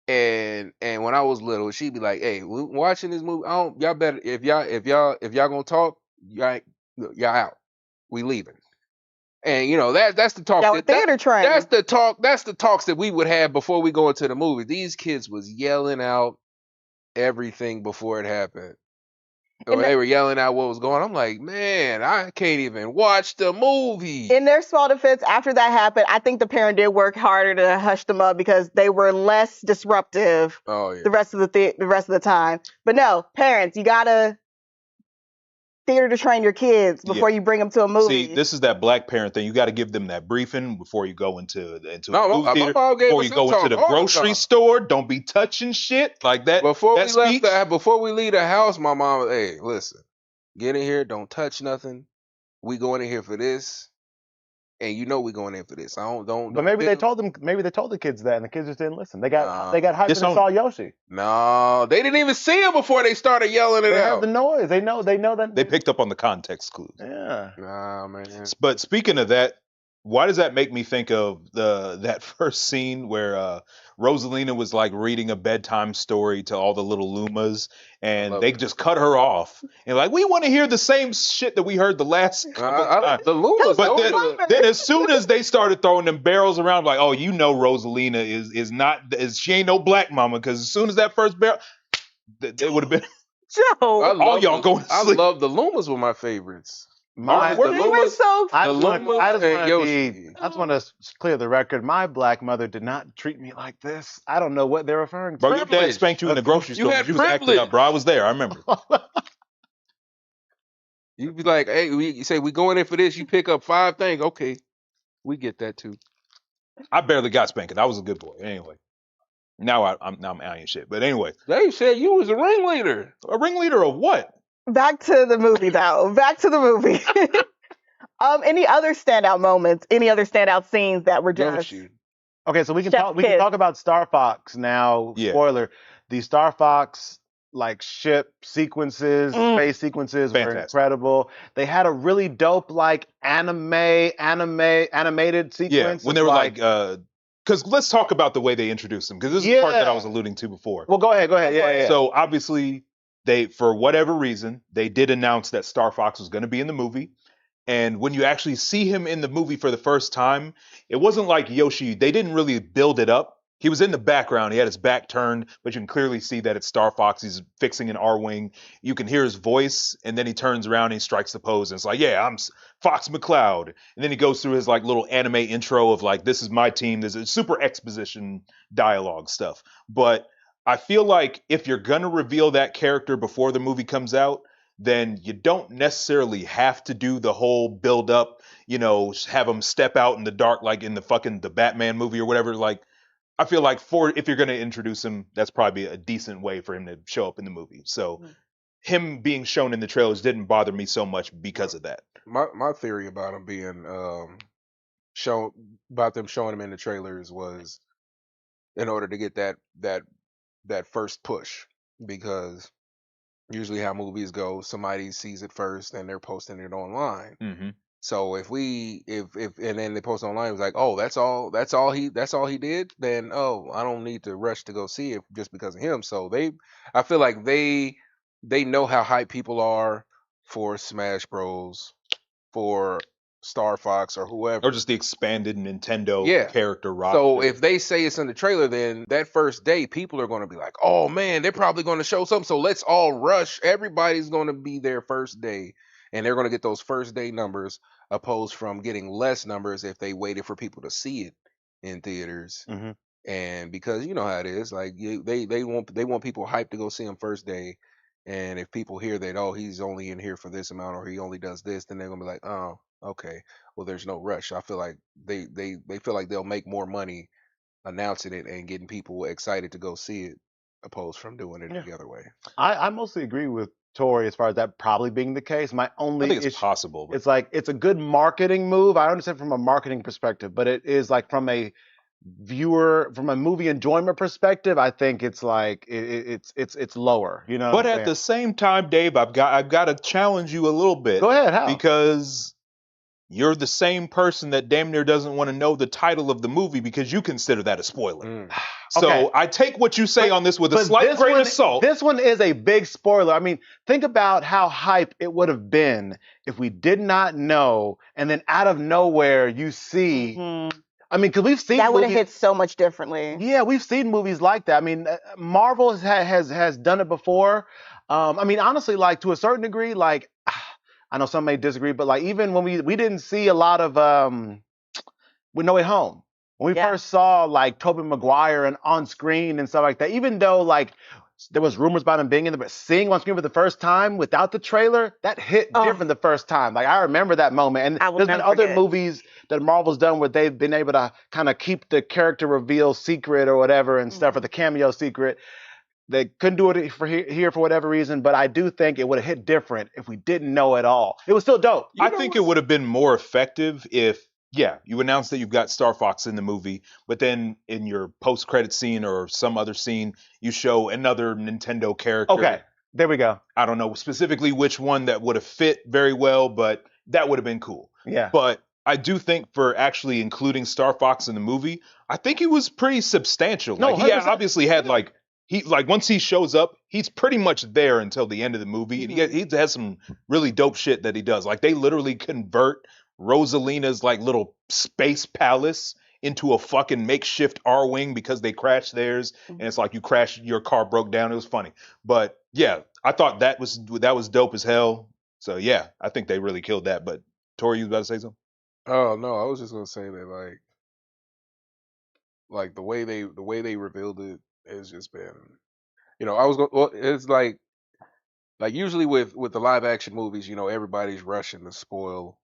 and when I was little, she'd be like, "Hey, we watching this movie. Y'all better if y'all gonna talk, y'all out. We leaving." And that's the talk Y'all were theater trained. that's the talks that we would have before we go into the movie. These kids was yelling out everything before it happened. Or they were yelling out what was going on. I'm like, man, I can't even watch the movie. In their small defense, after that happened, I think the parent did work harder to hush them up because they were less disruptive Oh yeah. the rest of the time. But no, parents, you gotta theater to train your kids before you bring them to a movie. See, this is that black parent thing. You got to give them that briefing before you go into a No, movie my theater. mom gave Before us you some go into talk the all the grocery time. store, don't be touching shit like that. Before that speech. before we leave the house, my mom, hey, listen, get in here, don't touch nothing. We going in here for this, and we going in for this. But maybe they told them. Maybe they told the kids that, and the kids just didn't listen. They got hyped when they saw Yoshi. No, they didn't even see him before they started yelling it They out. heard the noise. They know that. They picked up on the context clues. Yeah. Nah, man. But speaking of that, why does that make me think of that first scene where Rosalina was like reading a bedtime story to all the little Lumas, and they just cut her off and like, we want to hear the same shit that we heard the last couple times. The Lumas, but then as soon as they started throwing them barrels around, like, oh, Rosalina is she ain't no black mama, because as soon as that first barrel, it would have been Joe. all y'all going to sleep. I love the Lumas were my favorites. I just want to clear the record. My black mother did not treat me like this. I don't know what they're referring to. Bro, your dad spanked you in the grocery store. You was acting up, bro. I was there. I remember. You'd be like, hey, you say we going in for this. You pick up 5 things. Okay, we get that too. I barely got spanking. I was a good boy. Anyway, now I'm eyeing shit. But anyway, they said you was a ringleader. A ringleader of what? Back to the movie, though. Back to the movie. Any other standout moments? Any other standout scenes that were just? Okay, so we can talk about Star Fox now. Yeah. Spoiler: the Star Fox like ship sequences, space sequences were incredible. They had a really dope like animated sequence. Yeah, when they were like because let's talk about the way they introduced them, because this is the part that I was alluding to before. Well, go ahead. Yeah. So obviously, they, for whatever reason, they did announce that Star Fox was going to be in the movie. And when you actually see him in the movie for the first time, it wasn't like Yoshi. They didn't really build it up. He was in the background. He had his back turned, but you can clearly see that it's Star Fox. He's fixing an R-Wing. You can hear his voice, and then he turns around and he strikes the pose, and it's like, yeah, I'm Fox McCloud. And then he goes through his like little anime intro of like, this is my team. There's a super exposition dialogue stuff. But I feel like if you're going to reveal that character before the movie comes out, then you don't necessarily have to do the whole build up, have him step out in the dark like in the Batman movie or whatever. Like, I feel like if you're going to introduce him, that's probably a decent way for him to show up in the movie. So him being shown in the trailers didn't bother me so much because of that. My theory about him being showing him in the trailers was in order to get that first push, because usually how movies go, somebody sees it first and they're posting it online. Mm-hmm. So if and then they post online, it was like, oh, that's all he did, then I don't need to rush to go see it just because of him. So I feel like they know how hype people are for Smash Bros, for Star Fox or whoever, or just the expanded Nintendo character roster. So if they say it's in the trailer, then that first day people are going to be like, oh man, they're probably going to show something, so let's all rush. Everybody's going to be there first day, and they're going to get those first day numbers, opposed from getting less numbers if they waited for people to see it in theaters. Mm-hmm. And because you know how it is, like they want people hyped to go see him first day, and if people hear that, he's only in here for this amount or he only does this, then they're gonna be like, oh, okay, well, there's no rush. I feel like they feel like they'll make more money announcing it and getting people excited to go see it, opposed from doing it the other way. I mostly agree with Tori as far as that probably being the case. My only I think it's possible. It's like it's a good marketing move. I understand from a marketing perspective, but it is like from a viewer from a movie enjoyment perspective, I think it's like it's lower. You know what But I'm at saying? the same time, Dave, I've got to challenge you a little bit Go ahead. How? because you're the same person that damn near doesn't want to know the title of the movie because you consider that a spoiler. Mm. So Okay. I take what you say But- on this with a But slight grain of salt. This one is a big spoiler. I mean, think about how hype it would have been if we did not know, and then out of nowhere you see. Mhm. I mean, because we've seen That would have movies. hit so much differently. Yeah, we've seen movies like that. I mean, Marvel has done it before. I mean, honestly, like to a certain degree, like I know some may disagree, but like even when we didn't see a lot of with No Way Home. When we Yeah. first saw like Tobey Maguire and on screen and stuff like that, even though like there was rumors about him being in there, but seeing him on screen for the first time without the trailer, that hit Oh. different the first time. Like I remember that moment. And I will there's been never other forget. movies that Marvel's done where they've been able to kind of keep the character reveal secret or whatever and stuff, or the cameo secret. They couldn't do it for here for whatever reason, but I do think it would have hit different if we didn't know at all. It was still dope. I think it would have been more effective if, yeah, you announced that you've got Star Fox in the movie, but then in your post-credit scene or some other scene, you show another Nintendo character. Okay, there we go. I don't know specifically which one that would have fit very well, but that would have been cool. Yeah. But I do think for actually including Star Fox in the movie, I think he was pretty substantial. No, Like he 100%. obviously had like once he shows up, he's pretty much there until the end of the movie. And he has some really dope shit that he does. Like they literally convert Rosalina's like little space palace into a fucking makeshift R-wing because they crashed theirs, and it's like you crashed, your car broke down. It was funny, but yeah, I thought that was dope as hell. So yeah, I think they really killed that. But Tori, you was about to say something? Oh no, I was just gonna say that like the way they revealed it has just been, I was going. Well, it's like usually with the live action movies, everybody's rushing to spoil,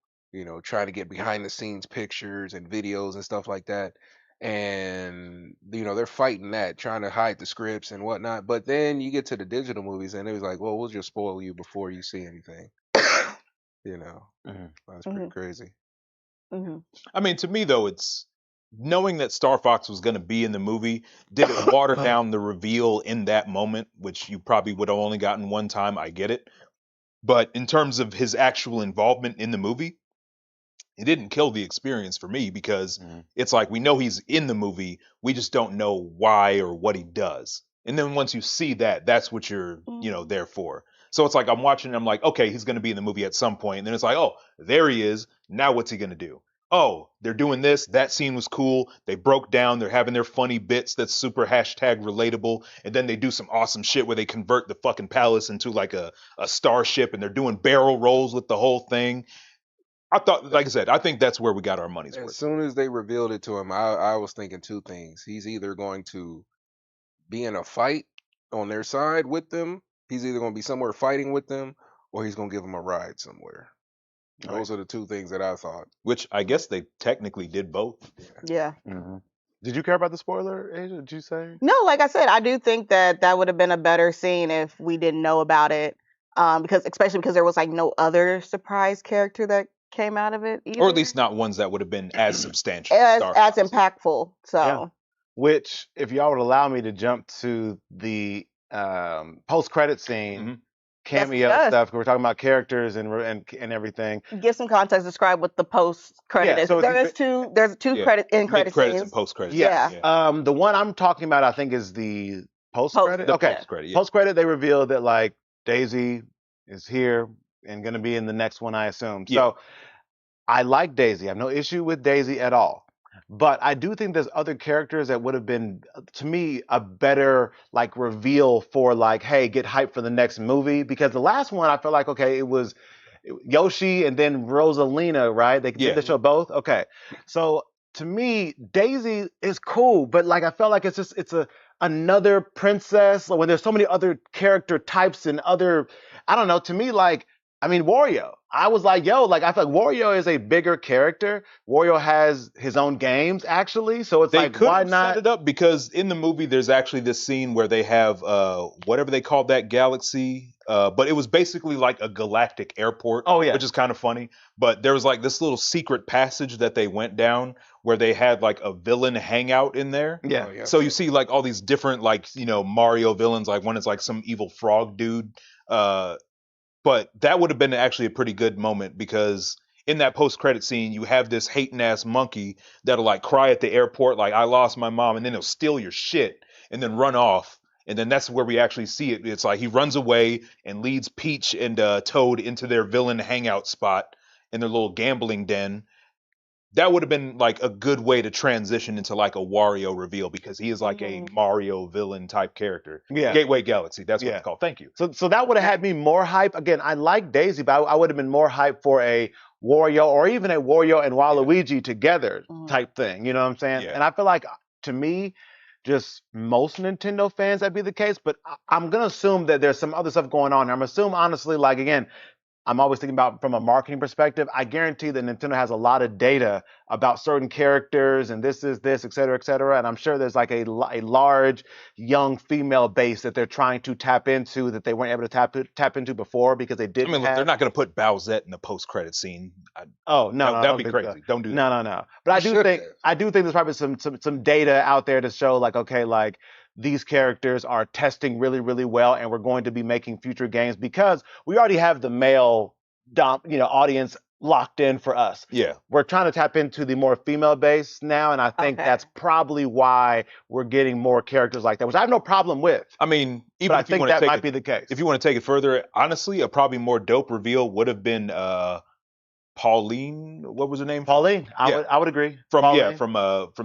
trying to get behind the scenes pictures and videos and stuff like that, and they're fighting that, trying to hide the scripts and whatnot. But then you get to the digital movies, and it was like, well, we'll just spoil you before you see anything. That's pretty crazy. I mean, to me though, it's knowing that Star Fox was going to be in the movie. Did it water down the reveal in that moment, which you probably would have only gotten one time? I get it, but in terms of his actual involvement in the movie, it didn't kill the experience for me because it's like we know he's in the movie, we just don't know why or what he does. And then once you see that, that's what you're there for. So it's like I'm watching and I'm like, okay, he's going to be in the movie at some point. And then it's like, oh, there he is. Now what's he going to do? Oh, they're doing this. That scene was cool. They broke down. They're having their funny bits that's super hashtag relatable. And then they do some awesome shit where they convert the fucking palace into like a starship and they're doing barrel rolls with the whole thing. I thought, like I said, I think that's where we got our money's As worth. soon as they revealed it to him, I was thinking two things. He's either going to be in a fight on their side with them, he's either going to be somewhere fighting with them, or he's going to give them a ride somewhere. Those are the two things that I thought. Which I guess they technically did both. Yeah. Did you care about the spoiler, Asia? Did you say? No, like I said, I do think that would have been a better scene if we didn't know about it. Especially because there was like no other surprise character that came out of it either. Or at least not ones that would have been as substantial. as Star as Fox. impactful. So Yeah. Which, if y'all would allow me to jump to the post-credit scene, cameo Yes, stuff, 'cause we're talking about characters and everything. give some context. Describe what the post credit Yeah, is. so if you- There's two Yeah. credit in credit Mid-credits scenes. and post-credits. Yeah. The one I'm talking about, I think, is the post-credit. The Okay. post-credit, yeah. Post-credit, they revealed that like Daisy is here and going to be in the next one, I assume. Yeah. So I like Daisy. I have no issue with Daisy at all. But I do think there's other characters that would have been, to me, a better like reveal for like, hey, get hyped for the next movie. Because the last one, I felt like, okay, it was Yoshi and then Rosalina, right? They Yeah. did the show both. Okay, so to me, Daisy is cool, but like I felt like it's another princess. Like, when there's so many other character types and other, I don't know. To me, like I mean, Wario. I was like, yo, like I feel like Wario is a bigger character. Wario has his own games actually, so it's They like, could why have set not? it up because in the movie there's actually this scene where they have whatever they called that galaxy, but it was basically like a galactic airport, Oh yeah, which is kind of funny. But there was like this little secret passage that they went down where they had like a villain hangout in there. yeah. Oh yeah, I So you saw see like all these different like Mario villains. Like one is like some evil frog dude. Uh, but that would have been actually a pretty good moment because in that post credit scene, you have this hating ass monkey that'll like cry at the airport, like I lost my mom, and then he'll steal your shit and then run off. And then that's where we actually see it. It's like he runs away and leads Peach and Toad into their villain hangout spot in their little gambling den. That would have been like a good way to transition into like a Wario reveal because he is like a Mhm. Mario villain type character. Yeah. Gateway Galaxy, that's what Yeah. it's called. Thank you. So that would have had me more hype. Again, I like Daisy, but I would have been more hype for a Wario or even a Wario and Waluigi together Mhm. type thing. You know what I'm saying? Yeah. And I feel like to me, just most Nintendo fans that'd be the case. But I'm gonna assume that there's some other stuff going on here. I'm assuming honestly, like again, I'm always thinking about from a marketing perspective. I guarantee that Nintendo has a lot of data about certain characters and this is this, et cetera, et cetera. And I'm sure there's like a large young female base that they're trying to tap into that they weren't able to tap into before because they I didn't mean, look, they're have. not going to put Bowsette in the post-credit scene. Oh no, no, I That'd don't be think so. crazy. Don't do that. No. But You should have. I do think there's probably some data out there to show like okay, like these characters are testing really, really well, and we're going to be making future games because we already have the male audience locked in for us. Yeah. We're trying to tap into the more female base now, and I think Okay. that's probably why we're getting more characters like that, which I have no problem with. I mean, But even I if you think want to that take might it, be the case. if you want to take it further, honestly, a probably more dope reveal would have been Pauline. What was her name? Pauline, Yeah. I would agree. From Pauline. from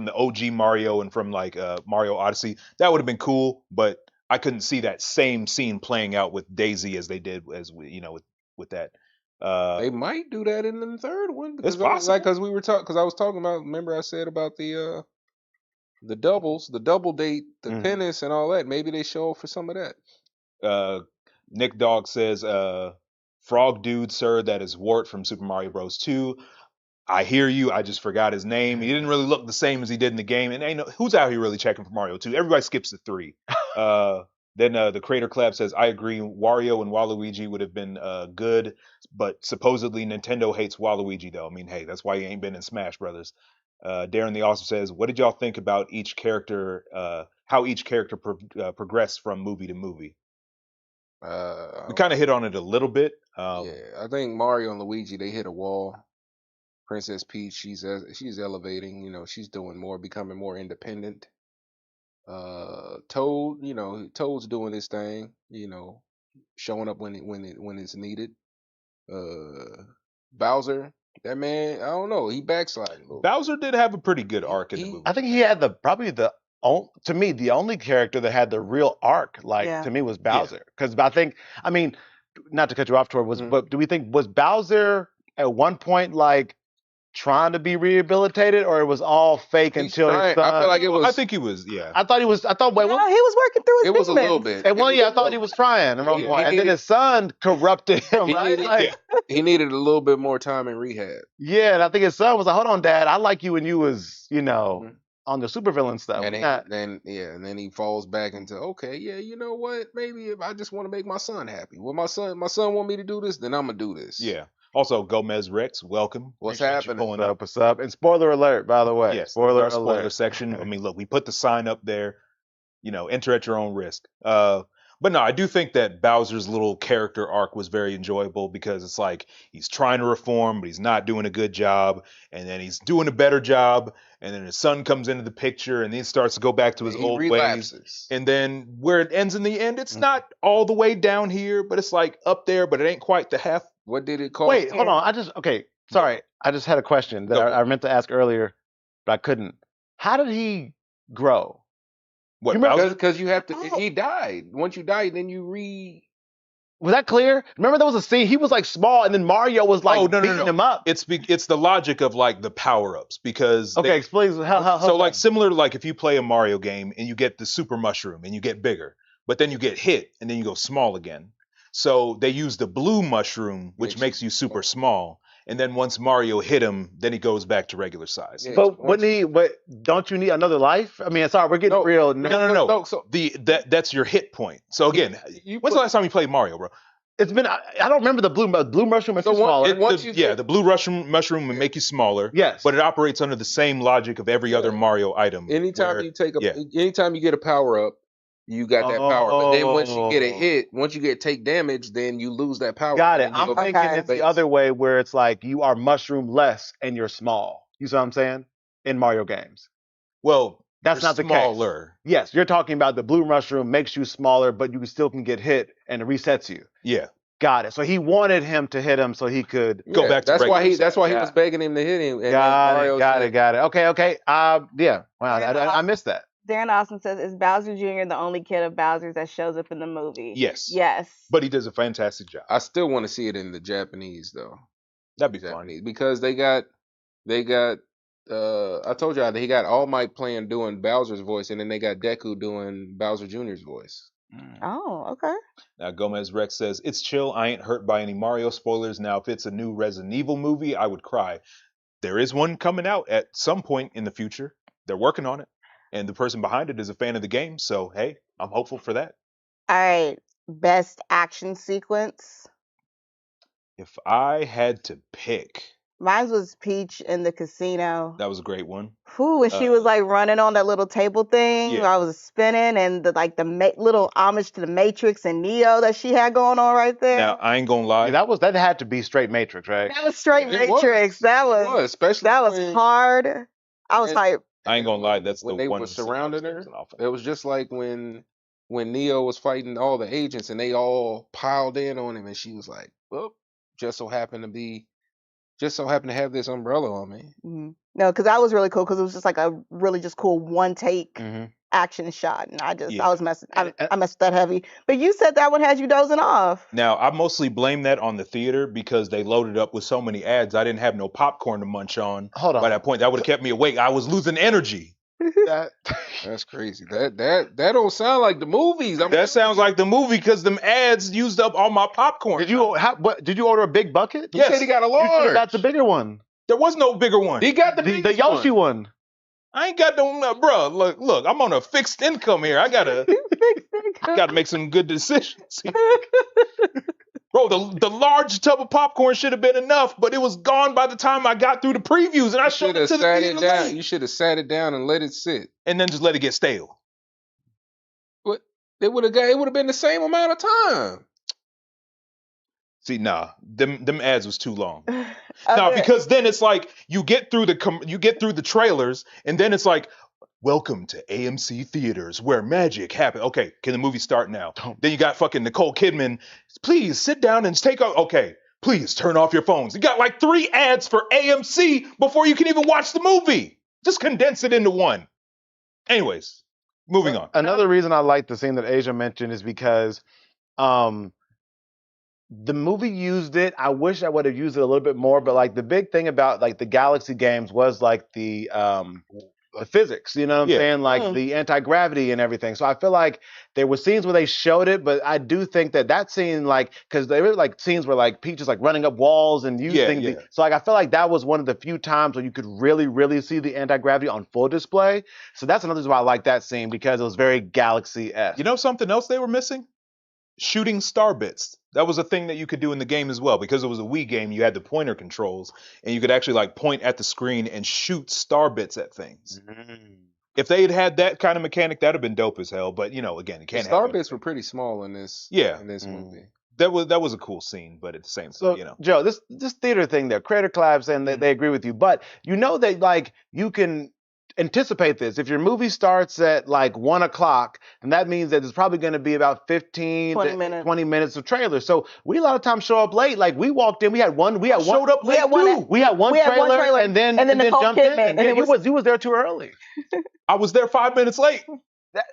the OG Mario and from like Mario Odyssey. That would have been cool, but I couldn't see that same scene playing out with Daisy as they did with that. They might do that in the third one It's because possible. because we were talking because I was talking about. Remember I said about the doubles, the double date, the Mhm. tennis, and all that. Maybe they show up for some of that. Nick Dog says, Frog Dude, sir, that is Wart from Super Mario Bros. 2. I hear you. I just forgot his name. He didn't really look the same as he did in the game. And ain't no, who's out here really checking for Mario 2? Everybody skips the 3. Then the Crater Clap says, I agree. Wario and Waluigi would have been good, but supposedly Nintendo hates Waluigi, though. I mean, hey, that's why he ain't been in Smash Brothers. Darren the also says, what did y'all think about each character, how each character progressed from movie to movie? We kind of hit on it a little bit. Yeah, I think Mario and Luigi they hit a wall. Princess Peach, she's elevating. You know, she's doing more, becoming more independent. Toad, Toad's doing his thing. You know, showing up when it's needed. Bowser, that man, I don't know, he backsliding a little. Bowser did have a pretty good arc in the He- movie. I think he had to me the only character that had the real arc Yeah. to me was Bowser because I mean not to cut you off Tor but do we think was Bowser at one point like trying to be rehabilitated or it was all fake He's until his trying- I son? feel like it was. I think he was, yeah. I thought he was wait, Yeah, he was working through his it was a little demons. bit. at one It year I was a thought he little- was trying at one Yeah, point, he and then needed- his son corrupted him He right? needed- Like, He needed a little bit more time in rehab. yeah, and I think his son was like, hold on dad, I like you when you was Mhm. on the supervillain stuff. And Not- then he falls back into okay, yeah, you know what? Maybe if I just want to make my son happy. Well, my son want me to do this, then I'm gonna do this. Yeah. Also, Gomez Rex, welcome. What's Appreciate you happening? pulling What's up. up, what's up? And spoiler alert, by the way. Yes, spoiler our spoiler alert. section. I mean, look, we put the sign up there. Enter at your own risk. But no, I do think that Bowser's little character arc was very enjoyable because it's like he's trying to reform, but he's not doing a good job, and then he's doing a better job, and then his son comes into the picture, and then he starts to go back to his He old ways. relapses. And then where it ends in the end, it's not all the way down here, but it's like up there, but it ain't quite the half. What did it cost? Wait, hold on. Sorry. I just had a question that Go. I meant to ask earlier, but I couldn't. How did he grow? What, You remember- Bowser? Because you have to. Oh. He died. Once you die, then you Was that clear? Remember there was a scene, he was like small and then Mario was like Oh, no, beating him up. It's the logic of like the power ups because Okay, explain how so like similar to like if you play a Mario game and you get the super mushroom and you get bigger, but then you get hit and then you go small again. So they use the blue mushroom, which makes you super small. And then once Mario hit him, then he goes back to regular size. Yeah, But but don't you need another life? I mean, sorry, we're getting real. No. So That's your hit point. So again, when's the last time you played Mario, bro? It's been. I don't remember the blue mushroom. Makes you smaller. The blue mushroom will make you smaller. Yes, but it operates under the same logic of every other Mario item. Anytime you get a power up, you got that power. But then once you get a hit, once you take damage, then you lose that power. Got it. I'm thinking it's the other way where it's like you are mushroom less and you're small. You see what I'm saying? In Mario games. Well, that's not the case. Smaller. Yes, you're talking about the blue mushroom makes you smaller, but you still can get hit and it resets you. Yeah. Got it. So he wanted him to hit him so he could go back to That's why he was begging him to hit him. And got it. Okay. Yeah. Wow, I missed that. Darren Austin says, is Bowser Jr. the only kid of Bowser's that shows up in the movie? Yes. Yes. But he does a fantastic job. I still want to see it in the Japanese though. That'd be fun. Because they got I told y'all that he got All Might doing Bowser's voice, and then they got Deku doing Bowser Jr.'s voice. Oh, okay. Now Gomez Rex says, it's chill. I ain't hurt by any Mario spoilers. Now, if it's a new Resident Evil movie, I would cry. There is one coming out at some point in the future. They're working on it. And the person behind it is a fan of the game. So, hey, I'm hopeful for that. All right. Best action sequence? If I had to pick... Mine was Peach in the casino. That was a great one. Whew, when she was like running on that little table thing, I was spinning, and the little homage to the Matrix and Neo that she had going on right there. Now I ain't gonna lie, that had to be straight Matrix, right? That was straight Matrix. That was hard. I was hyped. I ain't gonna lie, that's when the they one were surrounding her. It was just like when Neo was fighting all the agents and they all piled in on him, and she was like, "Oh, just so happened to have this umbrella on me." Mm-hmm. No, because that was really cool because it was just like a really just cool one take action shot, and I was messing. I messed that heavy. But you said that one had you dozing off. Now I mostly blame that on the theater because they loaded up with so many ads. I didn't have no popcorn to munch on. Hold on. By that point, that would have kept me awake. I was losing energy. That's crazy. That don't sound like the movies. That sounds like the movie because them ads used up all my popcorn. Did you order a big bucket? Yes. He said he got a large. That's the bigger one. There was no bigger one. He got the Yoshi one. I ain't got no, bro. Look, I'm on a fixed income here. I gotta make some good decisions. Bro, the large tub of popcorn should have been enough, but it was gone by the time I got through the previews, and I showed it to the theater. You should have sat it down and let it sit, and then just let it get stale. But it would have been the same amount of time. See, nah, them ads was too long. No, because then it's like you get through the trailers, and then it's like, welcome to AMC theaters where magic happens. Okay, can the movie start now? Then you got fucking Nicole Kidman. Please sit down and take off. Okay, please turn off your phones. You got like 3 ads for AMC before you can even watch the movie. Just condense it into one. Anyways, moving on. Another reason I like the scene that Asia mentioned is because the movie used it. I wish I would have used it a little bit more, but like the big thing about like the Galaxy games was like the physics, you know what I'm saying? Like the anti-gravity and everything. So I feel like there were scenes where they showed it, but I do think that scene, like, because there were like scenes where like Peach is like running up walls and using so like I feel like that was one of the few times where you could really, really see the anti-gravity on full display. So that's another reason why I like that scene, because it was very Galaxy-esque. You know something else they were missing? Shooting star bits. That was a thing that you could do in the game as well. Because it was a Wii game, you had the pointer controls, and you could actually like point at the screen and shoot star bits at things. If they had that kind of mechanic, that'd have been dope as hell. But you know, again, it can't. The star bits were pretty small in this. In this movie. That was a cool scene, but at the same time, you know. Joe, this theater thing there, Creator Collab saying that they agree with you, but you know that like you can anticipate this. If your movie starts at like 1 o'clock, then that means that there's probably going to be about 15 to 20 minutes of trailers. So we a lot of times show up late. Like we walked in, we had one trailer, and then jumped in. And you was there too early. I was there 5 minutes late.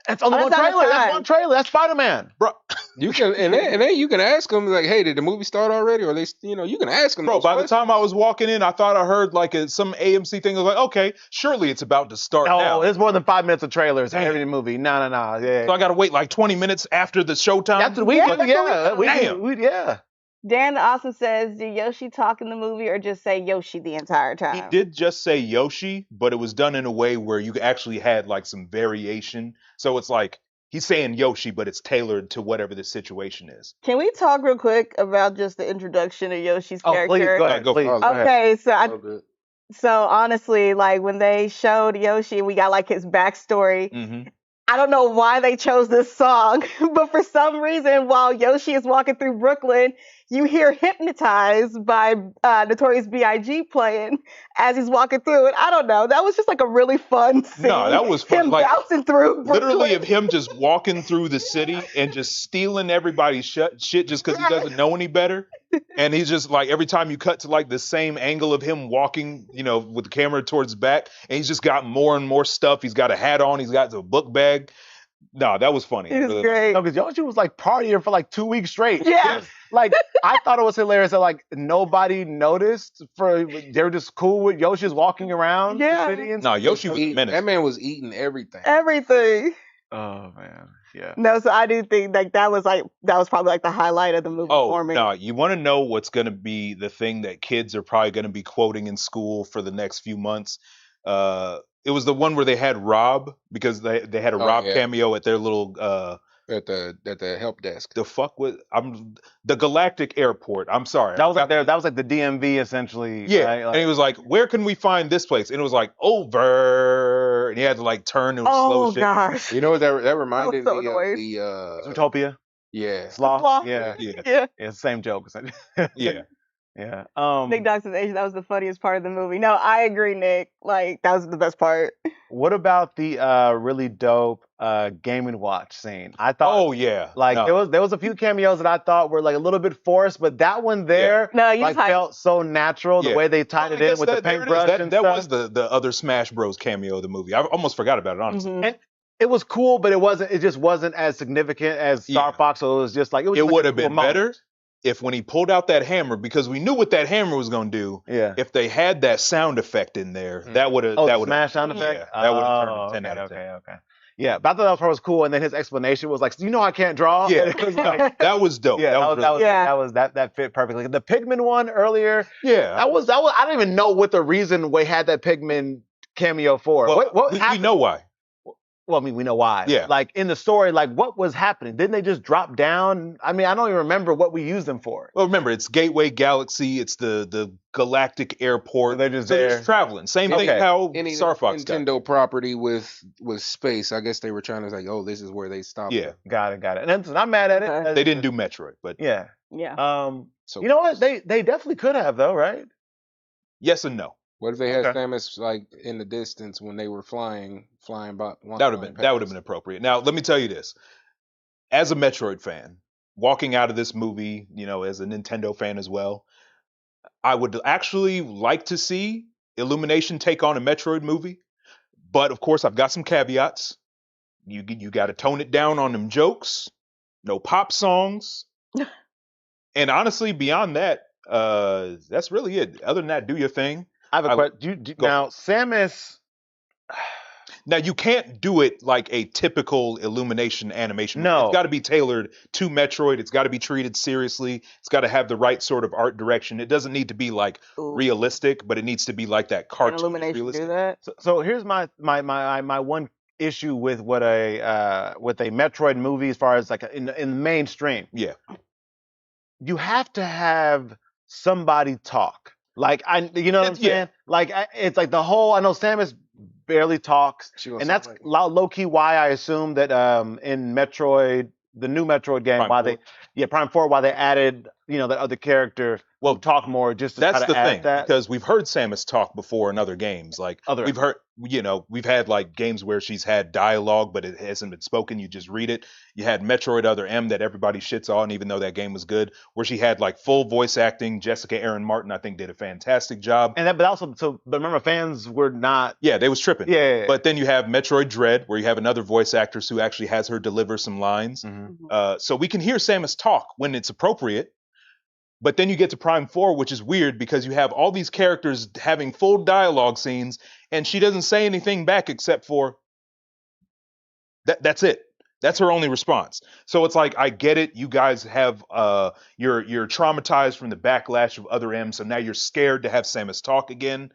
That's only Oh, one that's not trailer. the That's time. one trailer. That's Spider-Man. bro. You can then you can ask them like, hey, did the movie start already? Or you can ask them. Bro, those by the time I questions. was walking in, I thought I heard like some AMC thing. I was like, okay, surely it's about to start Oh, now. there's more than 5 minutes of trailers Damn. every movie. No. Yeah. So I got to wait like 20 minutes after the showtime. That's what we Yeah, do. that's Yeah. what we do. Yeah. Dan also says, did Yoshi talk in the movie or just say Yoshi the entire He time? did just say Yoshi, but it was done in a way where you actually had like some variation. So it's like he's saying Yoshi, but it's tailored to whatever the situation is. Can we talk real quick about just the introduction of Yoshi's Oh, please character? go ahead. Go for Please. it. Go ahead. Okay, Oh, good. so honestly, like when they showed Yoshi, we got like his backstory. Mm-hmm. I don't know why they chose this song, but for some reason, while Yoshi is walking through Brooklyn, you hear Hypnotized by Notorious B.I.G. playing as he's walking through it. I don't know. That was just like a really fun scene. No, that was fun. Him Like, bouncing through Brooklyn. literally of him just walking through the city and just stealing everybody's shit just because he doesn't know any better. And he's just like, every time you cut to like the same angle of him walking, with the camera towards his back, and he's just got more and more stuff. He's got a hat on. He's got the book bag. No, that was funny. It was great. No, because Yoshi was like partying for like 2 weeks straight. Yeah. Like I thought it was hilarious that like nobody noticed. They were just cool with Yoshi just walking around Yeah. the city and No, stuff. Yoshi was a That menace. man was eating everything. Everything. Oh man, yeah. No, so I do think like that was probably like the highlight of the movie Oh, for me. no, you want to know what's going to be the thing that kids are probably going to be quoting in school for the next few months? It was the one where they had Rob, because they had a Oh, Rob yeah. cameo at their little At the help desk. the fuck with the Galactic Airport. I'm sorry. That was like that was like the DMV essentially. Yeah, right? and Like, he was like, "Where can we find this place?" And it was like over, and he had to like turn and slow Oh shit. gosh. You know what that reminded so me annoying. of? The Zootopia, yeah. Sloth. Sloth. Yeah, Yeah, Yeah. it's the same joke. essentially. yeah. yeah. Nick Dog says Asian, that was the funniest part of the movie. No, I agree, Nick. Like that was the best part. What about the really dope Game and Watch scene? I thought. Oh yeah. Like No. there was a few cameos that I thought were like a little bit forced, but that one there No, you like just felt so natural. Yeah. The way they tied Well, it I in guess with the there it is. paintbrush That and that stuff. was the other Smash Bros cameo of the movie. I almost forgot about it, honestly. Mhm. It was cool, but it just wasn't as significant as Star Yeah. Fox. So it was just like It just like would a have cool been moment. better if when he pulled out that hammer, because we knew what that hammer was going to do. Yeah. If they had that sound effect in there, Mhm. that would have Oh, that the would smash sound Yeah, effect. that would've turned Oh, a 10 okay, out of 10. okay. Yeah, but I thought that part was cool, and then his explanation was like, "You know, I can't draw." Yeah. And it was like, that was dope. yeah, that was really, Yeah. that fit perfectly. The Pigman one earlier, yeah. that was I don't even know what the reason we had that Pigman cameo for. Well, what we happened? know why. Well, I mean, we know why. Yeah. Like in the story, like what was happening? Didn't they just drop down? I mean, I don't even remember what we used them for. Well, remember, it's Gateway Galaxy. It's the Galactic Airport. So they're just So they're there. just traveling. Same Okay. thing how Any Star Fox got. Nintendo property with space. I guess they were trying to say, oh, this is where they stopped. Yeah. Got it. And then, I'm mad at it. Okay. They didn't do Metroid, but Yeah. Yeah. So You know what? They definitely could have though, right? yes and no. what if they had Okay. Samus like in the distance when they were flying by? That would have been appropriate. Now, let me tell you this: as a Metroid fan, walking out of this movie, as a Nintendo fan as well, I would actually like to see Illumination take on a Metroid movie. But of course, I've got some caveats. You got to tone it down on them jokes. No pop songs. And honestly, beyond that, that's really it. Other than that, do your thing. I have a I- question. go Now, Samus. Now you can't do it like a typical Illumination animation. No. It's got to be tailored to Metroid. It's got to be treated seriously. It's got to have the right sort of art direction. It doesn't need to be like Ooh. realistic, but it needs to be like that Can cartoon Illumination realistic. do that? So here's my one issue with what a Metroid movie, as far as like in mainstream, Yeah. you have to have somebody talk. Like you know what I'm Yeah. saying? Like it's like the whole. I know Samus barely talks, and that's low key why I assume that in Metroid, the new Metroid game, Prime why 4. Yeah, Prime 4, while they added, that other character Well, who talk more just to try That's to the add thing, that. because we've heard Samus talk before in other games. Like Other, we've heard, we've had like games where she's had dialogue, but it hasn't been spoken. You just read it. You had Metroid Other M that everybody shits on, even though that game was good, where she had like full voice acting. Jessica Aaron Martin, I think, did a fantastic job. and that, but remember, fans were not. Yeah, they was tripping. Yeah. But then you have Metroid Dread, where you have another voice actress who actually has her deliver some lines. Mhm. So we can hear Samus talk when it's appropriate. But then you get to Prime 4, which is weird because you have all these characters having full dialogue scenes, and she doesn't say anything back except for that's it. That's her only response. So it's like, I get it. You guys have you're traumatized from the backlash of Other M, so now you're scared to have Samus talk again.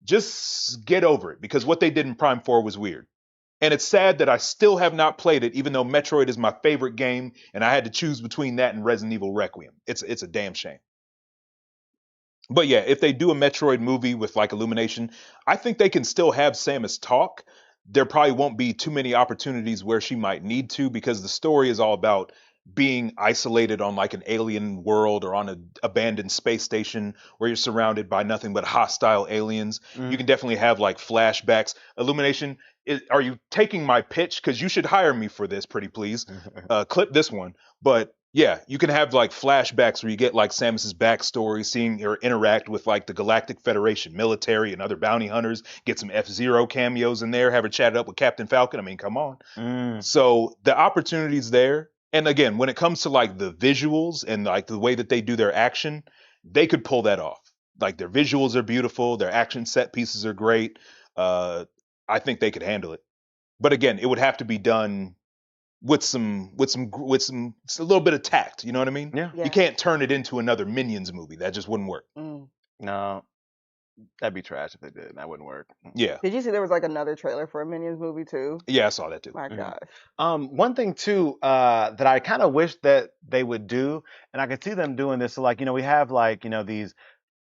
Just get over it, because what they did in Prime 4 was weird. And it's sad that I still have not played it, even though Metroid is my favorite game, and I had to choose between that and Resident Evil Requiem. It's a damn shame. But yeah, if they do a Metroid movie with like Illumination, I think they can still have Samus talk. There probably won't be too many opportunities where she might need to, because the story is all about being isolated on like an alien world or on an abandoned space station where you're surrounded by nothing but hostile aliens. Mhm. You can definitely have like flashbacks. Illumination, are you taking my pitch? Because you should hire me for this, pretty please. Clip this one. But yeah, you can have like flashbacks where you get like Samus's backstory, seeing her interact with like the Galactic Federation military and other bounty hunters, get some F-Zero cameos in there, have her chat it up with Captain Falcon. I mean, come on. Mm. So the opportunity's there. And again, when it comes to like the visuals and like the way that they do their action, they could pull that off. Like their visuals are beautiful, their action set pieces are great. I think they could handle it. But again, it would have to be done with a little bit of tact. You know what I mean? Yeah. Yeah. You can't turn it into another Minions movie. That just wouldn't work. Mm. No, that'd be trash if they did. That wouldn't work. Yeah. Did you see there was like another trailer for a Minions movie too? Yeah, I saw that too. My Mhm. gosh. One thing too that I kind of wish that they would do, and I could see them doing this. So like, we have like, the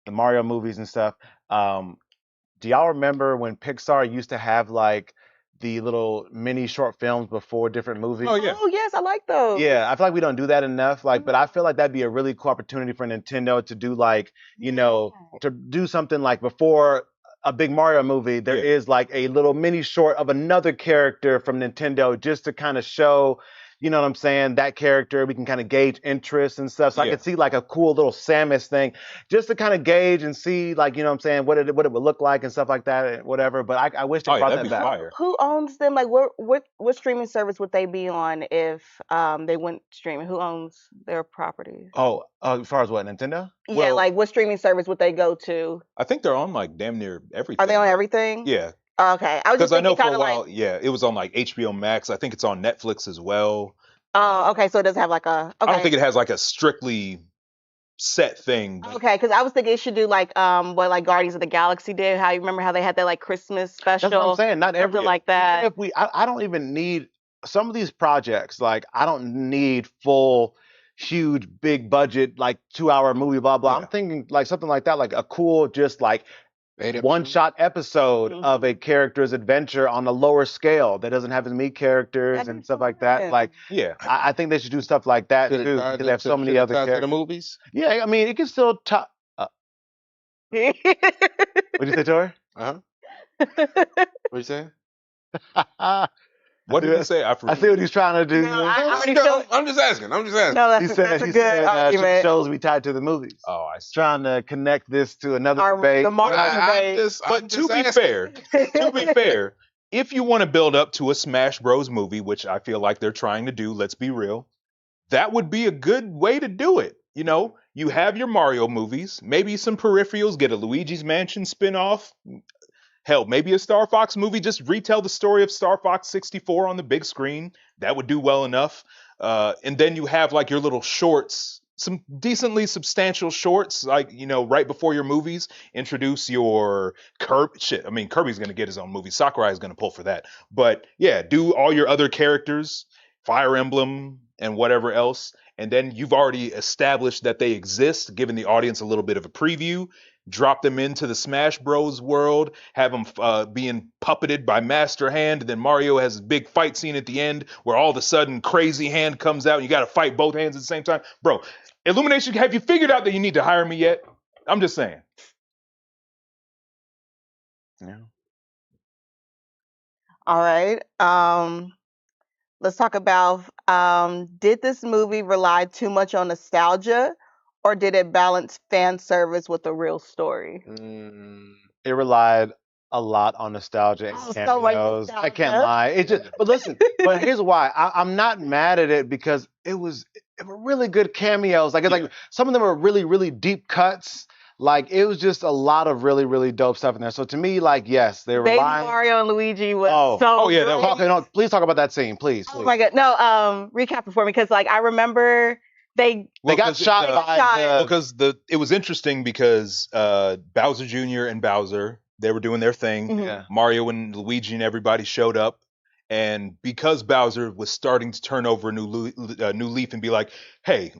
Mario movies and stuff. Do y'all remember when Pixar used to have like the little mini short films before different movies? Oh yeah. Oh yes, I like those. Yeah, I feel like we don't do that enough. Like, but I feel like that'd be a really cool opportunity for Nintendo to do like, to do something like before a big Mario movie, there Yeah. is like a little mini short of another character from Nintendo just to kind of show, you know what I'm saying, that character. We can kind of gauge interest and stuff. So I Yeah. could see like a cool little Samus thing just to kind of gauge and see like, you know what I'm saying, what it would look like and stuff like that and whatever. But I wish they Oh, yeah, brought that'd that be back. fire. Who owns them? Like, what streaming service would they be on if they went streaming? Who owns their properties? Oh, as far as what, Nintendo? Yeah, Well- like what streaming service would they go to? I think they're on like damn near everything. Are they on everything? Yeah. Oh, okay, I was just Because I know thinking for a kind of while, like. yeah, it was on like HBO Max. I think it's on Netflix as well. Oh, okay, so it doesn't have like a. Okay. I don't think it has like a strictly set thing. But Okay, because I was thinking it should do like what like Guardians of the Galaxy did. How you remember how they had that like Christmas special? That's what I'm saying. Not every something like that. Even if I don't even need some of these projects. Like I don't need full, huge, big budget, like 2-hour movie, blah blah. Yeah. I'm thinking like something like that, like a cool, just like Beta one shot episode Mhm. of a character's adventure on a lower scale that doesn't have as many characters That'd and be stuff like that. fun. Like yeah, I think they should do stuff like that Should too, have because they have so many other to the characters. movies. Yeah, I mean, it can still top. What'd you say, Tori? Uh huh. What you saying? what did he say? I I forget. see what he's trying to do. No, I already No, feel. I'm just asking. I'm just asking. No, He that's said, that's a he good said argument. shows be tied to the movies. Oh, I see. Trying to connect this to another Our- debate. the Marvel debate. But to be fair, to be fair, if you want to build up to a Smash Bros movie, which I feel like they're trying to do, let's be real, that would be a good way to do it. You know, you have your Mario movies, maybe some peripherals, get a Luigi's Mansion spin-off. Hell, maybe a Star Fox movie, just retell the story of Star Fox 64 on the big screen. That would do well enough. And then you have like your little shorts, some decently substantial shorts, like, right before your movies. Introduce your Kirby. I mean, Kirby's going to get his own movie. Sakurai is going to pull for that. But yeah, do all your other characters, Fire Emblem and whatever else. And then you've already established that they exist, giving the audience a little bit of a preview. drop them into the Smash Bros world, have them being puppeted by Master Hand. And then Mario has a big fight scene at the end where all of a sudden Crazy Hand comes out and you got to fight both hands at the same time. Bro, Illumination, have you figured out that you need to hire me yet? I'm just saying. Yeah. All right. Let's talk about did this movie rely too much on nostalgia, or did it balance fan service with a real story? Mm, It relied a lot on nostalgia and Oh, so much cameos. I can't nostalgia. lie. It just, but listen, but here's why. I'm not mad at it because it were really good cameos. Like it's like some of them are really, really deep cuts. Like it was just a lot of really, really dope stuff in there. So to me, like yes, they Baby rely. Mario and Luigi was Oh. so Oh, yeah, that was- great. Okay, no, please talk about that scene, please. Oh please. my god. No, recap it for me because like I remember they They got 'cause shot it, by shot- the. because it was interesting because Bowser Jr. and Bowser, they were doing their thing. Mhm. Yeah. Mario and Luigi and everybody showed up, and because Bowser was starting to turn over a new leaf and be like, "Hey,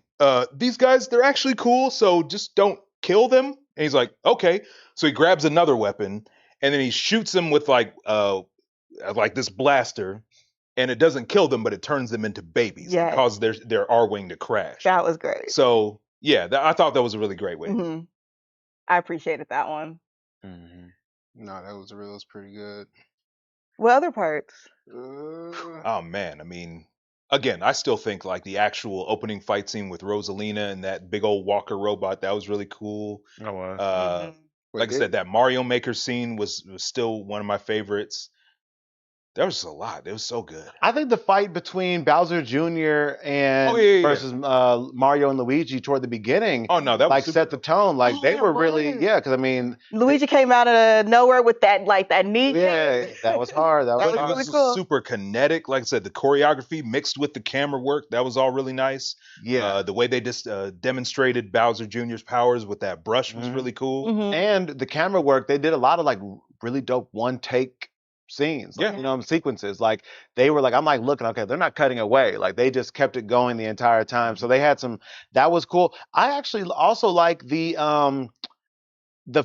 these guys, they're actually cool, so just don't kill them." And he's like, "Okay." So he grabs another weapon, and then he shoots them with like this blaster, and it doesn't kill them, but it turns them into babies, Yes. and causes their R-wing to crash. that was great. So yeah, I thought that was a really great way. hmm I appreciated that one. Mhm. no, that was pretty good. What other parts? Oh man, I mean, again, I still think like the actual opening fight scene with Rosalina and that big old Walker robot, that was really cool. That was. Mhm. Like I said, that Mario Maker scene was still one of my favorites. There was just a lot. It was so good. I think the fight between Bowser Jr. and Oh, yeah. versus Mario and Luigi toward the beginning, Oh no, that like was set the tone. Like Oh, they it were really, was. yeah. Because I mean, Luigi came out of nowhere with that knee yeah, thing. that was hard. That was That was it hard. really was cool. super kinetic. Like I said, the choreography mixed with the camera work, that was all really nice. Yeah, The way they just demonstrated Bowser Jr.'s powers with that brush was Mhm. really cool. Mhm. and the camera work. They did a lot of like really dope one take scenes. Like, Yeah. you know, sequences. Like they were like, I'm like looking, okay, they're not cutting away. Like they just kept it going the entire time. So they had some. That was cool. I actually also like the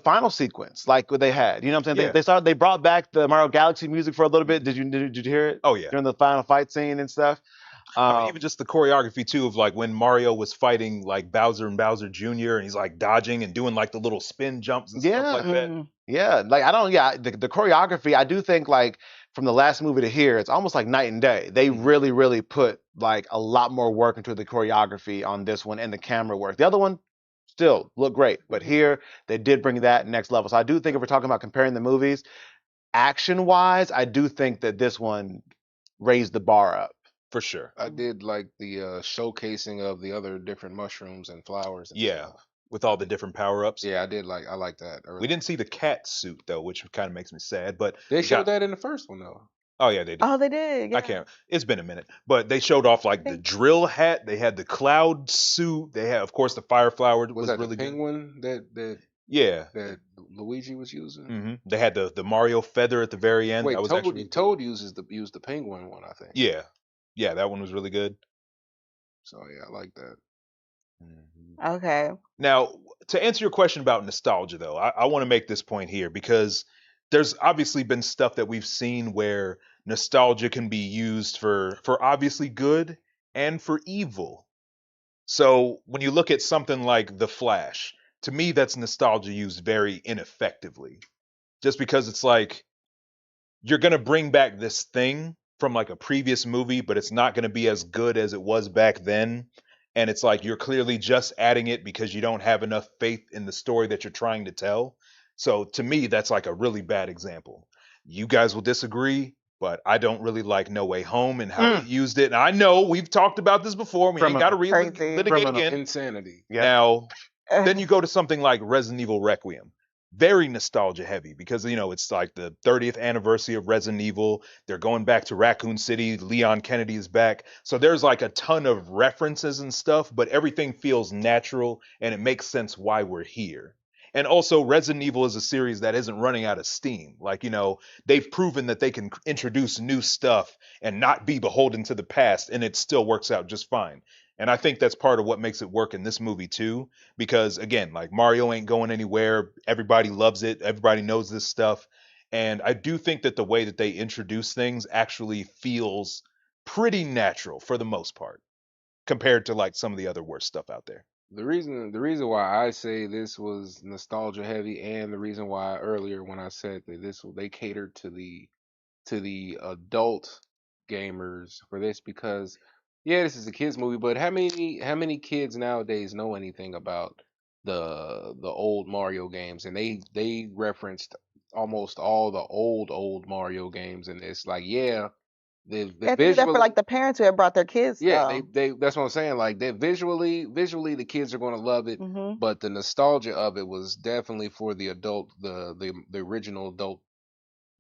final sequence, like what they had. You know what I'm saying? Yeah. They brought back the Mario Galaxy music for a little bit. Did you hear it Oh yeah. during the final fight scene and stuff? I mean, even just the choreography too of like when Mario was fighting like Bowser and Bowser Jr. and he's like dodging and doing like the little spin jumps and Yeah. stuff like that. Mhm. Yeah, like I don't. Yeah, the choreography. I do think like from the last movie to here, it's almost like night and day. They really, really put like a lot more work into the choreography on this one and the camera work. The other one still looked great, but here they did bring that next level. So I do think if we're talking about comparing the movies, action wise, I do think that this one raised the bar up. For sure. I did like the showcasing of the other different mushrooms and flowers. And Yeah. stuff. With all the different power ups. Yeah, I like that. We didn't see the cat suit though, which kind of makes me sad. But They we showed got- that in the first one though. Oh yeah, they did. Oh, they did. Yeah. I can't. It's been a minute, but they showed off like the Thank- drill hat. They had the cloud suit. They had, of course, the fire flower was Was that really the good. penguin Yeah. that Luigi was using? They had the Mario feather at the very end. Wait, that was Toad, actually Toad used the penguin one, I think. yeah, yeah. That one was really good. So yeah, I like that. Okay. Now, to answer your question about nostalgia, though, I want to make this point here because there's obviously been stuff that we've seen where nostalgia can be used for obviously good and for evil. So when you look at something like The Flash, to me, that's nostalgia used very ineffectively. Just because it's like you're gonna bring back this thing from like a previous movie, but it's not gonna be as good as it was back then. And it's like you're clearly just adding it because you don't have enough faith in the story that you're trying to tell. So to me, that's like a really bad example. You guys will disagree, but I don't really like No Way Home and how it used it. And I know we've talked about this before. We ain't got to Criminal. Crazy. litigate Criminal. again. Insanity. Yeah. Now, then you go to something like Resident Evil Requiem. Very nostalgia heavy because it's like the 30th anniversary of Resident Evil. They're going back to Raccoon City. Leon Kennedy is back. So there's like a ton of references and stuff, but everything feels natural and it makes sense why we're here. And also Resident Evil is a series that isn't running out of steam. Like, they've proven that they can introduce new stuff and not be beholden to the past and it still works out just fine. And I think that's part of what makes it work in this movie too, because again, like Mario ain't going anywhere. Everybody loves it. Everybody knows this stuff. And I do think that the way that they introduce things actually feels pretty natural for the most part compared to like some of the other worst stuff out there. The reason why I say this was nostalgia heavy, and the reason why earlier when I said that they catered to the adult gamers for this, because yeah, this is a kids movie, but how many kids nowadays know anything about the old Mario games? And they referenced almost all the old Mario games in this. Like, yeah, the They have to do that for visually, like the parents who have brought their kids yeah, though. they that's what I'm saying. Like, they visually the kids are gonna love it, Hmm. but the nostalgia of it was definitely for the adult, the original adult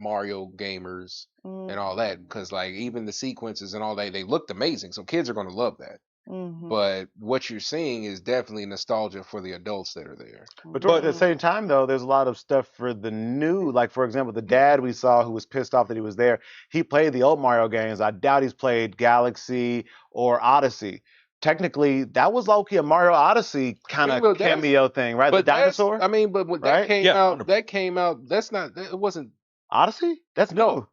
Mario gamers and all that. Because like even the sequences and all that, they looked amazing. So kids are gonna love that. Mm-hmm. But what you're seeing is definitely nostalgia for the adults that are there. But at the But same time, though, there's a lot of stuff for the new. Like, for example, the dad we saw who was pissed off that he was there, he played the old Mario games. I doubt he's played Galaxy or Odyssey. Technically, that was low-key a Mario Odyssey I kind mean, of but that's cameo thing, right? The but that's dinosaur, I mean, but when that right? came yeah, out, 100%. that came out. That's not. It wasn't. Odyssey? That's No.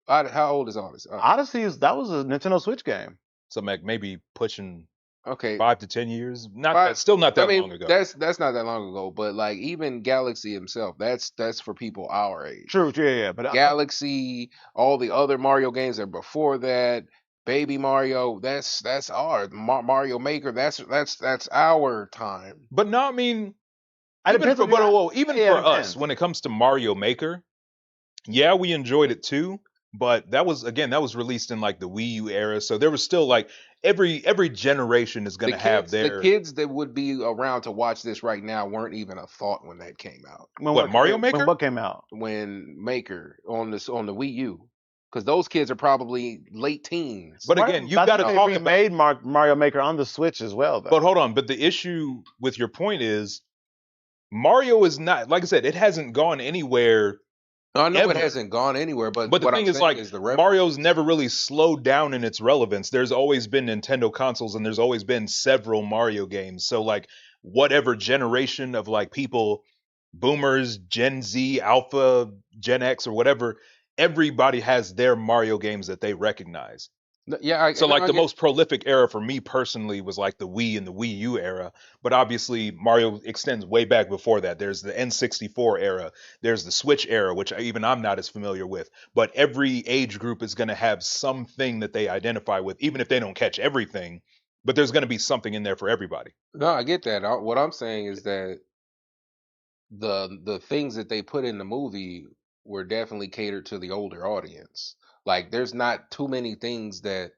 new. How old is all this? Odyssey that was a Nintendo Switch game. So like maybe pushing Okay. 5 to 10 years. Not Five- that, still not I that mean, long ago. that's not that long ago. But like even Galaxy himself, that's for people our age. True, yeah. But Galaxy, all the other Mario games that before that, Baby Mario, that's our Mario Maker. That's our time. But no, I mean, it even depends for, on your- well, even yeah, it for us, depends. when it comes to Mario Maker, yeah, we enjoyed it too. But that was released in like the Wii U era, so there was still like every generation is The gonna have kids, their the kids that would be around to watch this right now weren't even a thought when that came out. What, Mario Maker? When what came out? When Maker on the Wii U, because those kids are probably late teens. But Right, again, you that's got to why they talk about. remade Mario Maker on the Switch as well, though. But hold on. But the issue with your point is Mario is not, like I said, it hasn't gone anywhere. I know ever. it hasn't gone anywhere, but But the what thing I'm is, saying like, is the reference. Mario's never really slowed down in its relevance. There's always been Nintendo consoles and there's always been several Mario games. So, like, whatever generation of, like, people, boomers, Gen Z, Alpha, Gen X, or whatever, everybody has their Mario games that they recognize. Yeah, So, like, the most prolific era for me personally was, like, the Wii and the Wii U era. But obviously, Mario extends way back before that. There's the N64 era. There's the Switch era, which even I'm not as familiar with. But every age group is going to have something that they identify with, even if they don't catch everything. But there's going to be something in there for everybody. No, I get that. What I'm saying is that the things that they put in the movie were definitely catered to the older audience. Like, there's not too many things that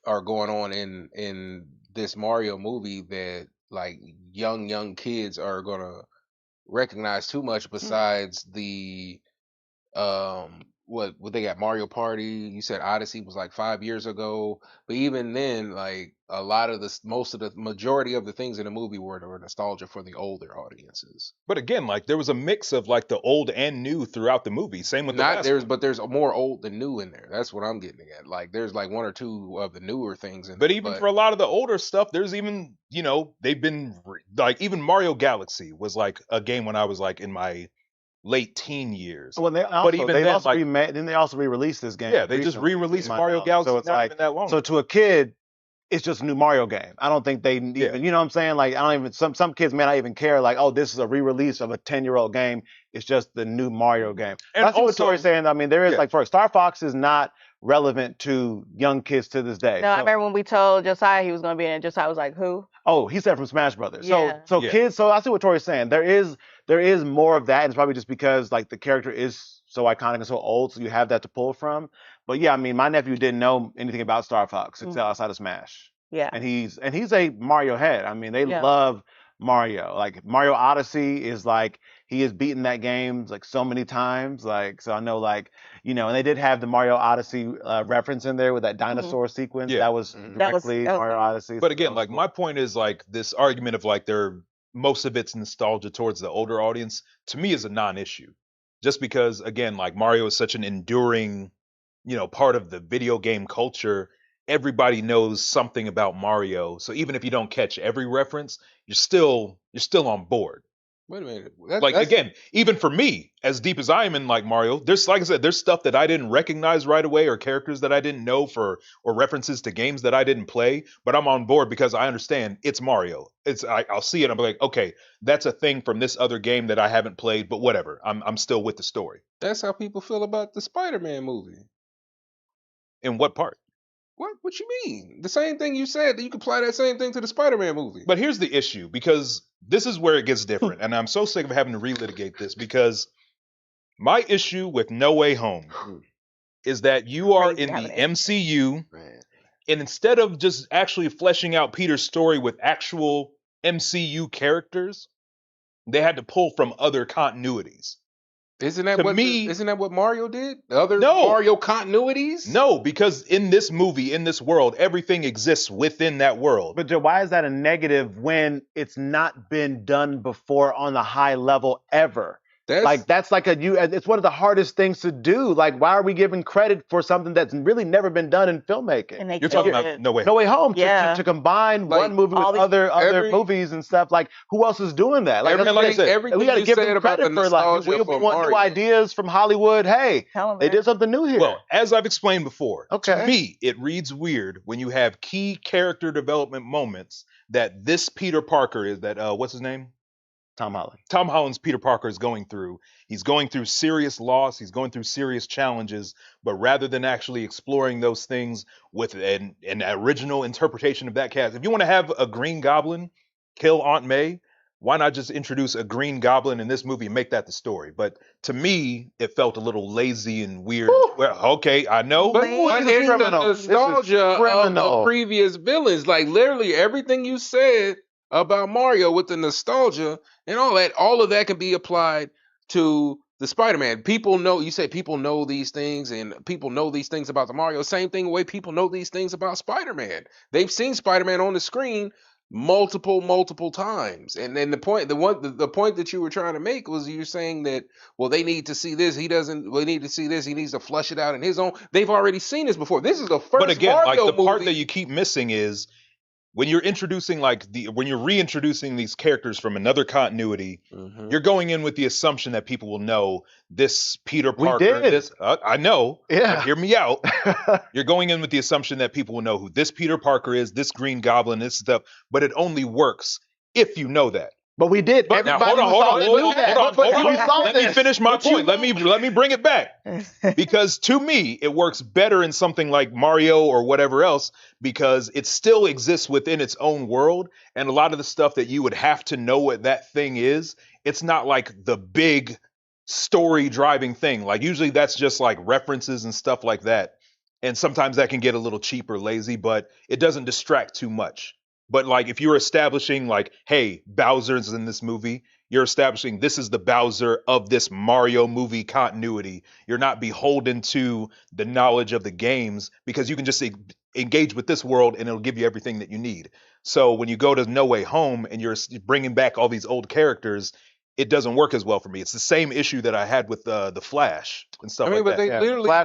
are going on in this Mario movie that like young kids are gonna recognize too much, besides the what they got Mario Party. You said Odyssey was like 5 years ago, but even then, like a lot of most of the majority of the things in the movie were nostalgia for the older audiences. But again, like, there was a mix of, like, the old and new throughout the movie. Same with the Not last there's one. But there's more old than new in there. That's what I'm getting at. Like, there's like one or two of the newer things in But there. even for a lot of the older stuff, there's even, they've been like, even Mario Galaxy was like a game when I was like in my late teen years. Well, they even they then, also like- remade. Then they also re-released this game. Yeah, they just recently, re-released my Mario knowledge. Galaxy So it's not like, even that long so ago. to a kid, it's just a new Mario game. I don't think they even, Yeah. you know what I'm saying? Like, I don't even, some kids may not even care, like, oh, this is a re-release of a 10-year-old game. It's just the new Mario game. And That's what also- Tori's saying. I mean, there is, Yeah. like, for Star Fox is not relevant to young kids to this day. No, I So- remember when we told Josiah he was going to be in it. Josiah was like, "Who?" Oh, he said from Smash Brothers. Yeah. So Yeah. kids. So I see what Tori's saying. There is more of that, and it's probably just because like the character is so iconic and so old, so you have that to pull from. But yeah, I mean, my nephew didn't know anything about Star Fox except outside of Smash, Yeah. and he's a Mario head. I mean, they Yeah. love Mario. Like Mario Odyssey is like he has beaten that game like so many times. Like so I know like and they did have the Mario Odyssey reference in there with that dinosaur sequence. Yeah. That was Mhm. That was- directly that was Mario cool. Odyssey. But so again, that was like cool. my point is like this argument of like most of it's nostalgia towards the older audience to me is a non-issue. Just because again, like Mario is such an enduring, part of the video game culture, everybody knows something about Mario. So even if you don't catch every reference, you're still on board. Wait a minute. Like again, even for me, as deep as I am in like Mario, there's like I said, there's stuff that I didn't recognize right away, or characters that I didn't know or references to games that I didn't play, but I'm on board because I understand it's Mario. I'll see it, I'm like, okay, that's a thing from this other game that I haven't played, but whatever. I'm still with the story. That's how people feel about the Spider-Man movie. In what part? What you mean? The same thing you said, that you could apply that same thing to the Spider-Man movie. But here's the issue, because this is where it gets different, and I'm so sick of having to relitigate this, because my issue with No Way Home is that you are in the MCU, and instead of just actually fleshing out Peter's story with actual MCU characters, they had to pull from other continuities. Isn't that what Mario did? The other Mario continuities? No, because in this movie, in this world, everything exists within that world. But Joe, why is that a negative when it's not been done before on a high level ever? It's one of the hardest things to do. Like, why are we giving credit for something that's really never been done in filmmaking? You're talking about No Way Home. No Way Home. Yeah. To combine one movie with other movies and stuff. Like, who else is doing that? Like I said, we got to give them credit for like we want new ideas from Hollywood. Hey, they did something new here. Well, as I've explained before, to me it reads weird when you have key character development moments that this Peter Parker is what's his name? Tom Holland. Tom Holland's Peter Parker is going through. He's going through serious loss. He's going through serious challenges. But rather than actually exploring those things with an original interpretation of that cast, if you want to have a Green Goblin kill Aunt May, why not just introduce a Green Goblin in this movie and make that the story? But to me, it felt a little lazy and weird. Well, okay, I know. But it's the nostalgia of the previous villains. Like, literally everything you said about Mario with the nostalgia and all of that can be applied to the Spider-Man. People know, you say people know these things and people know these things about the Mario. Same thing the way people know these things about Spider-Man. They've seen Spider-Man on the screen multiple times. And then the point that you were trying to make was you're saying that, well, they need to see this. We need to see this. He needs to flush it out in his own. They've already seen this before. This is the first But again, Mario like the part movie. that you keep missing is when you're introducing when you're reintroducing these characters from another continuity, you're going in with the assumption that people will know this Peter Parker. I know. Yeah. Hear me out. You're going in with the assumption that people will know who this Peter Parker is, this Green Goblin, this stuff. But it only works if you know that. But we did. But now, hold on. Let me finish my point. Let me bring it back. Because to me, it works better in something like Mario or whatever else, because it still exists within its own world. And a lot of the stuff that you would have to know what that thing is, it's not like the big story driving thing. Like usually that's just like references and stuff like that. And sometimes that can get a little cheap or lazy, but it doesn't distract too much. But like if you're establishing like, hey, Bowser's in this movie, you're establishing this is the Bowser of this Mario movie continuity. You're not beholden to the knowledge of the games because you can just engage with this world and it'll give you everything that you need. So when you go to No Way Home and you're bringing back all these old characters, it doesn't work as well for me. It's the same issue that I had with the Flash and stuff like that.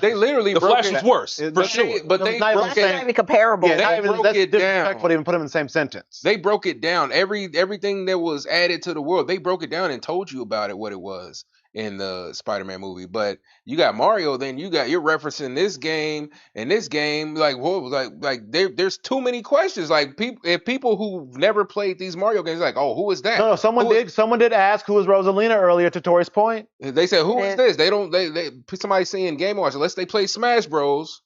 They literally the Flash was worse for sure. But they broke it down. Comparable. Yeah, they broke it down. Even put them in the same sentence. They broke it down. Everything that was added to the world, they broke it down and told you about it, what it was in the Spider-Man movie. But you got Mario, then you're referencing this game and this game. Like, whoa, like there's too many questions. Like people who never played these Mario games, like, oh, who is that? No, someone did ask who was Rosalina earlier to Tori's point. They said, who is this? They somebody saying Game Watch, unless they play Smash Bros.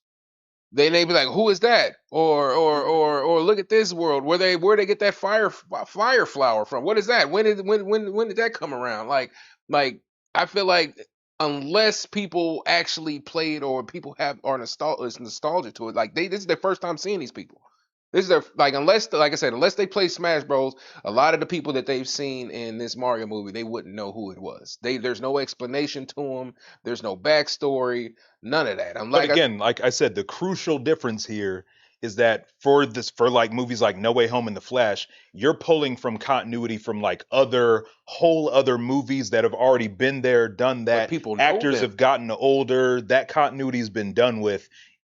They be like, who is that? Or look at this world. Where they get that fire flower from? What is that? When did that come around? Like I feel like unless people actually played or people are nostalgic to it, like this is their first time seeing these people. This is their unless they play Smash Bros. A lot of the people that they've seen in this Mario movie, they wouldn't know who it was. There's no explanation to them. There's no backstory. None of that. Like I said, the crucial difference here is that for like movies like No Way Home and The Flash, you're pulling from continuity from like whole other movies that have already been there, done that. People know actors them. have gotten older. That continuity has been done with.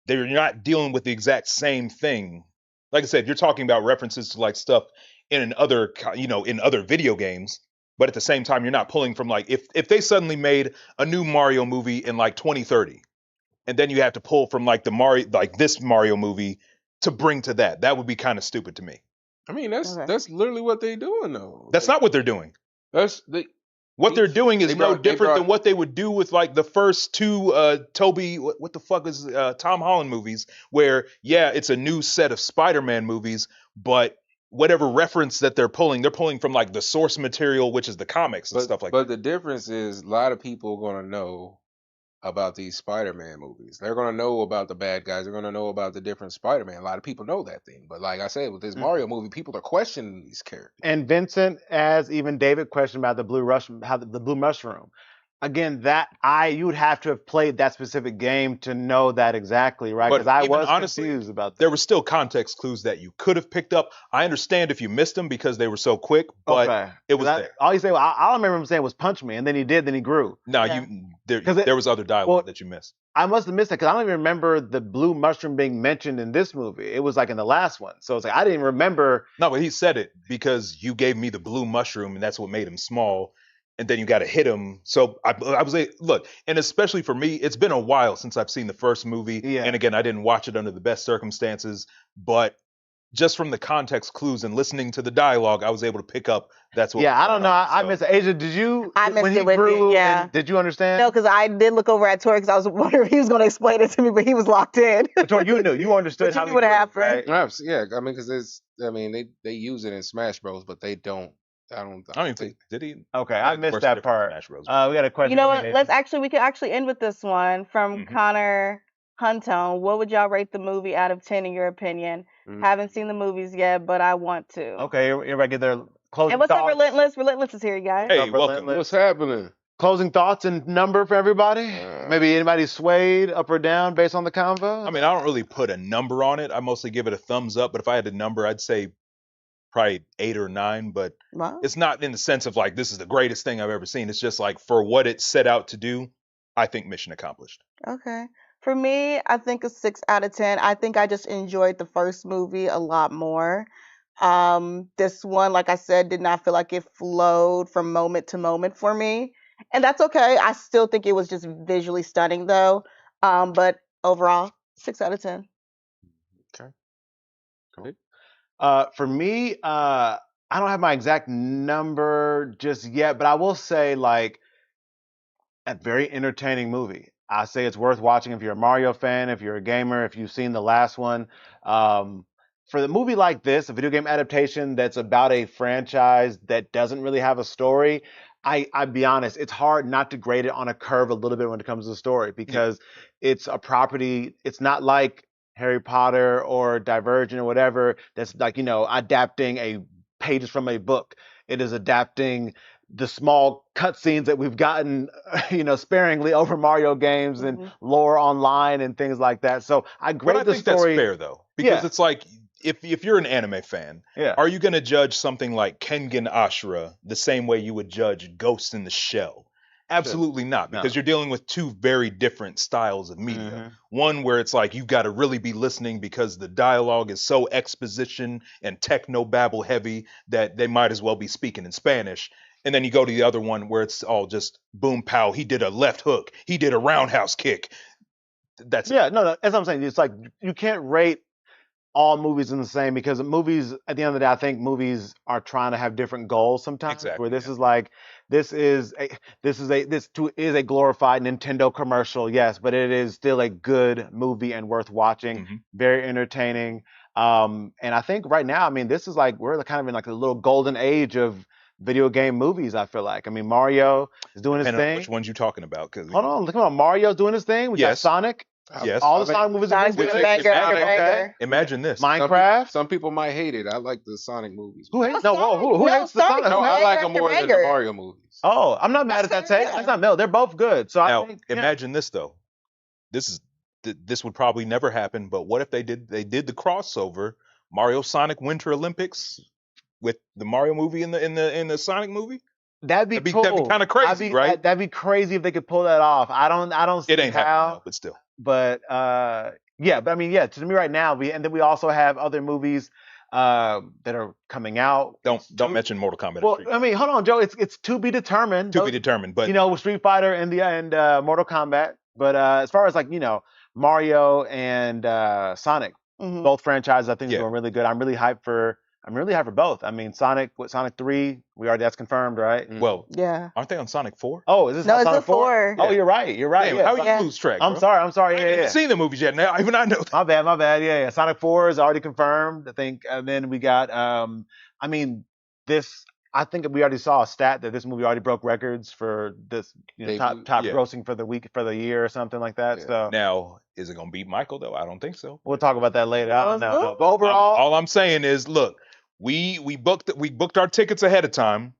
They're not dealing with the exact same thing. Like I said, you're talking about references to like stuff in in other video games, but at the same time, you're not pulling from like if they suddenly made a new Mario movie in like 2030, and then you have to pull from like this Mario movie to bring to that. That would be kind of stupid to me. I mean, Okay. that's literally what they doing though. That's not what they're doing. That's they. What they're Each- doing is they no brought- they different than brought- what they would do with like the first two Toby what the fuck is Tom Holland movies, where yeah, it's a new set of Spider-Man movies, but whatever reference that they're pulling from like the source material, which is the comics and But stuff like but that. the difference is a lot of people are gonna know about these Spider-Man movies. They're gonna know about the bad guys. They're gonna know about the different Spider-Man. A lot of people know that thing. But like I said, with this Mario movie, people are questioning these characters. And Vincent, as even David questioned about the blue mushroom. Again, you would have to have played that specific game to know that exactly, right? But Because I even was honestly, confused about that. There were still context clues that you could have picked up. I understand if you missed them because they were so quick, but Okay. it was 'Cause there. all you say, all I remember him saying was "punch me," and then he did, then he grew. No, Yeah. there was other dialogue well, that you missed. I must have missed it because I don't even remember the blue mushroom being mentioned in this movie. It was like in the last one, so it's like I didn't even remember. No, but he said it because you gave me the blue mushroom, and that's what made him small. And then you got to hit him. So I was like, look, and especially for me, it's been a while since I've seen the first movie. Yeah. And again, I didn't watch it under the best circumstances, but just from the context clues and listening to the dialogue, I was able to pick up that's what. Yeah, I don't know. I so. missed it. Asia, did you? I missed when he it with you, grew, yeah. and did you understand? No, because I did look over at Tori because I was wondering if he was going to explain it to me, but he was locked in. Tori, you knew. You understood But how you he knew what grew, happened. right? Perhaps, yeah. I mean, because they use it in Smash Bros, but they don't. I don't even think did he? Okay, Yeah, I of missed course, that different part. Smash Bros. We got a question. You know from what? We could actually end with this one from Mhm. Connor Huntone. What would y'all rate the movie out of 10 in your opinion? Mhm. Haven't seen the movies yet, but I want to. Okay, everybody get their closing And what's up, thoughts. Relentless? Relentless is here, you guys. Hey, Up, welcome. Relentless. What's happening? Closing thoughts and number for everybody. Maybe anybody swayed up or down based on the convo. I mean, I don't really put a number on it. I mostly give it a thumbs up. But if I had a number, I'd say probably 8 or 9. But Wow. it's not in the sense of like this is the greatest thing I've ever seen. It's just like for what it set out to do, I think mission accomplished. Okay. For me, I think a 6 out of 10. I think I just enjoyed the first movie a lot more. This one, like I said, did not feel like it flowed from moment to moment for me. And that's okay. I still think it was just visually stunning though. But overall, 6 out of 10. Okay. For me, I don't have my exact number just yet, but I will say like a very entertaining movie. I say it's worth watching if you're a Mario fan, if you're a gamer, if you've seen the last one. For the movie like this, a video game adaptation that's about a franchise that doesn't really have a story, I'd be honest, it's hard not to grade it on a curve a little bit when it comes to the story because it's a property. It's not like Harry Potter or Divergent or whatever that's like, adapting pages from a book. It is adapting the small cutscenes that we've gotten, sparingly over Mario games and Mhm. lore online and things like that. So I But grade I the think story. that's fair though, because Yeah. it's like if you're an anime fan, Yeah. are you going to judge something like Kengan Ashura the same way you would judge Ghost in the Shell? Absolutely not, because No. you're dealing with two very different styles of media. Mhm. One where it's like you've got to really be listening because the dialogue is so exposition and techno babble heavy that they might as well be speaking in Spanish. And then you go to the other one where it's all just boom pow. He did a left hook. He did a roundhouse kick. That's Yeah, no, that's what I'm saying. It's like you can't rate all movies in the same because movies, at the end of the day, I think movies are trying to have different goals sometimes. Exactly, Where this yeah. is like this is a glorified Nintendo commercial, yes, but it is still a good movie and worth watching. Mhm. Very entertaining. And I think right now, I mean, this is like we're kind of in like a little golden age of video game movies. I feel like. I mean, Mario is doing his depending on thing. which ones you talking about. Because Hold on, look at Mario's doing his thing. We got Yes. Sonic. Yes. All the Sonic movies are Sonic's good. a Which- banger, Imagine- banger. imagine this. Minecraft. Some people might hate it. I like the Sonic movies. Who hates? No, whoa, who No, hates the Sonic Sonic? No, Who I hates- like banger them more after than the banger. Mario movies. Oh, I'm not mad at that That's fair, take. yeah. That's not no. They're both good. So Now, I think yeah. imagine this though. This would probably never happen, but what if they did the crossover Mario Sonic Winter Olympics with the Mario movie in the Sonic movie? That'd be cool. That'd be kind of crazy, right? That'd be crazy if they could pull that off. I don't see It ain't happening, how. though, but still. But Yeah, but I mean, yeah, to me right now, and then we also have other movies that are coming out. Don't mention Mortal Kombat. Well, I mean, hold on, Joe. It's to be determined. To be determined, but you know, with Street Fighter and Mortal Kombat. But as far as like Mario and Sonic, Mhm. both franchises I think are Yeah. doing really good. I'm really hyped for both. I mean, Sonic 3, that's confirmed, right? well, Yeah. aren't they on Sonic 4? Oh, is this No, on it's Sonic a 4. Oh, you're right. Damn, Yeah, how you Yeah. lose track? I'm bro? sorry. I Yeah. haven't seen the movies yet. Now even I know that. My bad. Yeah. Sonic 4 is already confirmed, I think. And then we got, I mean, I think we already saw a stat that this movie already broke records for this top Debut. Yeah. grossing for the year or something like that. Yeah. So Now, is it gonna beat Michael though? I don't think so. we'll talk about that later. I don't know. Well, No. But overall, All I'm saying is, look, we booked our tickets ahead of time.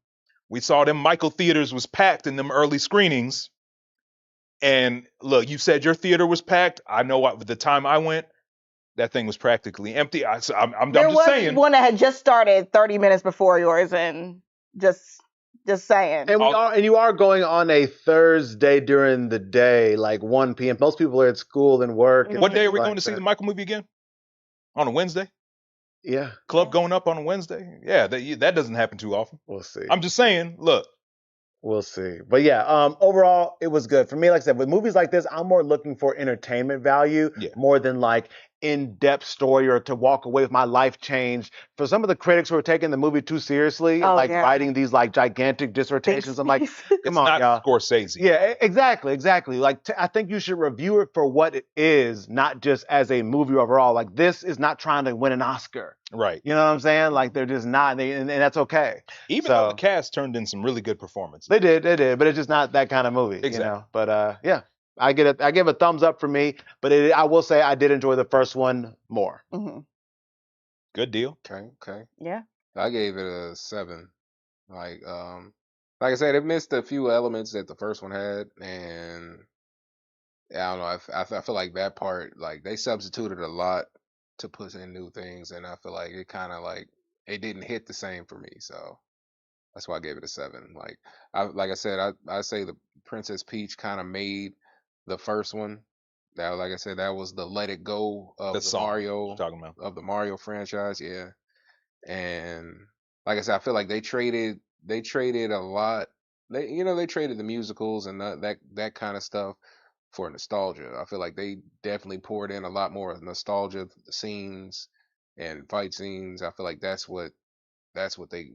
We saw them Michael theaters was packed in them early screenings. And look, you said your theater was packed. I know the time I went, that thing was practically empty. I'm There just was saying. one that had just started 30 minutes before yours, and just saying. and you are going on a Thursday during the day, like 1 p.m. Most people are at school and work. and What day are things we like going to see that. the Michael movie again? On a Wednesday? Yeah, Club going up on a Wednesday? Yeah, that doesn't happen too often. we'll see. I'm just saying, look, We'll see. But yeah, overall, it was good. For me, like I said, with movies like this, I'm more looking for entertainment value Yeah. more than like in-depth story or to walk away with my life changed. For some of the critics who are taking the movie too seriously, Oh, like yeah. writing these like gigantic dissertations, I'm like, it's come on, not y'all. Scorsese. Yeah, exactly. Like, I think you should review it for what it is, not just as a movie overall. Like, this is not trying to win an Oscar. Right. You know what I'm saying? Like, they're just not, and that's okay. Even though So- the cast turned in some really good performances. They did, but it's just not that kind of movie, Exactly. But yeah, I give a thumbs up for me. But I will say I did enjoy the first one more. Mhm. Good deal. Okay. Yeah. I gave it a 7. Like I said, it missed a few elements that the first one had, and I don't know. I feel like that part, like they substituted a lot to put in new things, and I feel like it kind of like it didn't hit the same for me. So that's why I gave it a 7. Like I said, I say the Princess Peach kind of made the first one. That, like I said, that was the Let It Go of The the song Mario you're talking about. of the Mario franchise, yeah. And like I said, I feel like they traded a lot. They traded the musicals and that kind of stuff for nostalgia. I feel like they definitely poured in a lot more nostalgia scenes and fight scenes. I feel like that's what they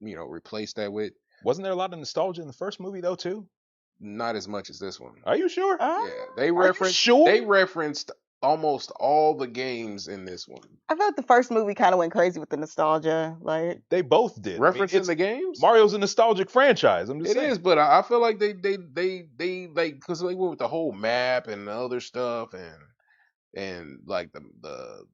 replaced that with. Wasn't there a lot of nostalgia in the first movie though too? Not as much as this one. Are you sure? Yeah, they you referenced sure? they referenced almost all the games in this one. I felt the first movie kind of went crazy with the nostalgia. Like, They both did. Referencing the games? Mario's a nostalgic franchise. I'm just It saying. is, but I feel like they like because they went with the whole map and the other stuff and like the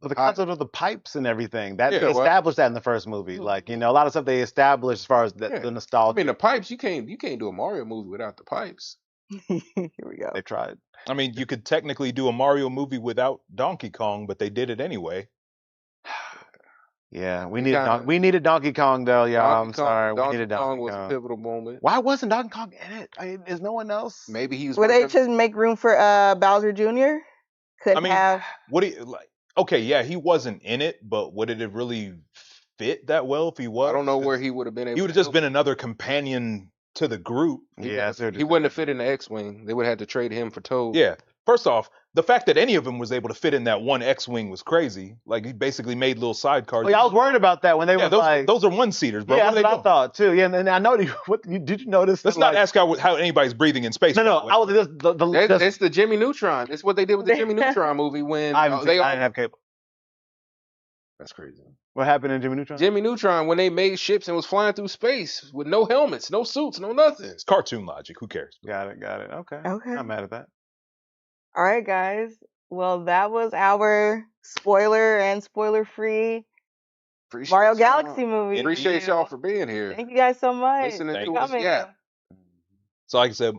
But the pi- concept of the pipes and everything that Yeah, they well- established that in the first movie. Like a lot of stuff they established as far as Yeah. the I nostalgia. mean the pipes. You can't do a Mario movie without the pipes. here we go. They tried. I mean, you could technically do a Mario movie without Donkey Kong, but they did it anyway. Yeah, we We needed kinda- we needed Donkey Kong though, y'all. I'm sorry, we Donkey needed Kong Donkey was Kong. a pivotal moment. Why wasn't Donkey Kong in it? I mean, is no one else? Maybe he was. Were they working- to make room for Bowser Jr.? Couldn't I mean, have. What do you like? Okay, yeah, he wasn't in it, but would it have really fit that well if he was? I don't know where 'Cause he would have been able. he would to have just help. been another companion to the group. Yeah, I see what He you're wouldn't have fit in the X-wing. They would have had to trade him for Toad. Yeah. First off, the fact that any of them was able to fit in that one X-wing was crazy. Like he basically made little sidecars. Oh, yeah, I was worried about that when they Yeah, were those, like, those are one-seaters, bro. yeah, What are that's they what I doing? thought too. Yeah, and I know did you notice? Let's that, not like, ask how anybody's breathing in space. No, by no, the way. I was just It's the Jimmy Neutron. It's what they did with the Jimmy Neutron movie when I didn't have cable. That's crazy. What happened in Jimmy Neutron? Jimmy Neutron when they made ships and was flying through space with no helmets, no suits, no nothing. It's cartoon logic. Who cares? Got it. Okay. Okay. Not mad at that. All right, guys. Well, that was our spoiler and spoiler-free Appreciate Mario y'all. Galaxy movie. Appreciate y'all for being here. Thank you guys so much Listening for Thank to us. coming. Yeah. So, like I said,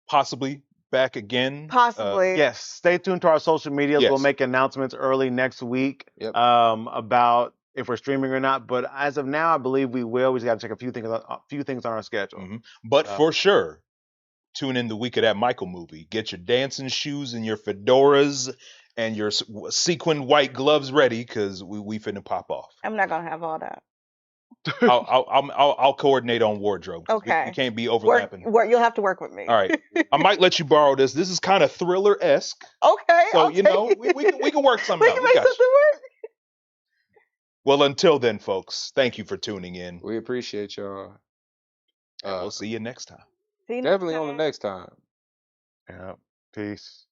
possibly back again. Possibly. Yes. Stay tuned to our social medias. We'll Yes. make announcements early next week. Yep. About if we're streaming or not. But as of now, I believe we will. We just got to check a few things on our schedule. But for sure, tune in the week of that Michael movie. Get your dancing shoes and your fedoras and your sequin white gloves ready, because we finna pop off. I'm not gonna have all that. I'll coordinate on wardrobe. 'Cause we Okay. can't be Work, overlapping. you'll have to work with me. All right, I might let you borrow this. This is kind of Thriller-esque, Okay. so I'll you take know it. we can work something We out. can We make got you. something work. Well, until then, folks, thank you for tuning in, We appreciate y'all. and we'll see you next time. See you next Definitely on the time. next time. Yeah. Peace.